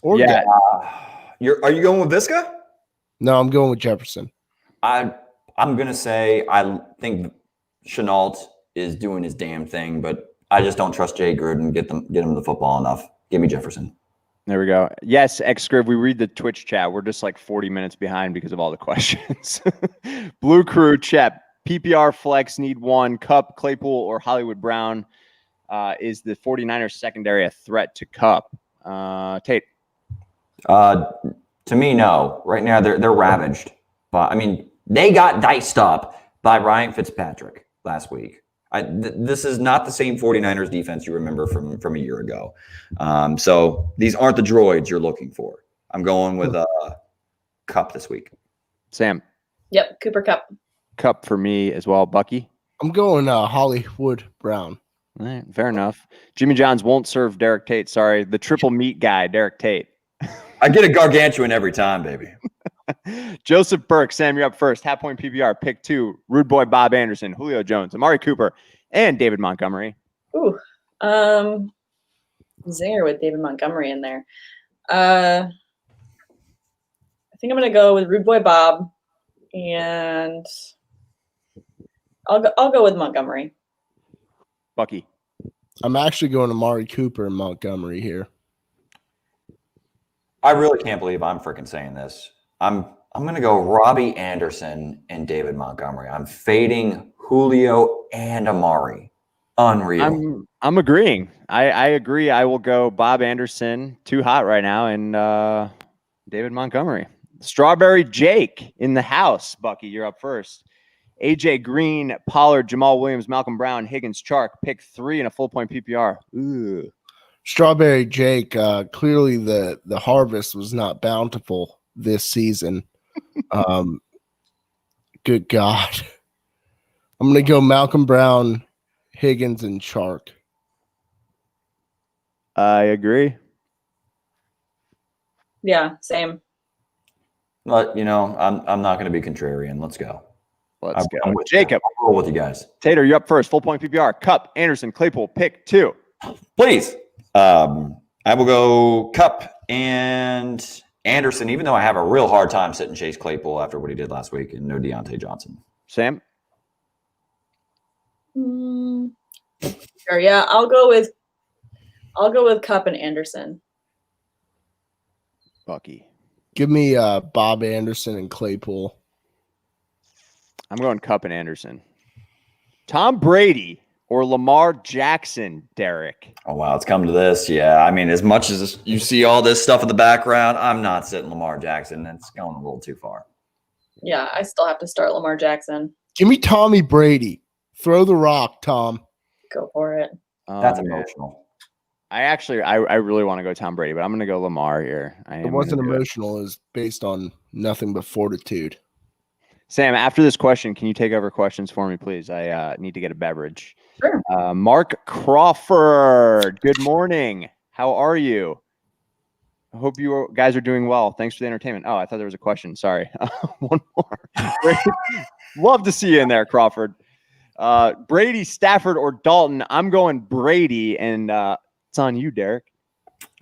Or Yeah. Are you going with Visca? No, I'm going with Jefferson. I'm gonna say I think Chenault is doing his damn thing, but I just don't trust Jay Gruden. Get him the football enough. Give me Jefferson. There we go. Yes, X-Scriv, we read the Twitch chat. We're just like 40 minutes behind because of all the questions. Blue Crew, Chet, PPR flex, need one. Cup, Claypool, or Hollywood Brown. Is the 49ers secondary a threat to Cup? Tate. To me, no. Right now, they're ravaged. But I mean, they got diced up by Ryan Fitzpatrick last week. This is not the same 49ers defense you remember from a year ago. So these aren't the droids you're looking for. I'm going with Cup this week. Sam. Yep, Cooper Kupp. Cup for me as well. Bucky. I'm going Hollywood Brown. All right, fair enough. Jimmy John's won't serve Derek Tate. Sorry, the triple meat guy, Derek Tate. I get a gargantuan every time, baby. Joseph Burke, Sam, you're up first. Half point PPR, pick 2. Rude boy Bob Anderson, Julio Jones, Amari Cooper, and David Montgomery. Ooh, zinger with David Montgomery in there. think I'm going to go with Rude Boy Bob, and I'll go with Montgomery. Bucky. I'm actually going to Amari Cooper and Montgomery here. I really can't believe I'm freaking saying this. I'm going to go Robbie Anderson and David Montgomery. I'm fading Julio and Amari. Unreal. I'm agreeing. I agree. I will go Bob Anderson, too hot right now, and David Montgomery. Strawberry Jake in the house. Bucky, you're up first. AJ Green, Pollard, Jamal Williams, Malcolm Brown, Higgins, Chark. Pick 3 in a full point PPR. Ooh. Strawberry Jake, clearly the harvest was not bountiful this season. Good God. I'm going to go Malcolm Brown, Higgins, and Chark. I agree. Yeah, same. But, I'm not going to be contrarian. Let's go. Let's go. I'm with Jacob. I'll roll with you guys. Tater, you're up first. Full point PPR. Cup, Anderson, Claypool. Pick 2. Please. I will go Cup and Anderson, even though I have a real hard time sitting Chase Claypool after what he did last week, and no Deontay Johnson. Sam? Sure, yeah, I'll go with Cup and Anderson. Bucky. Give me Bob Anderson and Claypool. I'm going Cup and Anderson. Tom Brady or Lamar Jackson, Derek? Oh, wow. It's come to this. Yeah. I mean, as much as you see all this stuff in the background, I'm not sitting Lamar Jackson. That's going a little too far. Yeah, I still have to start Lamar Jackson. Give me Tommy Brady. Throw the rock, Tom. Go for it. That's emotional. I really want to go Tom Brady, but I'm going to go Lamar here. It wasn't emotional. It was based on nothing but fortitude. Sam, after this question, can you take over questions for me, please? I need to get a beverage. Sure. Mark Crawford, good morning. How are you? I hope you guys are doing well. Thanks for the entertainment. Oh, I thought there was a question. Sorry. One more. Love to see you in there, Crawford. Brady, Stafford, or Dalton? I'm going Brady, and it's on you, Derek.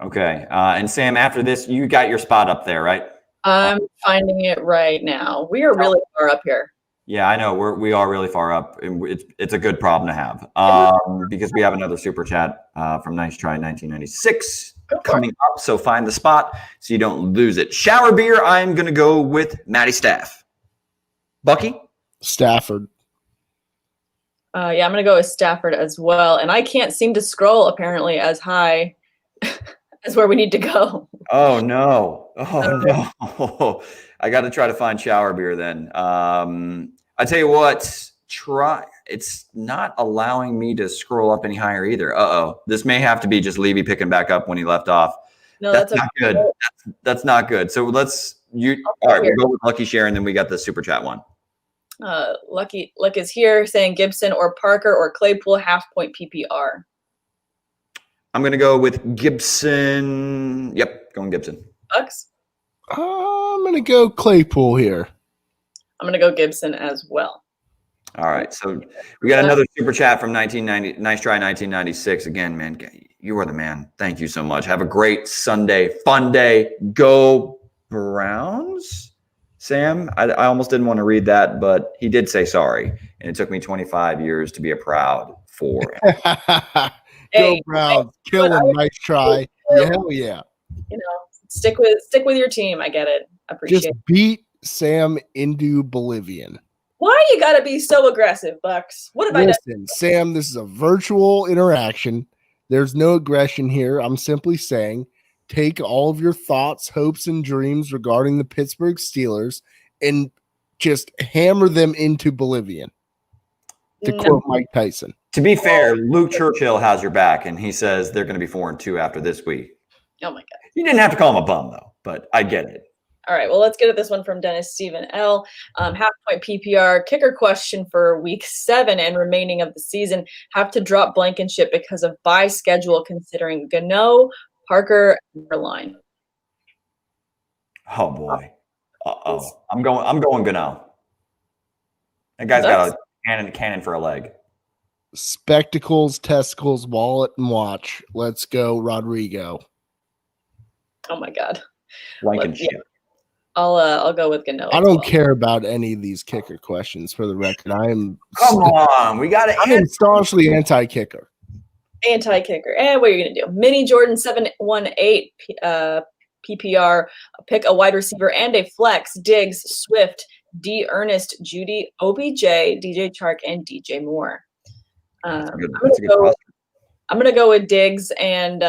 Okay. And Sam, after this, you got your spot up there, right? I'm finding it right now. We are really far up here. Yeah, I know. We are really far up. And it's a good problem to have because we have another super chat from Nice Try 1996 coming up. So find the spot so you don't lose it. Shower beer, I'm going to go with Matty Staff. Bucky? Stafford. Yeah, I'm going to go with Stafford as well. And I can't seem to scroll apparently as high as where we need to go. Oh, no. Oh, no. I got to try to find shower beer then. I tell you what, it's not allowing me to scroll up any higher either. Uh-oh. This may have to be just Levy picking back up when he left off. No, that's not good. That's not good. So all right, we'll go with Lucky Share, and then we got the super chat one. Luck is here saying Gibson or Parker or Claypool half-point PPR. I'm going to go with Gibson. Yep, going Gibson. Bucks? I'm going to go Claypool here. I'm going to go Gibson as well. All right, so we got another super chat from 1990. Nice Try 1996. Again, man, you are the man. Thank you so much. Have a great Sunday, fun day. Go Browns. Sam, I almost didn't want to read that, but he did say sorry, and it took me 25 years to be a proud for him. Go Browns. Kill him. Nice try. Yeah, hell yeah. Stick with your team. I get it. Appreciate it. Just beat Sam into Bolivian. Why you got to be so aggressive, Bucks? What have I done? Sam, this is a virtual interaction. There's no aggression here. I'm simply saying take all of your thoughts, hopes, and dreams regarding the Pittsburgh Steelers and just hammer them into Bolivian, to quote Mike Tyson. To be fair, Luke Churchill has your back, and he says they're going to be 4-2 after this week. Oh, my God. You didn't have to call him a bum, though, but I get it. All right, well, let's get at this one from Dennis Stephen L. Half-point PPR, kicker question for week 7 and remaining of the season. Have to drop Blankenship because of bye schedule considering Gano, Parker, and Line. Oh, boy. Uh-oh. I'm going Gano. That guy's got a cannon for a leg. Spectacles, testicles, wallet, and watch. Let's go, Rodrigo. Oh, my God. Blankenship. I'll go with Gano. I don't care about any of these kicker questions. For the record, I am Come on, we got to I am staunchly anti-kicker. Anti-kicker. And what are you going to do? Mini Jordan 718 PPR. Pick a wide receiver and a flex. Diggs, Swift, D. Ernest, Judy, OBJ, DJ Chark, and DJ Moore. I'm going to go with Diggs and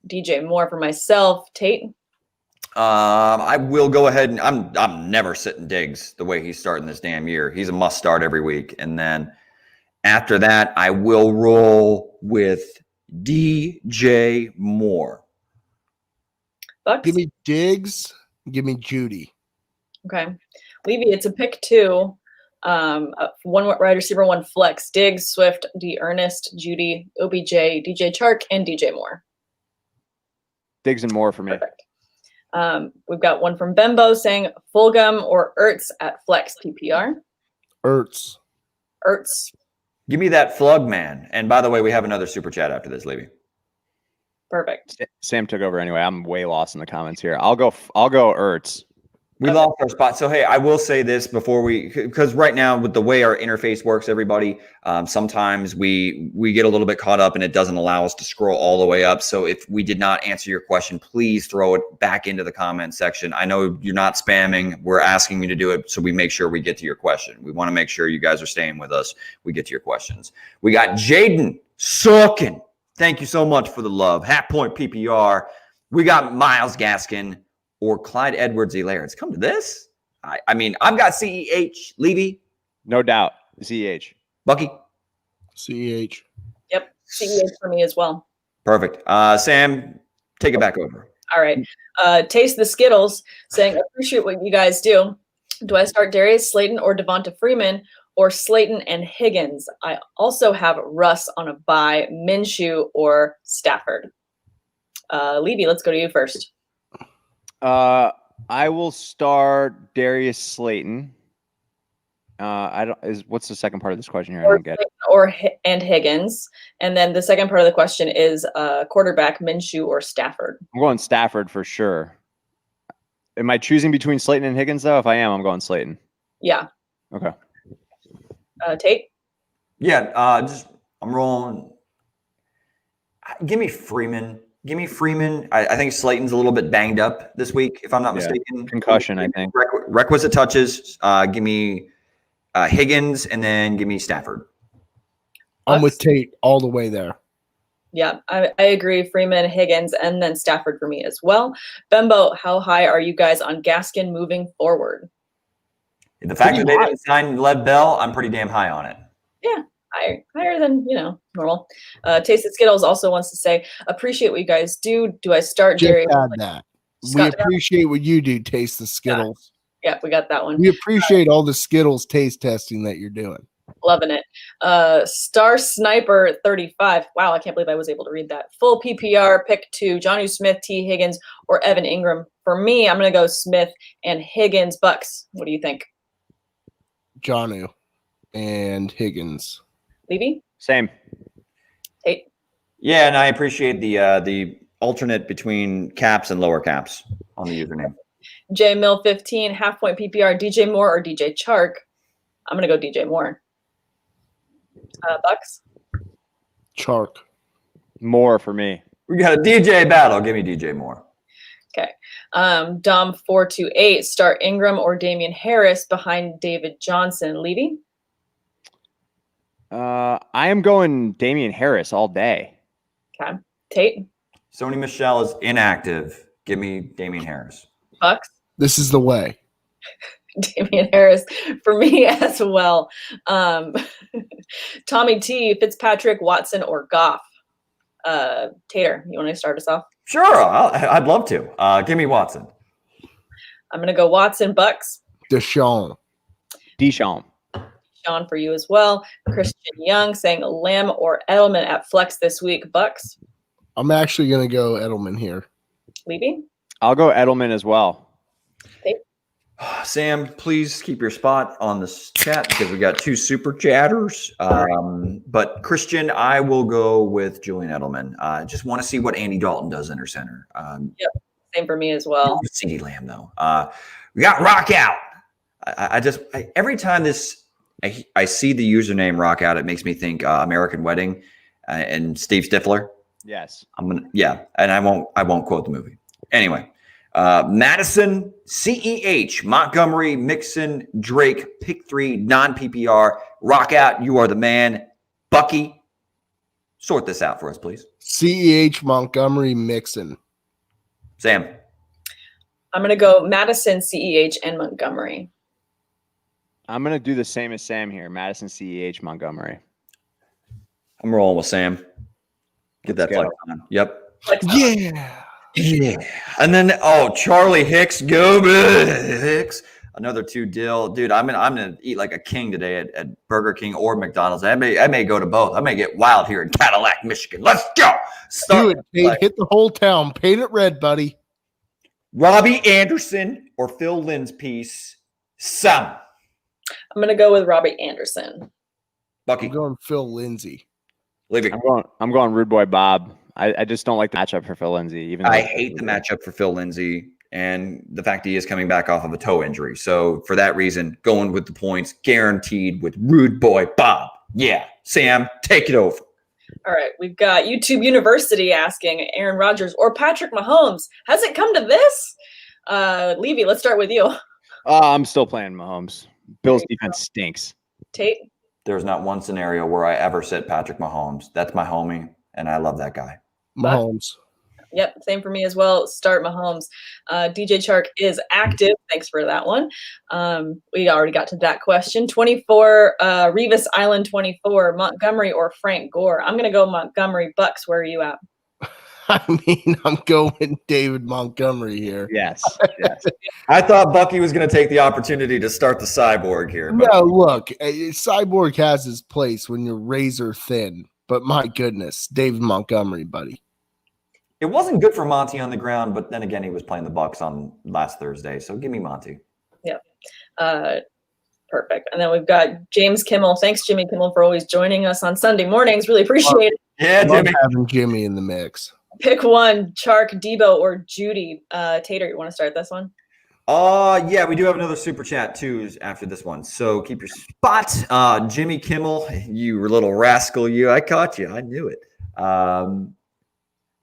DJ Moore for myself. Tate? I will go ahead and I'm never sitting Diggs the way he's starting this damn year. He's a must start every week. And then after that, I will roll with DJ Moore. Bucks? Give me Diggs. Give me Judy. Okay. Levy, it's a pick 2. One wide receiver, one flex. Diggs, Swift, D. Ernest, Judy, OBJ, DJ Chark, and DJ Moore. Diggs and Moore for me. Perfect. We've got one from Bembo saying Fulgham or Ertz at flex PPR. Ertz. Give me that flug, man. And by the way, we have another super chat after this, Levy. Perfect. Sam took over anyway. I'm way lost in the comments here. I'll go Ertz. We lost our spot. So, hey, I will say this before because right now with the way our interface works, everybody, sometimes we get a little bit caught up and it doesn't allow us to scroll all the way up. So if we did not answer your question, please throw it back into the comment section. I know you're not spamming. We're asking you to do it so we make sure we get to your question. We want to make sure you guys are staying with us. We get to your questions. We got Jaden Suckin. Thank you so much for the love. Hat Point PPR. We got Myles Gaskin or Clyde Edwards-Helaire. It's come to this. I mean, I've got CEH. Levy. No doubt. CEH. Bucky. CEH. Yep. CEH for me as well. Perfect. Sam, take it back over. All right. Taste the Skittles saying, appreciate what you guys do. Do I start Darius Slayton or Devonta Freeman or Slayton and Higgins? I also have Russ on a bye, Minshew or Stafford. Levy, let's go to you first. I will start Darius Slayton. What's the second part of this question here? I don't get it. And Higgins. And then the second part of the question is quarterback, Minshew or Stafford. I'm going Stafford for sure. Am I choosing between Slayton and Higgins though? If I am, I'm going Slayton. Yeah. Okay. Tate? Yeah, I'm rolling. Give me Freeman. I think Slayton's a little bit banged up this week, if I'm not mistaken. Concussion, I think. Requisite touches. Give me Higgins, and then give me Stafford. I'm with Tate all the way there. Yeah, I agree. Freeman, Higgins, and then Stafford for me as well. Bembo, how high are you guys on Gaskin moving forward? The fact that they didn't sign Lev Bell, I'm pretty damn high on it. Yeah. Higher than, normal. Taste of Skittles also wants to say, appreciate what you guys do. Do I start Jerry? We appreciate what you do, Taste the Skittles. Yeah, we got that one. We appreciate all the Skittles taste testing that you're doing. Loving it. Star Sniper 35. Wow, I can't believe I was able to read that. Full PPR, pick 2, Jonnu Smith, T. Higgins, or Evan Ingram. For me, I'm going to go Smith and Higgins. Bucks, what do you think? Jonnu and Higgins. Levy? Same. Tate? Yeah, and I appreciate the alternate between caps and lower caps on the username. J Mill 15, half point PPR, DJ Moore or DJ Chark? I'm going to go DJ Moore. Bucks? Chark. Moore for me. We got a DJ battle. Give me DJ Moore. Okay. Dom 428, start Ingram or Damian Harris behind David Johnson. Levy? I am going Damian Harris all day. Okay. Tate? Sony Michel is inactive. Give me Damian Harris. Bucks? This is the way. Damian Harris for me as well. Tommy T, Fitzpatrick, Watson, or Goff? Tater, you want to start us off? Sure, I'd love to. Give me Watson. I'm going to go Watson. Bucks? Deshaun Sean for you as well. Christian Young saying Lamb or Edelman at flex this week. Bucks? I'm actually going to go Edelman here. Levy? I'll go Edelman as well. Sam, please keep your spot on this chat because we got 2 super chatters. But Christian, I will go with Julian Edelman. I just want to see what Andy Dalton does under center. Yep. Same for me as well. CeeDee Lamb, though. We got Rock Out. Every time I see the username Rock Out, it makes me think American Wedding and Steve Stifler. Yes. And I won't quote the movie. Anyway, Madison, CEH, Montgomery, Mixon, Drake, pick 3, non-PPR, Rock Out, you are the man. Bucky, sort this out for us, please. CEH, Montgomery, Mixon. Sam. I'm going to go Madison, CEH, and Montgomery. I'm going to do the same as Sam here. Madison, CEH, Montgomery. I'm rolling with Sam. Get that flex on. Yep. Yeah. And then, Charlie Hicks. Go Hicks. Another 2 deal. Dude, I'm gonna eat like a king today at Burger King or McDonald's. I may go to both. I may get wild here in Cadillac, Michigan. Let's go. Do it, Pete. Hit the whole town. Paint it red, buddy. Robbie Anderson or Phil Lynn's piece. Sam. I'm going to go with Robbie Anderson. Bucky. I'm going Phil Lindsay. Leave it. I'm going Rude Boy Bob. I just don't like the matchup for Phil Lindsay. Even I hate the matchup for Phil Lindsay and the fact he is coming back off of a toe injury. So for that reason, going with the points guaranteed with Rude Boy Bob. Yeah. Sam, take it over. All right. We've got YouTube University asking Aaron Rodgers or Patrick Mahomes. Has it come to this? Levy, let's start with you. I'm still playing Mahomes. Bill's defense stinks. Tate? There's not one scenario where I ever sit Patrick Mahomes. That's my homie, and I love that guy. Mahomes. Yep, same for me as well. Start Mahomes. DJ Chark is active. Thanks for that one. We already got to that question. 24, Revis Island 24, Montgomery or Frank Gore. I'm going to go Montgomery. Bucks, where are you at? I mean, I'm going David Montgomery here. Yes. I thought Bucky was going to take the opportunity to start the cyborg here. But No, look, Cyborg has his place when you're razor thin. But my goodness, David Montgomery, buddy. it wasn't good for Monty on the ground, but then again, he was playing the Bucks on last Thursday. So give me Monty. Yep. Perfect. And then we've got James Kimmel. Thanks, Jimmy Kimmel, for always joining us on Sunday mornings. Really appreciate it. Yeah, Love Jimmy. having Jimmy in the mix. Pick one, Chark, Debo, or Judy. Tater, you want to start this one? Yeah, we do have another super chat too after this one. So keep your spot. Jimmy Kimmel, you little rascal, you. I caught you. I knew it.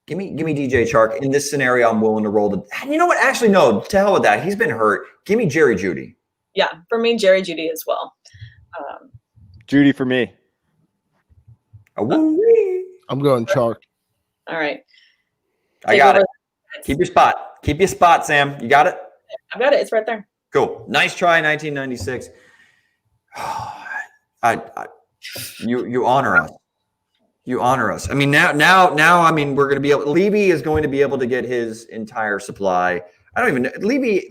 Give me DJ Chark. In this scenario, I'm willing to roll the. You know what? Actually, no. To hell with that. He's been hurt. Give me Jerry Judy. Yeah, for me, Jerry Judy as well. Judy for me. I'm going Chark. All right. I got it. Keep your spot. Keep your spot, Sam. You got it? I got it. It's right there. Cool. Nice try, 1996. You honor us. You honor us. I mean, now. I mean, we're going to be able. Levy is going to be able to get his entire supply. I don't even know. Levy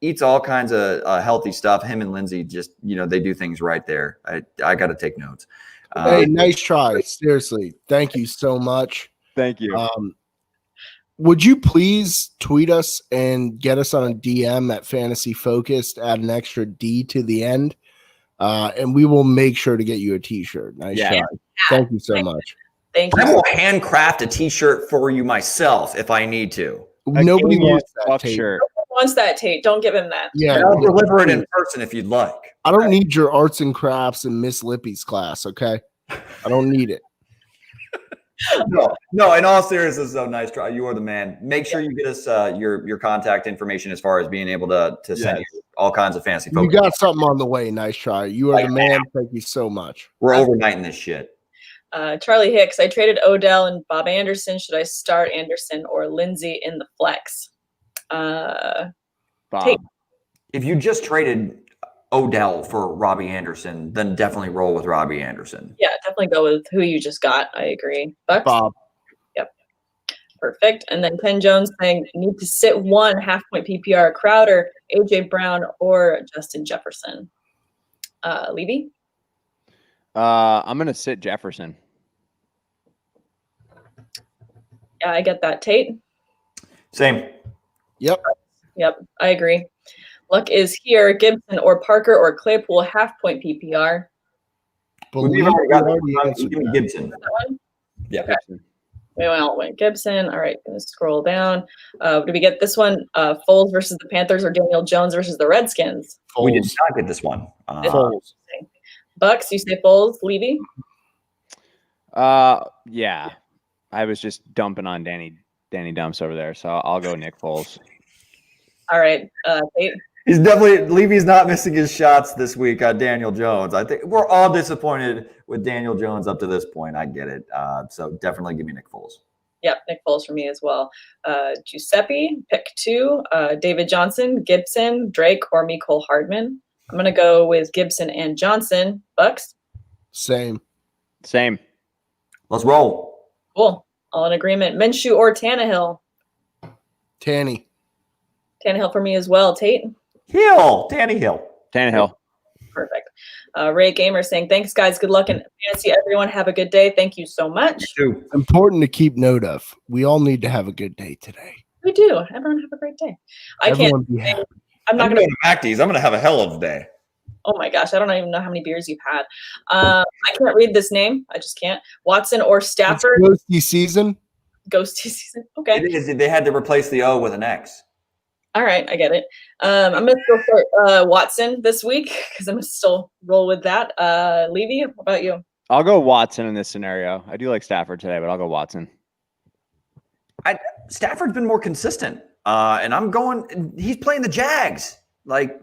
eats all kinds of healthy stuff. Him and Lindsay just, they do things right there. I got to take notes. Hey, nice try. Seriously, thank you so much. Thank you. Would you please tweet us and get us on a DM at Fantasy Focused, add an extra D to the end, and we will make sure to get you a T-shirt. Nice try. Thank you so much. Thank you. I will handcraft a T-shirt for you myself if I need to. Nobody wants that tape. Shirt. Wants that, Tate. Don't give him that. Yeah, I'll deliver it in person if you'd like. I don't need your arts and crafts in Miss Lippy's class, okay? I don't need it. No. In all seriousness, though, nice try. You are the man. Make sure you get us your contact information as far as being able to send you all kinds of fancy. You got something on the way. Nice try. You are the man. Thank you so much. We're overnighting this shit. Charlie Hicks. I traded Odell and Bob Anderson. Should I start Anderson or Lindsay in the flex? Bob. If you just traded Odell for Robbie Anderson, then definitely roll with Robbie Anderson. Yeah, definitely go with who you just got. I agree. Bucks? Bob. Yep. Perfect. And then Ken Jones saying need to sit one half-point PPR Crowder, AJ Brown, or Justin Jefferson. Levy? I'm going to sit Jefferson. Yeah, I get that. Tate? Same. Yep. I agree. Luck is here. Gibson or Parker or Claypool half-point PPR. Believe We've already got we already that. answered Give me that. Gibson. That one? Yeah. Okay. We all went Gibson. All right, gonna scroll down. Did we get this one? Foles versus the Panthers or Daniel Jones versus the Redskins? We did Foles. not get this one. Foles. Bucks, you say Foles, Levy? Yeah. I was just dumping on Danny Dumps over there, so I'll go Nick Foles. All right, Tate? He's Levy's not missing his shots this week on Daniel Jones. I think we're all disappointed with Daniel Jones up to this point. I get it. So definitely give me Nick Foles. Yep, Nick Foles for me as well. Giuseppe, pick 2. David Johnson, Gibson, Drake, or Mecole Hardman. I'm going to go with Gibson and Johnson. Bucks? Same. Let's roll. Cool. All in agreement. Minshew or Tannehill? Tanny. Tannehill for me as well. Tate? Tannehill. Perfect. Ray Gamer saying, thanks, guys. Good luck in fantasy. Everyone have a good day. Thank you so much. Important to keep note of. We all need to have a good day today. We do. Everyone have a great day. Everyone be happy. I'm not I'm going going to Macdy's. I'm going to have a hell of a day. Oh my gosh, I don't even know how many beers you've had. I can't read this name. I just can't. Watson or Stafford? It's ghosty season. Ghosty season. Okay. It is. They had to replace the O with an X. All right, I get it. I'm going to go for Watson this week because I'm going to still roll with that. Levy, what about you? I'll go Watson in this scenario. I do like Stafford today, but I'll go Watson. Stafford's been more consistent, and I'm going. He's playing the Jags. Like,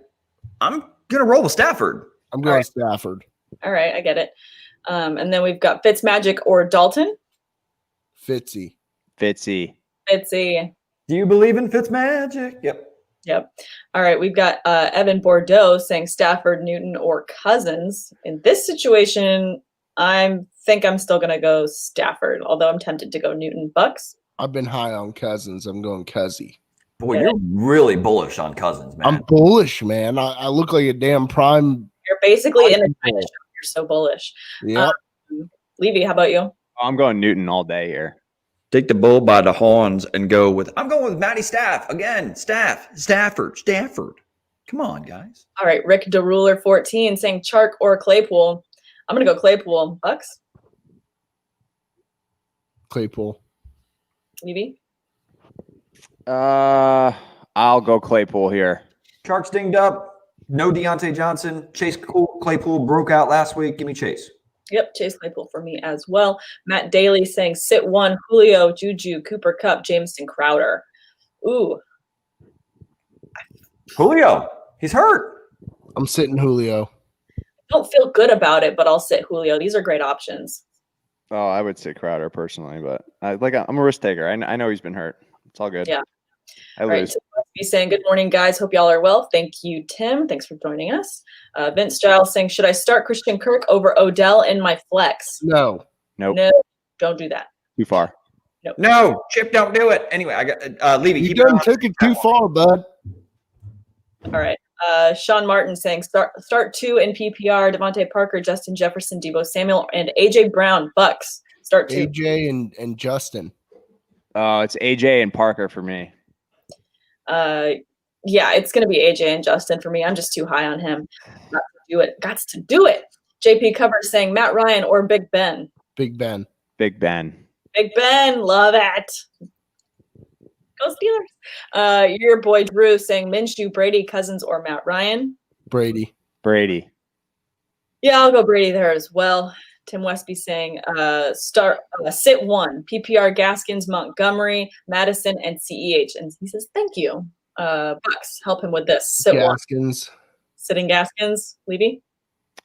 I'm gonna roll with Stafford. I'm going Stafford. All right, I get it. And then we've got Fitzmagic or Dalton. Fitzy. Do you believe in Fitzmagic? Yep. All right, we've got Evan Bordeaux saying Stafford, Newton, or Cousins. In this situation, I think I'm still going to go Stafford, although I'm tempted to go Newton. Bucks? I've been high on Cousins. I'm going Cuzzy. Boy, you're really bullish on Cousins, man. I'm bullish, man. I look like a damn prime. You're basically in a kind of show. You're so bullish. Yeah. Levy, how about you? I'm going Newton all day here. Take the bull by the horns and go with. I'm going with Matty Staff again. Stafford. Come on, guys. All right, Rick DeRuler 14 saying Chark or Claypool. I'm gonna go Claypool. Bucks. Claypool. Levy. I'll go Claypool here. Chark's dinged up. No Deontay Johnson. Chase Claypool broke out last week. Give me Chase. Yep, Chase Claypool for me as well. Matt Daly saying sit 1, Julio, Juju, Cooper Kupp, Jameson Crowder. Ooh. Julio. He's hurt. I'm sitting Julio. Don't feel good about it, but I'll sit Julio. These are great options. Oh, I would say Crowder personally, but I'm a risk taker. I know he's been hurt. It's all good. Yeah. I All lose. right, so he's saying, good morning, guys. Hope y'all are well. Thank you, Tim. Thanks for joining us. Vince Giles saying, should I start Christian Kirk over Odell in my flex? No. Nope. No, don't do that. Too far. No, Chip, don't do it. Anyway, I got Levy. You done took it too far, bud. All right. Sean Martin saying, start 2 in PPR, Devontae Parker, Justin Jefferson, Deebo Samuel, and A.J. Brown. Bucks. Start 2. AJ and Justin. Oh, it's AJ and Parker for me. Yeah, it's going to be AJ and Justin for me. I'm just too high on him. Got to do it. JP Cover saying Matt Ryan or Big Ben. Big Ben. Big Ben. Big Ben, love it. Go Steelers. Your boy Drew saying Minshew, Brady, Cousins, or Matt Ryan. Brady. Yeah, I'll go Brady there as well. Tim Westby saying sit 1, PPR, Gaskins, Montgomery, Madison, and CEH. And he says, thank you. Bucks, help him with this. Sit 1. Gaskins. Sitting Gaskins. Levy?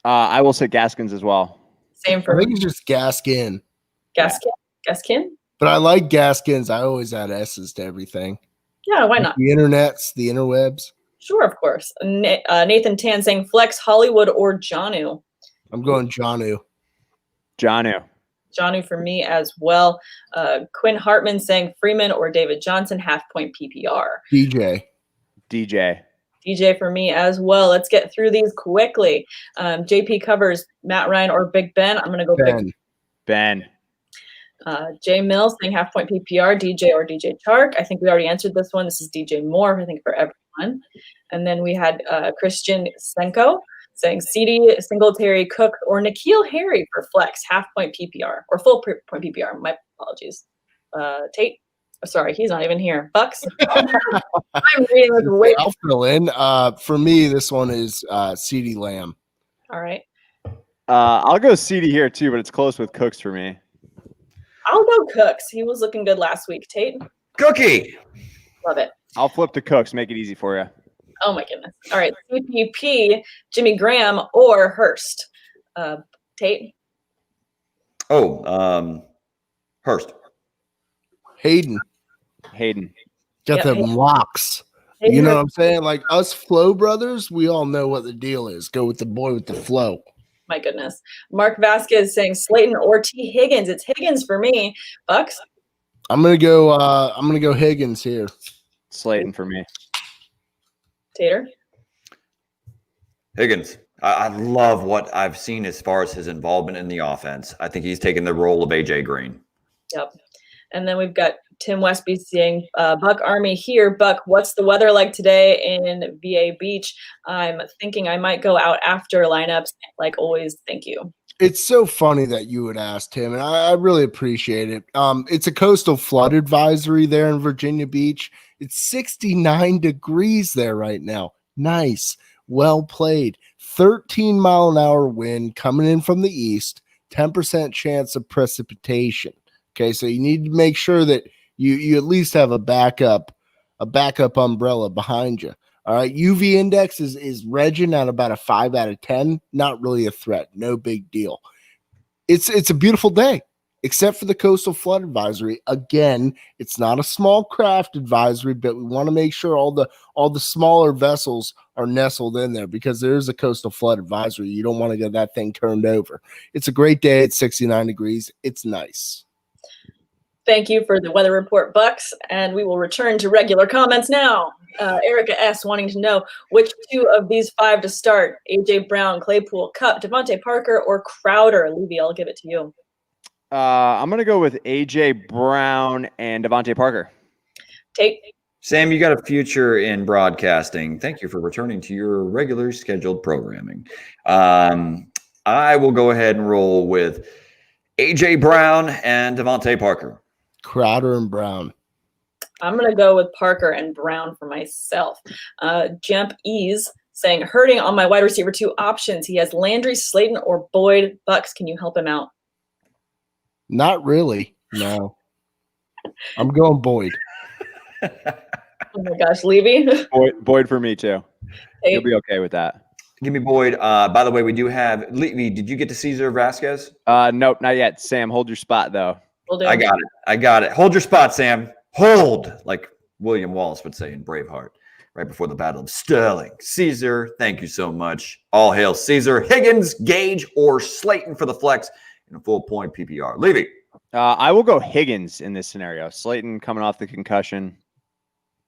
I will sit Gaskins as well. Same for I me. think it's just Gaskin. Gaskin? But I like Gaskins. I always add S's to everything. Yeah, why not? The internets, the interwebs. Sure, of course. Nathan Tan saying flex Hollywood or Jonnu. I'm going Jonnu. Jonnu for me as well. Quinn Hartman saying Freeman or David Johnson, half point PPR. DJ for me as well. Let's get through these quickly. JP covers Matt Ryan or Big Ben. I'm going to go Ben. Jay Mills saying half point PPR, DJ or DJ Chark. I think we already answered this one. This is DJ Moore, I think, for everyone. And then we had Christian Senko saying CD, Singletary, Cook, or N'Keal Harry for flex, half point PPR, or full point PPR. My apologies. Tate. Sorry, he's not even here. Bucks. I'm reading this way. I'll fill in. For me, this one is CeeDee Lamb. All right. I'll go CD here too, but it's close with Cooks for me. I'll go Cooks. He was looking good last week. Tate. Cookie. Love it. I'll flip to Cooks, make it easy for you. Oh my goodness. All right. CPP, Jimmy Graham, or Hurst. Tate. Oh, Hurst. Hayden. Got Yep, them Hayden. locks. Hayden You know Hurst. what I'm saying? Like us Flow brothers, we all know what the deal is. Go with the boy with the flow. My goodness. Mark Vasquez saying Slayton or T. Higgins. It's Higgins for me. Bucks. I'm gonna go Higgins here. Slayton for me. Tater. Higgins. I love what I've seen as far as his involvement in the offense. I think he's taken the role of AJ Green. Yep. And then we've got Tim Westby saying Buck Army here. Buck, what's the weather like today in VA Beach? I'm thinking I might go out after lineups. Like always, thank you. It's so funny that you would ask, Tim, and I really appreciate it. It's a coastal flood advisory there in Virginia Beach. It's 69 degrees there right now. Nice. Well played. 13-mile-an-hour wind coming in from the east, 10% chance of precipitation. Okay, so you need to make sure that you at least have a backup umbrella behind you. All right, UV index is regging at about a 5 out of 10. Not really a threat. No big deal. It's a beautiful day, except for the coastal flood advisory. Again, it's not a small craft advisory, but we want to make sure all the smaller vessels are nestled in there because there is a coastal flood advisory. You don't want to get that thing turned over. It's a great day at 69 degrees. It's nice. Thank you for the weather report, Bucks. And we will return to regular comments now. Erica S. wanting to know which two of these five to start. AJ Brown, Claypool, Kupp, Devontae Parker, or Crowder. Levy, I'll give it to you. I'm going to go with AJ Brown and Devontae Parker. Tate. Sam, you got a future in broadcasting. Thank you for returning to your regular scheduled programming. I will go ahead and roll with AJ Brown and Devontae Parker. Crowder and Brown. I'm going to go with Parker and Brown for myself. Jump Ease saying, hurting on my wide receiver 2 options. He has Landry, Slayton, or Boyd. Bucks, can you help him out? Not really. No. I'm going Boyd. Oh my gosh, Levy. Boyd for me too. Hey. You'll be okay with that. Give me Boyd. By the way, we do have Levy. Did you get to Cesar Vasquez? Nope, not yet. Sam, hold your spot though. We'll do. I got it. Hold your spot, Sam. Hold, like William Wallace would say in Braveheart, right before the Battle of Sterling. Caesar, thank you so much. All hail Caesar. Higgins, Gage, or Slayton for the flex in a full point PPR. Levy. I will go Higgins in this scenario. Slayton coming off the concussion.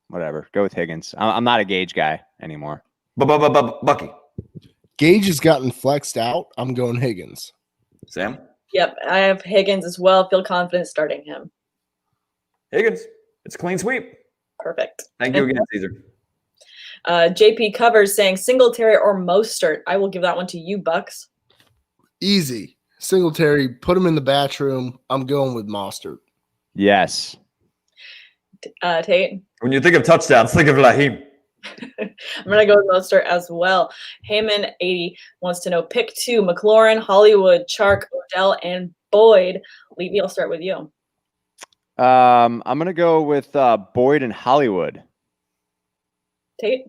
Whatever. Go with Higgins. I'm not a Gage guy anymore. Bucky. Gage has gotten flexed out. I'm going Higgins. Sam. Yep, I have Higgins as well. Feel confident starting him. Higgins. It's a clean sweep. Perfect. Thank you again, Caesar. JP Covers saying Singletary or Mostert. I will give that one to you, Bucks. Easy. Singletary, put him in the bathroom. I'm going with Mostert. Yes. Tate. When you think of touchdowns, think of Laheem. I'm going to go with Mostert as well. Heyman 80 wants to know pick 2, McLaurin, Hollywood, Chark, Odell, and Boyd. Levy, I'll start with you. I'm going to go with Boyd and Hollywood. Tate.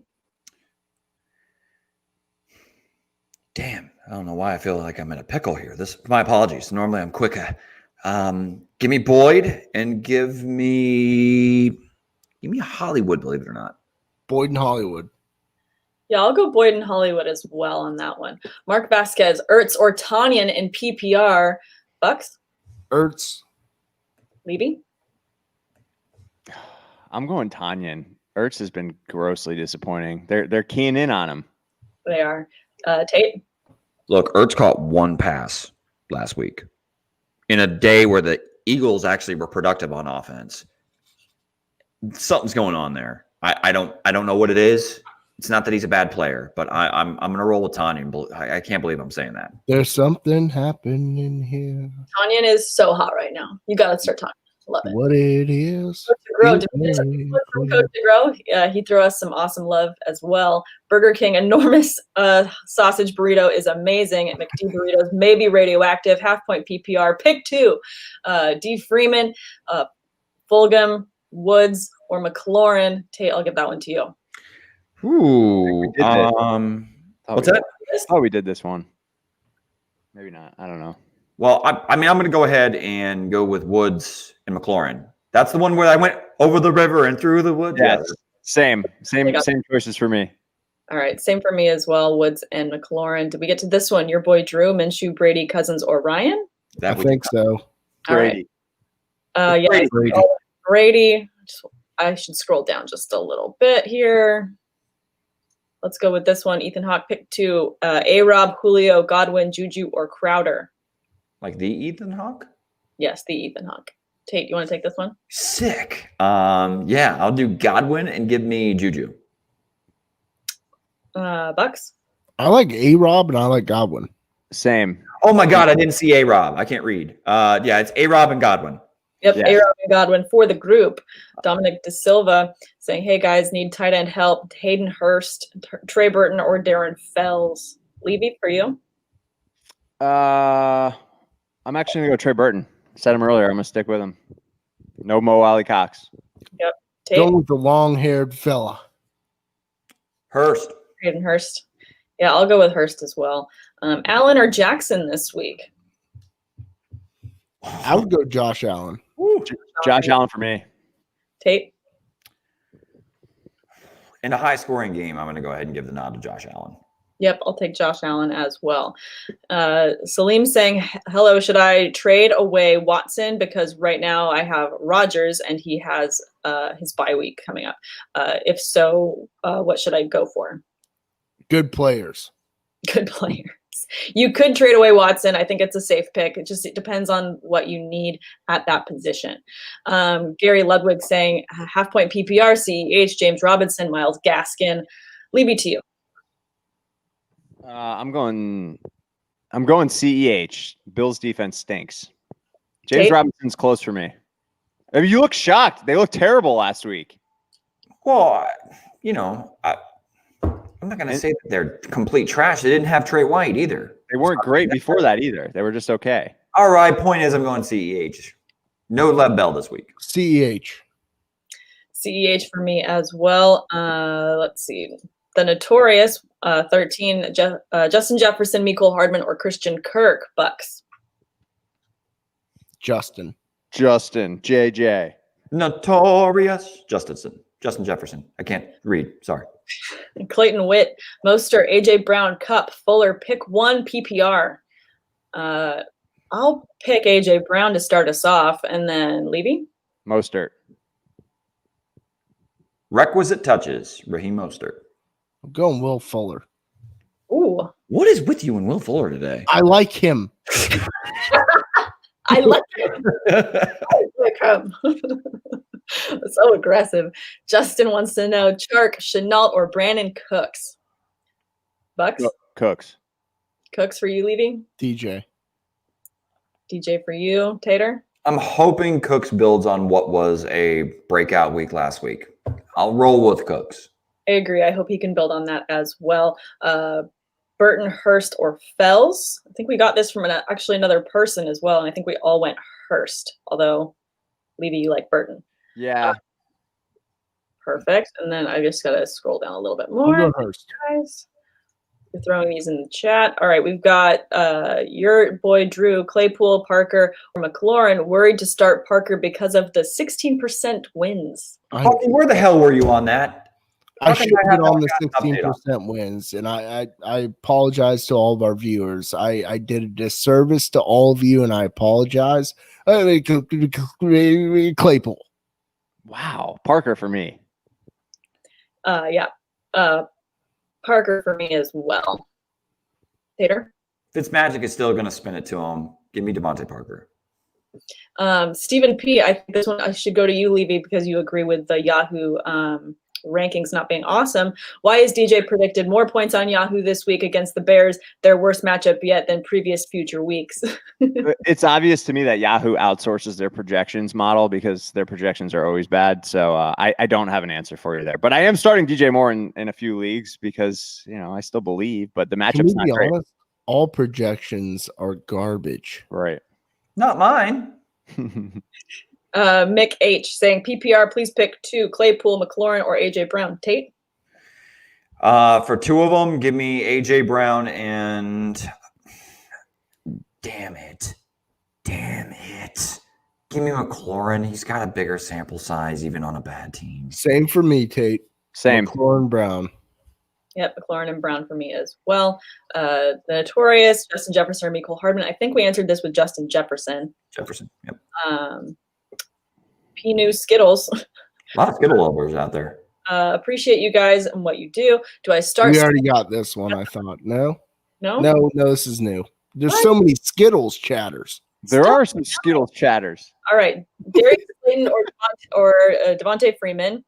Damn, I don't know why I feel like I'm in a pickle here. My apologies. Normally I'm quicker. Give me Boyd and give me Hollywood, believe it or not. Boyd and Hollywood. Yeah, I'll go Boyd and Hollywood as well on that one. Mark Vasquez, Ertz or Tanyan in PPR. Bucks. Ertz. Levy. I'm going Tanyan. Ertz has been grossly disappointing. They're keying in on him. They are. Tate. Look, Ertz caught one pass last week in a day where the Eagles actually were productive on offense. Something's going on there. I don't know what it is. It's not that he's a bad player, but I'm going to roll with Tanyan. I can't believe I'm saying that. There's something happening here. Tanyan is so hot right now. You got to start talking. Love it. What it is. Coach DeGrow, he threw us some awesome love as well. Burger King enormous sausage burrito is amazing. McD burritos may be radioactive. Half point PPR. Pick 2. D. Freeman, Fulgham, Woods, or McLaurin. Tate, I'll give that one to you. Ooh. What's that? Oh, we did this one. Maybe not. I don't know. Well, I mean, I'm going to go ahead and go with Woods and McLaurin. That's the one where I went over the river and through the woods. Yeah, same choices for me. All right, same for me as well. Woods and McLaurin. Did we get to this one? Your boy Drew, Minshew, Brady, Cousins, or Ryan? I think so. Brady. All right. Yeah, Brady. Brady. I should scroll down just a little bit here. Let's go with this one. Ethan Hawke, pick 2. A-Rob, Julio, Godwin, Juju, or Crowder? Like the Ethan Hawke? Yes, the Ethan Hawke. Tate, you want to take this one? Sick. Yeah, I'll do Godwin and give me Juju. Bucks? I like A-Rob and I like Godwin. Same. Oh my God, I didn't see A-Rob. I can't read. Yeah, it's A-Rob and Godwin. Yep, Yeah. A-Rob and Godwin for the group. Dominic De Silva saying, hey guys, need tight end help. Hayden Hurst, Trey Burton, or Darren Fells. Levy, for you? I'm actually going to go Trey Burton. Said him earlier. I'm going to stick with him. No Mo Alley Cox. Yep. Tate? Go with the long-haired fella. Hurst. Hayden Hurst. Yeah, I'll go with Hurst as well. Allen or Jackson this week? I would go Josh Allen. Josh Allen for me. Tate? In a high-scoring game, I'm going to go ahead and give the nod to Josh Allen. Yep, I'll take Josh Allen as well. Salim saying, hello, should I trade away Watson? Because right now I have Rodgers and he has his bye week coming up. If so, what should I go for? Good players. Good players. You could trade away Watson. I think it's a safe pick. It depends on what you need at that position. Gary Ludwig saying, half point PPR, CEH, James Robinson, Myles Gaskin. Levy to you. I'm going CEH. Bills defense stinks. James Robinson's close for me. I mean, you look shocked. They looked terrible last week. Well, you know, I'm not going to say that they're complete trash. They didn't have Trey White either. They weren't great before that either. They were just okay. All right, point is I'm going CEH. No Lev Bell this week. CEH. CEH for me as well. Let's see. The notorious 13, Justin Jefferson, Mecole Hardman, or Christian Kirk. Bucks. Justin. JJ. Notorious Justin Jefferson. I can't read. Sorry. Clayton Witt, Mostert, AJ Brown, Cup, Fuller. Pick 1 PPR. I'll pick AJ Brown to start us off, and then Levy. Mostert. Requisite touches. Raheem Mostert. I'm going Will Fuller. Ooh. What is with you and Will Fuller today? I like him. I like him. I like him. So aggressive. Justin wants to know Chark, Chenault, or Brandon Cooks. Bucks? Cooks. Cooks for you, Levy? DJ. DJ for you, Tater? I'm hoping Cooks builds on what was a breakout week last week. I'll roll with Cooks. I agree. I hope he can build on that as well. Burton, Hurst, or Fells? I think we got this from actually another person as well, and I think we all went Hurst, although Levy, you like Burton. Yeah. Perfect. And then I just got to scroll down a little bit more. I'll go Hurst. Guys, we're throwing these in the chat. All right, we've got your boy Drew, Claypool, Parker, or McLaurin. Worried to start Parker because of the 16% wins. Parker, where the hell were you on that? I should have been on the update on 16% wins, and I apologize to all of our viewers. I did a disservice to all of you, and I apologize. Claypool. Wow. Parker for me. Yeah. Parker for me as well. Tater? Fitzmagic is still going to spin it to him. Give me Devontae Parker. Stephen P., I think this one I should go to you, Levy, because you agree with the Yahoo rankings not being awesome. Why is DJ predicted more points on Yahoo this week against the Bears, their worst matchup yet than previous future weeks? It's obvious to me that Yahoo outsources their projections model because their projections are always bad. So I don't have an answer for you there. But I am starting DJ Moore in a few leagues because, I still believe, but the matchup's not great. Honest? All projections are garbage. Right. Not mine. Mick H saying PPR, please pick 2, Claypool, McLaurin, or AJ Brown. Tate? For 2 of them, give me AJ Brown and damn it. Give me McLaurin. He's got a bigger sample size even on a bad team. Same for me, Tate. Same. McLaurin Brown. Yep, McLaurin and Brown for me as well. The notorious Justin Jefferson or Mecole Hardman. I think we answered this with Justin Jefferson. Yep. P-New Skittles. A lot of Skittle lovers out there. Appreciate you guys and what you do. Do I start? We already got this one, I thought. No, No? this is new. There's What? so many Skittles chatters. There are some Skittles chatters. All right. Darius Slayton or Devontae Freeman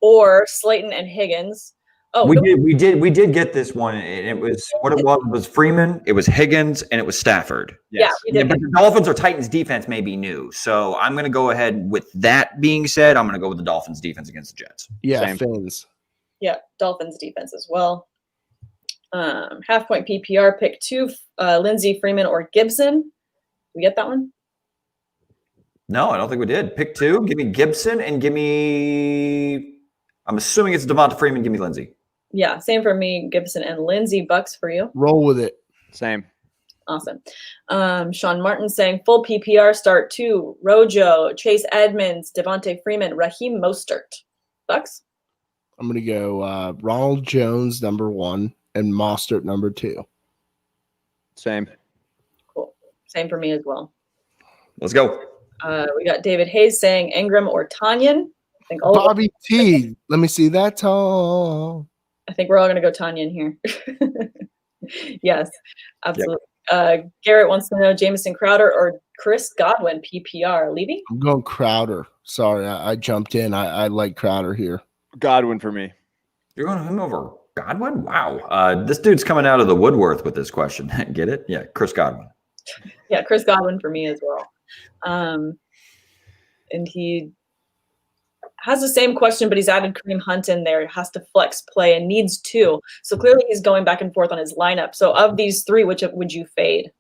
or Slayton and Higgins. Oh, we did get this one, and it was what it was Freeman, it was Higgins, and it was Stafford. Yeah, we did. But the Dolphins or Titans defense may be new, so I'm going to go ahead. With that being said, I'm going to go with the Dolphins defense against the Jets. Yeah, Same. Fins. Yeah, Dolphins defense as well. Half point PPR pick 2, Lindsey, Freeman, or Gibson. Did we get that one? No, I don't think we did. Pick 2. Give me Gibson and give me. I'm assuming it's Devonta Freeman. Give me Lindsey. Yeah, same for me, Gibson and Lindsey. Bucks for you. Roll with it. Same. Awesome. Sean Martin saying full PPR start 2, Rojo, Chase Edmonds, Devontae Freeman, Raheem Mostert. Bucks? I'm going to go Ronald Jones, number 1, and Mostert, number 2. Same. Cool. Same for me as well. Let's go. We got David Hayes saying Ingram or Tanyan. I think all Bobby T. Let me see that tall. I think we're all going to go Tanyan here. Yes, absolutely. Garrett wants to know Jamison Crowder or Chris Godwin, PPR. Levy? I'm going Crowder. Sorry, I jumped in. I like Crowder here. Godwin for me. You're going him over Godwin? Wow. This dude's coming out of the woodworth with this question. Get it? Yeah, Chris Godwin. Yeah, Chris Godwin for me as well. And he has the same question, but he's added Kareem Hunt in there. Has to flex play and needs 2. So clearly he's going back and forth on his lineup. So of these 3, which would you fade?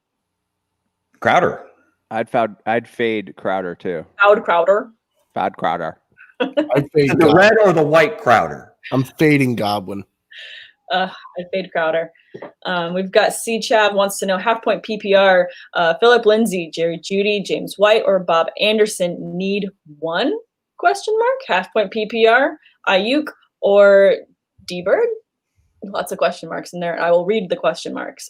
Crowder. I'd fade Crowder too. Crowder. Fad Crowder. I fade The red or the white Crowder? I'm fading Godwin. I fade Crowder. We've got C. Chav wants to know half point PPR. Philip Lindsay, Jerry Jeudy, James White, or Bob Anderson need 1? Question mark. Half point PPR. Ayuk or D-Bird? Lots of question marks in there. I will read the question marks.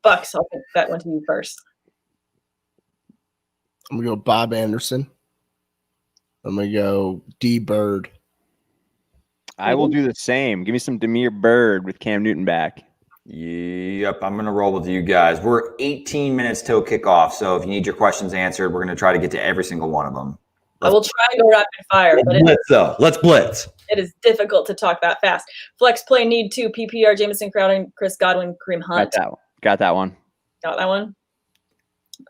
Bucks, I'll pick that one to you first. I'm going to go Bob Anderson. I'm going to go D-Bird. I will do the same. Give me some Demir Bird with Cam Newton back. Yep, I'm going to roll with you guys. We're 18 minutes till kickoff, so if you need your questions answered, we're going to try to get to every single one of them. I will try and go rapid fire, but Let's blitz. it is difficult to talk that fast. Flex play need 2, PPR, Jamison Crowder, Chris Godwin, Kareem Hunt. Got that one. Got that one.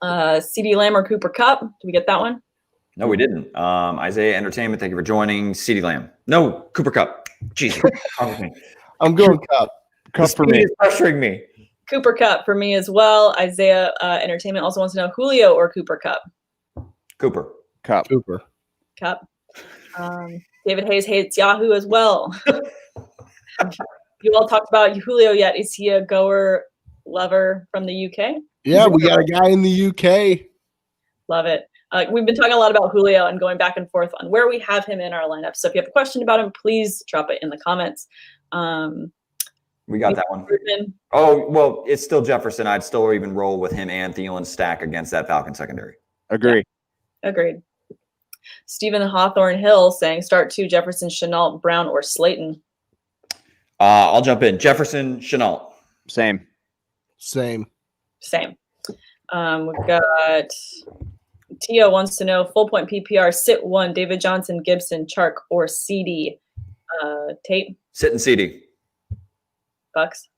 CeeDee Lamb or Cooper Kupp. Did we get that one? No, we didn't. Isaiah Entertainment, thank you for joining. CeeDee Lamb. No, Cooper Kupp. Jesus. I'm going Cup. Cup for me. Is pressuring me. Cooper Kupp for me as well. Isaiah Entertainment also wants to know Julio or Cooper Kupp. Cooper. Cup. Cooper. Kupp. David Hayes hates Yahoo as well. You all talked about Julio yet? Is he a goer lover from the UK? Yeah, we got a guy in the UK. Love it. We've been talking a lot about Julio and going back and forth on where we have him in our lineup. So if you have a question about him, please drop it in the comments. We got that one. Birdman. Oh, well, it's still Jefferson. I'd still even roll with him and Thielen stack against that Falcon secondary. Agree. Agreed. Stephen Hawthorne Hill saying start 2, Jefferson, Chenault, Brown, or Slayton. I'll jump in. Jefferson, Chenault. Same. Same. We've got Tio wants to know full point PPR, sit 1, David Johnson, Gibson, Chark, or CD. Tate, Sitting CD. Bucks.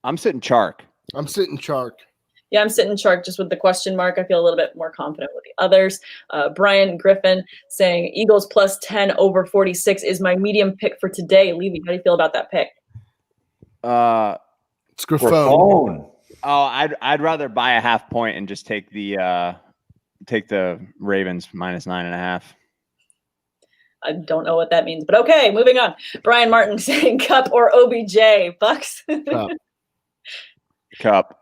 I'm sitting Chark. I'm sitting Chark. Yeah, I'm sitting Chark just with the question mark. I feel a little bit more confident with the others. Brian Griffin saying Eagles plus 10 over 46 is my medium pick for today. Levy, how do you feel about that pick? It's Griffon. Oh, I'd rather buy a half point and just take the Ravens minus 9.5. I don't know what that means, but okay, moving on. Brian Martin saying Cup or OBJ. Bucks. Cup.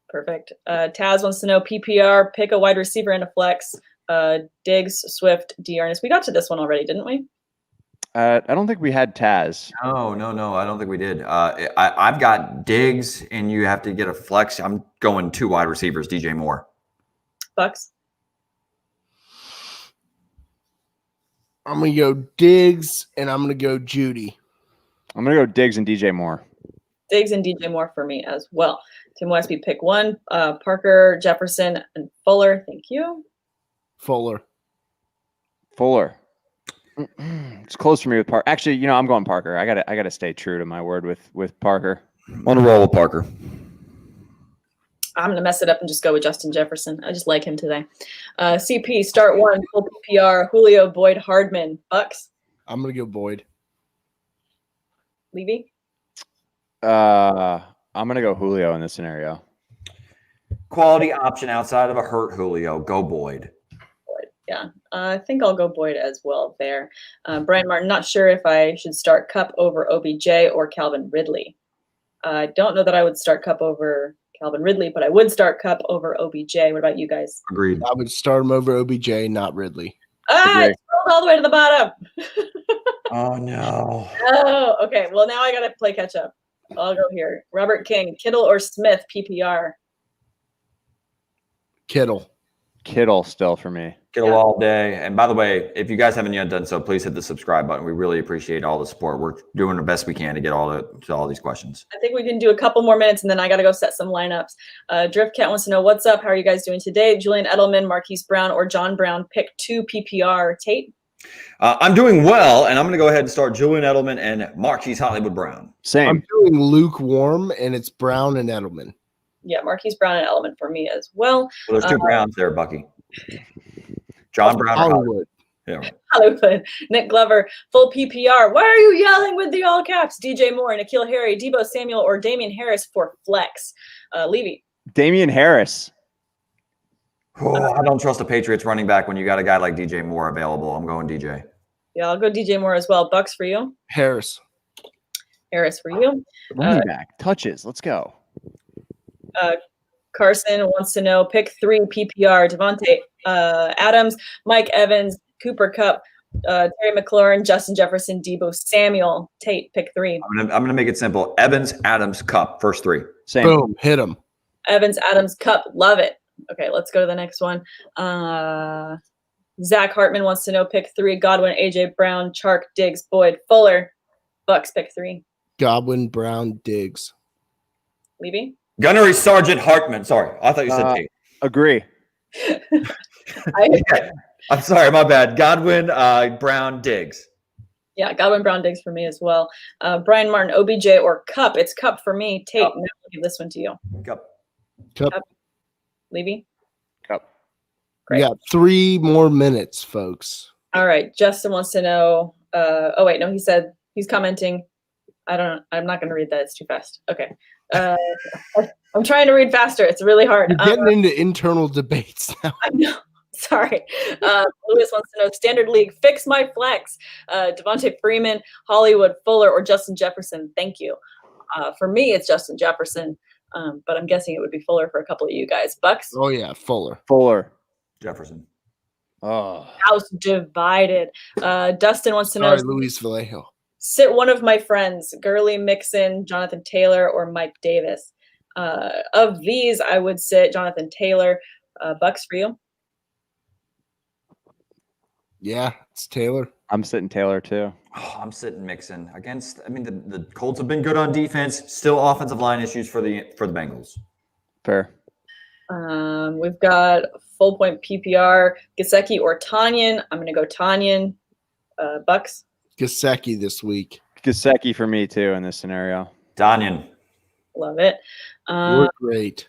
Perfect. Taz wants to know PPR, pick a wide receiver and a flex. Diggs, Swift, D'Ernest. We got to this one already, didn't we? I don't think we had Taz. No. I don't think we did. I've got Diggs, and you have to get a flex. I'm going 2 wide receivers, DJ Moore. Bucks. I'm going to go Diggs, and I'm going to go Judy. I'm going to go Diggs and DJ Moore. Diggs and DJ Moore for me as well. Tim Westby, pick 1. Parker, Jefferson, and Fuller. Thank you. Fuller. It's close for me with Parker. Actually, I'm going Parker. I gotta stay true to my word with Parker. On a roll with Parker. I'm going to mess it up and just go with Justin Jefferson. I just like him today. CP, start 1, full PPR, Julio, Boyd, Hardman. Bucks. I'm going to go Boyd. Levy? I'm going to go Julio in this scenario. Quality option outside of a hurt Julio. Go Boyd. Yeah, I think I'll go Boyd as well there. Brian Martin, not sure if I should start Cup over OBJ or Calvin Ridley. I don't know that I would start Cup over Calvin Ridley, but I would start Cup over OBJ. What about you guys? Agreed. I would start him over OBJ, not Ridley. It's all the way to the bottom. Oh, no. Oh, okay. Well, now I got to play catch up. I'll go here. Robert King, Kittle or Smith, PPR? Kittle Still for me. Kittle all day. And by the way, if you guys haven't yet done so, please hit the subscribe button. We really appreciate all the support. We're doing the best we can to get to all these questions. I think we can do a couple more minutes, and then I got to go set some lineups. Drift Cat wants to know, what's up? How are you guys doing today? Julian Edelman, Marquise Brown, or John Brown? Pick 2 PPR. Tate? I'm doing well, and I'm going to go ahead and start Julian Edelman and Marquise Hollywood Brown. Same. I'm doing lukewarm, and it's Brown and Edelman. Yeah, Marquise Brown and Edelman for me as well. Well, there's 2 Browns there, Bucky. John Brown or Hollywood. Yeah. Hollywood. Nick Glover, full PPR. Why are you yelling with the all caps? DJ Moore, N'Keal Harry, Debo Samuel, or Damian Harris for flex? Levy. Damian Harris. I don't trust the Patriots running back when you got a guy like DJ Moore available. I'm going DJ. Yeah, I'll go DJ Moore as well. Bucks for you. Harris for you. Running back. Touches. Let's go. Carson wants to know, pick 3 PPR. Devontae Adams, Mike Evans, Cooper Kupp, Terry McLaurin, Justin Jefferson, Debo Samuel. Tate, pick 3. I'm gonna make it simple. Evans, Adams, Kupp, first 3. Same. Boom, hit him. Evans, Adams, Kupp, love it. Okay, let's go to the next one. Zach Hartman wants to know, pick 3. Godwin, AJ Brown, Chark, Diggs, Boyd, Fuller. Bucks, pick 3. Godwin, Brown, Diggs. Levy? Gunnery Sergeant Hartman. Sorry, I thought you said Tate. Agree. I'm sorry, my bad. Godwin, Brown, Diggs. Yeah, Godwin, Brown, Diggs for me as well. Brian Martin, OBJ, or Cup. It's Cup for me. Tate, now I'll give this one to you. Cup. Levy? Cup. Great. We got 3 more minutes, folks. All right. Justin wants to know. Oh, wait. No, he said he's commenting. I'm not going to read that. It's too fast. Okay. I'm trying to read faster. It's really hard. You're getting into internal debates now. I know. Sorry. Lewis wants to know, standard league, fix my flex. Devontae Freeman, Hollywood, Fuller, or Justin Jefferson. Thank you. For me, it's Justin Jefferson, but I'm guessing it would be Fuller for a couple of you guys. Bucks? Oh, yeah, Fuller. Jefferson. Oh. House divided. Dustin wants to know, Luis Vallejo. sit one of my friends, Gurley, Mixon, Jonathan Taylor, or Mike Davis. Of these, I would sit Jonathan Taylor. Bucks for you? Yeah, it's Taylor. I'm sitting Taylor too. Oh, I'm sitting Mixon the Colts have been good on defense. Still offensive line issues for the Bengals. Fair. We've got full point PPR, Gesicki or Tanyan. I'm going to go Tanyan. Bucks. Gesicki this week. Gesicki for me too in this scenario. Tanyan. Love it. We're great.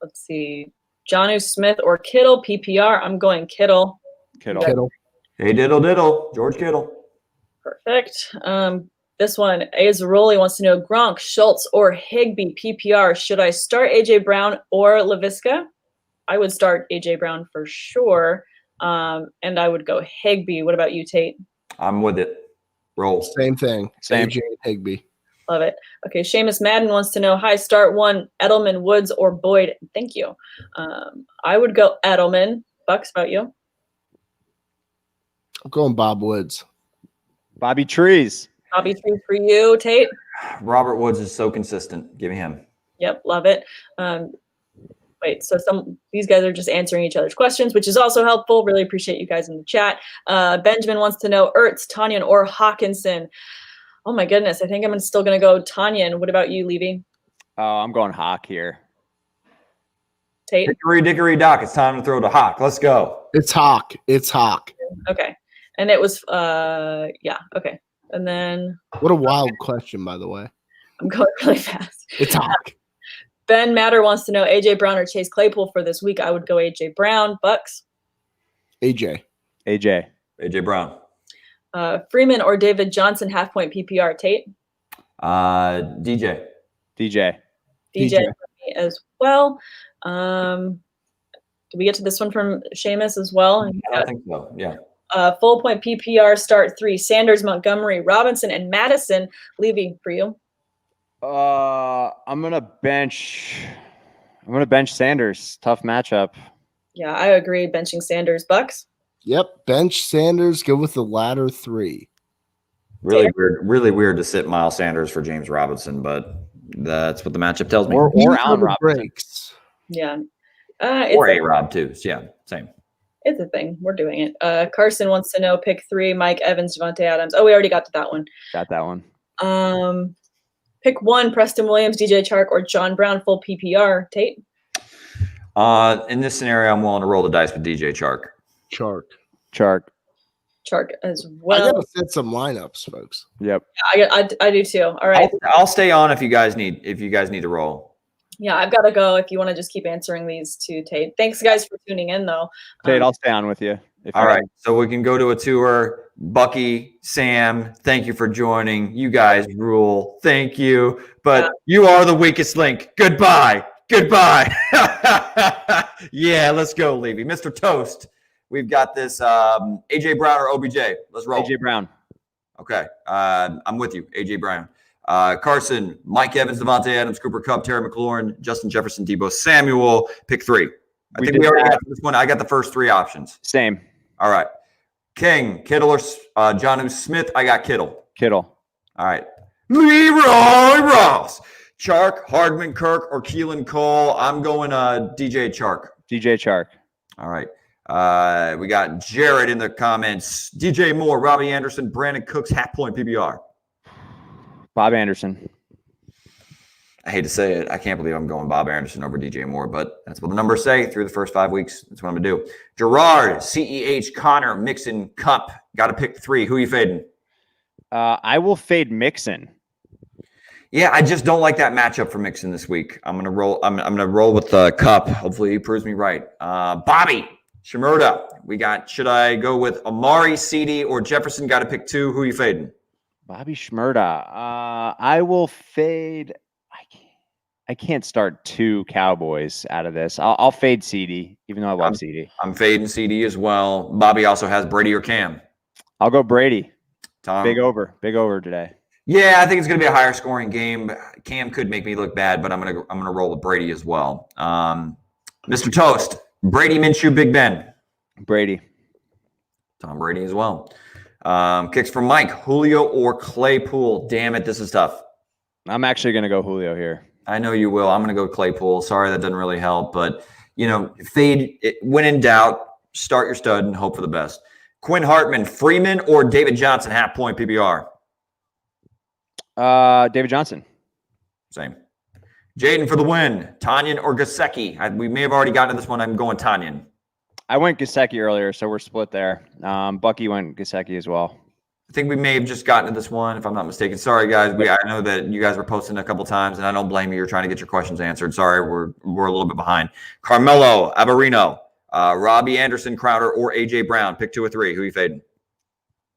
Let's see. Jonnu Smith or Kittle, PPR. I'm going Kittle. Kittle. Hey, diddle. George Kittle. Perfect. This one, Azzaroli wants to know Gronk, Schultz, or Higbee, PPR. Should I start A.J. Brown or LaVisca? I would start A.J. Brown for sure. And I would go Higbee. What about you, Tate? I'm with it. Roll. Same thing. Same. AJ and Higbee. Love it. Okay, Seamus Madden wants to know, hi, start one, Edelman, Woods, or Boyd. Thank you. I would go Edelman. Bucks, about you? I'm going Bob Woods. Bobby Trees. Bobby, three for you, Tate. Robert Woods is so consistent. Give me him. Yep, love it. Wait, so these guys are just answering each other's questions, which is also helpful. Really appreciate you guys in the chat. Benjamin wants to know Ertz, Tanyan, or Hawkinson. Oh my goodness, I think I'm still going to go Tanyan. What about you, Levy? Oh, I'm going Hawk here. Tate? Hickory dickory dock. It's time to throw to Hawk. Let's go. It's Hawk. Okay. And it was, yeah, okay. And then What a wild question, by the way. I'm going really fast. It's Hawk. Ben Matter wants to know A.J. Brown or Chase Claypool for this week. I would go A.J. Brown. Bucks? AJ. AJ Brown. Freeman or David Johnson, half-point PPR. Tate? DJ. DJ for me as well. Did we get to this one from Seamus as well? I think so, yeah. Full point PPR start 3. Sanders, Montgomery, Robinson, and Madison. Levy, for you. I'm gonna bench Sanders. Tough matchup. Yeah, I agree. Benching Sanders. Bucks? Yep. Bench Sanders. Go with the latter 3. Really weird to sit Miles Sanders for James Robinson, but that's what the matchup tells me. Or Allen Robinson. Breaks. Yeah. Or A-Rob too. So yeah, same. It's a thing. We're doing it. Carson wants to know pick 3, Mike Evans, Devontae Adams. Oh, we already got to that one. Got that one. Pick 1, Preston Williams, DJ Chark, or John Brown, full PPR. Tate? In this scenario, I'm willing to roll the dice with DJ Chark. Chark. Chark as I well. gotta set some lineups, folks. Yep. I do too. All right. I'll stay on if you guys need to roll. Yeah, I've got to go if you want to just keep answering these too, Tate. Thanks, guys, for tuning in, though. Tate, I'll stay on with you. All right. So we can go to a tour. Bucky, Sam, thank you for joining. You guys rule. Thank you. But you are the weakest link. Goodbye. Yeah, let's go, Levy. Mr. Toast, we've got this A.J. Brown or OBJ. Let's roll. A.J. Brown. Okay. I'm with you. A.J. Brown. Carson, Mike Evans, Devontae Adams, Cooper Kupp, Terry McLaurin, Justin Jefferson, Deebo Samuel. Pick 3. I think we already got this one. I got the first 3 options. Same. All right. King, Kittle, or Jonnu Smith. I got Kittle. All right. Leroy Ross. Chark, Hardman, Kirk, or Keelan Cole. I'm going DJ Chark. All right. We got Jared in the comments. DJ Moore, Robbie Anderson, Brandon Cooks, half-point PPR. Bob Anderson. I hate to say it. I can't believe I'm going Bob Anderson over DJ Moore, but that's what the numbers say through the first 5 weeks. That's what I'm going to do. Gerard, CEH, Connor, Mixon, Cup. Got to pick 3. Who are you fading? I will fade Mixon. Yeah, I just don't like that matchup for Mixon this week. I'm going to roll. I'm going to roll with Cup. Hopefully he proves me right. Bobby, Shimurda. We got, should I go with Amari, CD, or Jefferson? Got to pick 2. Who are you fading? Bobby Shmurda. I will fade. I can't start 2 Cowboys out of this. I'll fade CD, even though I love CD. I'm fading CD as well. Bobby also has Brady or Cam. I'll go Brady. Tom. Big over today. Yeah, I think it's going to be a higher scoring game. Cam could make me look bad, but I'm going to roll with Brady as well. Mr. Toast, Brady, Minshew, Big Ben. Brady. Tom Brady as well. Kicks from Mike, Julio or Claypool. Damn it, this is tough. I'm actually going to go Julio here. I know you will. I'm going to go Claypool. Sorry, that doesn't really help, but fade it, when in doubt. Start your stud and hope for the best. Quinn Hartman, Freeman, or David Johnson, half-point PPR. David Johnson. Same. Jaden for the win. Tanyan or Gasecki? We may have already gotten to this one. I'm going Tanyan. I went Gasecki earlier, so we're split there. Bucky went Gasecki as well. I think we may have just gotten to this one, if I'm not mistaken. Sorry, guys. I know that you guys were posting a couple times, and I don't blame you. You're trying to get your questions answered. Sorry, we're a little bit behind. Carmelo, Averino, Robbie Anderson, Crowder, or A.J. Brown. Pick 2 or 3. Who are you fading?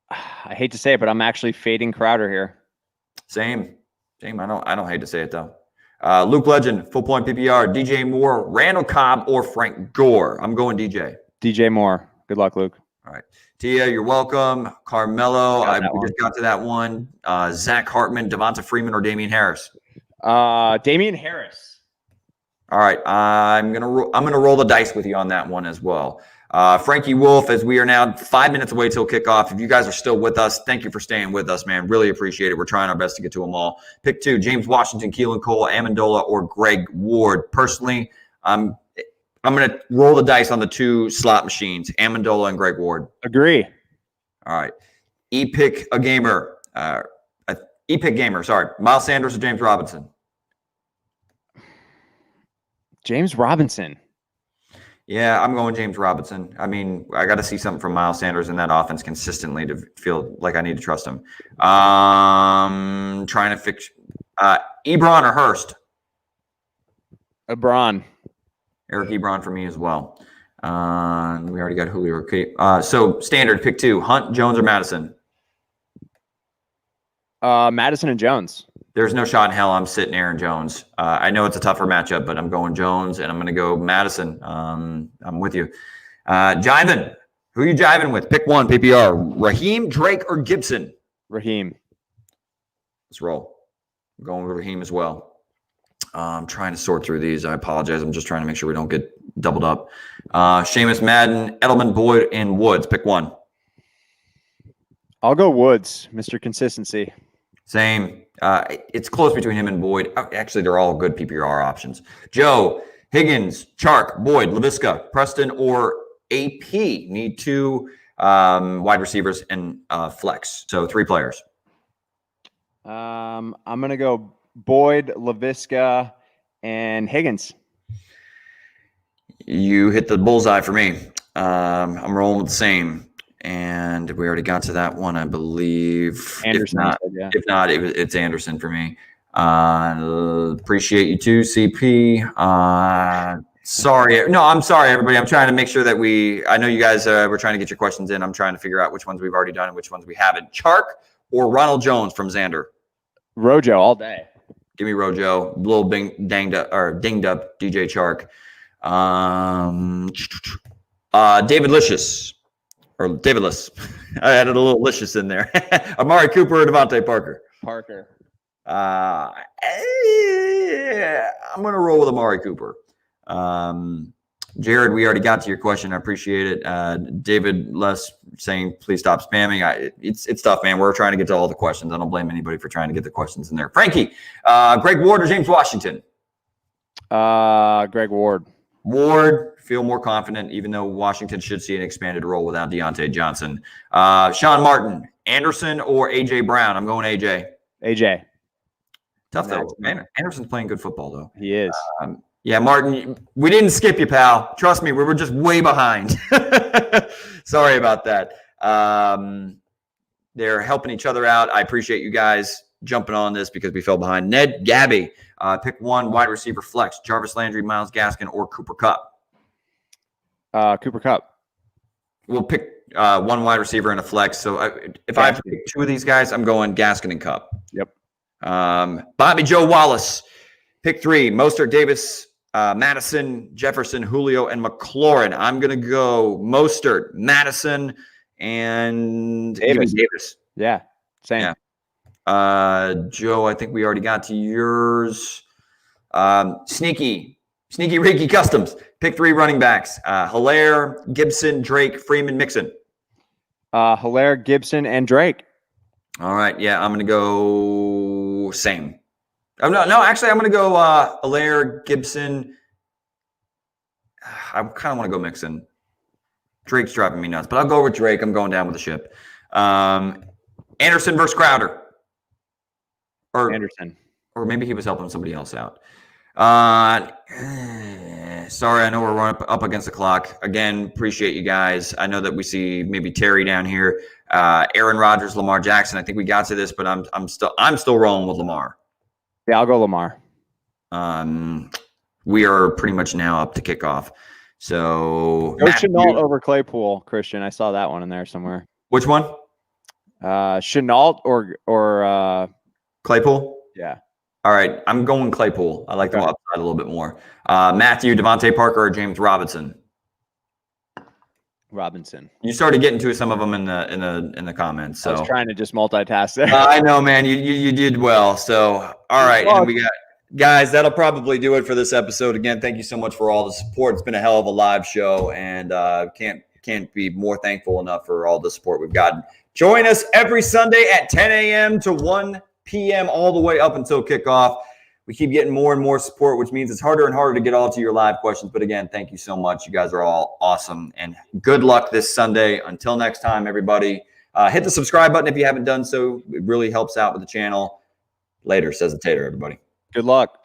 I hate to say it, but I'm actually fading Crowder here. Same. I don't hate to say it, though. Luke Legend, full point PPR, DJ Moore, Randall Cobb, or Frank Gore. I'm going DJ. DJ Moore. Good luck, Luke. All right. Tia, you're welcome. Carmelo, we just got to that one. Zach Hartman, Devonta Freeman, or Damian Harris? Damian Harris. All right. I'm gonna roll the dice with you on that one as well. Frankie Wolf, as we are now 5 minutes away till kickoff. If you guys are still with us, thank you for staying with us, man. Really appreciate it. We're trying our best to get to them all. Pick 2, James Washington, Keelan Cole, Amendola, or Greg Ward. Personally, I'm going to roll the dice on the 2 slot machines, Amendola and Greg Ward. Agree. All right. Epic Gamer. Sorry. Miles Sanders or James Robinson? James Robinson. Yeah, I'm going James Robinson. I mean, I got to see something from Miles Sanders in that offense consistently to feel like I need to trust him. Trying to fix Ebron or Hurst? Ebron. Eric Ebron for me as well. We already got Julio. Okay. So standard pick 2, Hunt, Jones, or Madison? Madison and Jones. There's no shot in hell I'm sitting Aaron Jones. I know it's a tougher matchup, but I'm going Jones, and I'm going to go Madison. I'm with you. Jiving. Who are you jiving with? Pick 1, PPR. Raheem, Drake, or Gibson? Raheem. Let's roll. I'm going with Raheem as well. I'm trying to sort through these. I apologize. I'm just trying to make sure we don't get doubled up. Seamus, Madden, Edelman, Boyd, and Woods. Pick 1. I'll go Woods, Mr. Consistency. Same. It's close between him and Boyd. Actually, they're all good PPR options. Joe, Higgins, Chark, Boyd, Laviska, Preston, or AP. Need 2 wide receivers and flex. So 3 players. I'm going to go Boyd, Laviska, and Higgins. You hit the bullseye for me. I'm rolling with the same. And we already got to that one, I believe. Anderson. If not, it's Anderson for me. Appreciate you too, CP. Sorry. No, I'm sorry, everybody. I'm trying to make sure that I know you guys were trying to get your questions in. I'm trying to figure out which ones we've already done and which ones we haven't. Chark or Ronald Jones from Xander? Rojo all day. Give me Rojo. A little dinged up DJ Chark. David Licious. Or Davidless. I added a little licious in there. Amari Cooper or Devontae Parker? Parker. I'm going to roll with Amari Cooper. Jared, we already got to your question. I appreciate it. David Less saying, please stop spamming. It's tough, man. We're trying to get to all the questions. I don't blame anybody for trying to get the questions in there. Frankie, Greg Ward or James Washington? Greg Ward. Ward, feel more confident, even though Washington should see an expanded role without Deontay Johnson. Sean Martin, Anderson or A.J. Brown? I'm going A.J. A.J. Tough, though. Man, Anderson's playing good football, though. He is. Yeah, Martin, we didn't skip you, pal. Trust me, we were just way behind. Sorry about that. They're helping each other out. I appreciate you guys jumping on this because we fell behind. Ned Gabby, pick 1 wide receiver flex. Jarvis Landry, Myles Gaskin, or Cooper Kupp? Cooper Kupp. We'll pick 1 wide receiver and a flex. So if I have to pick 2 of these guys, I'm going Gaskin and Kupp. Yep. Bobby Joe Wallace, pick 3. Mostert, Davis, Madison, Jefferson, Julio, and McLaurin. I'm going to go Mostert, Madison, and Davis. Yeah, same. Yeah. Joe, I think we already got to yours. Sneaky Ricky Customs. Pick 3 running backs. Hilaire, Gibson, Drake, Freeman, Mixon. Hilaire, Gibson, and Drake. All right. Yeah, I'm going to go same. No, actually, I'm going to go Hilaire, Gibson. I kind of want to go Mixon. Drake's driving me nuts, but I'll go with Drake. I'm going down with the ship. Anderson versus Crowder. Anderson. Or maybe he was helping somebody else out. Sorry, I know we're running up against the clock. Again, appreciate you guys. I know that we see maybe Terry down here, Aaron Rodgers, Lamar Jackson. I think we got to this, but I'm still rolling with Lamar. Yeah, I'll go Lamar. We are pretty much now up to kickoff. So Go Chenault over Claypool, Christian. I saw that one in there somewhere. Which one? Chenault or Claypool? Yeah. All right. I'm going Claypool. I like the upside a little bit more. Matthew, Devontae Parker, or James Robinson? Robinson. You started getting to some of them in the comments. So I was trying to just multitask there. I know, man. You did well. So all right. And we got guys, that'll probably do it for this episode. Again, thank you so much for all the support. It's been a hell of a live show, and can't be more thankful enough for all the support we've gotten. Join us every Sunday at 10 a.m. to 1 p.m. all the way up until kickoff. We keep getting more and more support, which means it's harder and harder to get all to your live questions. But again, thank you so much. You guys are all awesome, and good luck this Sunday. Until next time, everybody, hit the subscribe button if you haven't done so. It really helps out with the channel. Later, says the Tater, everybody. Good luck.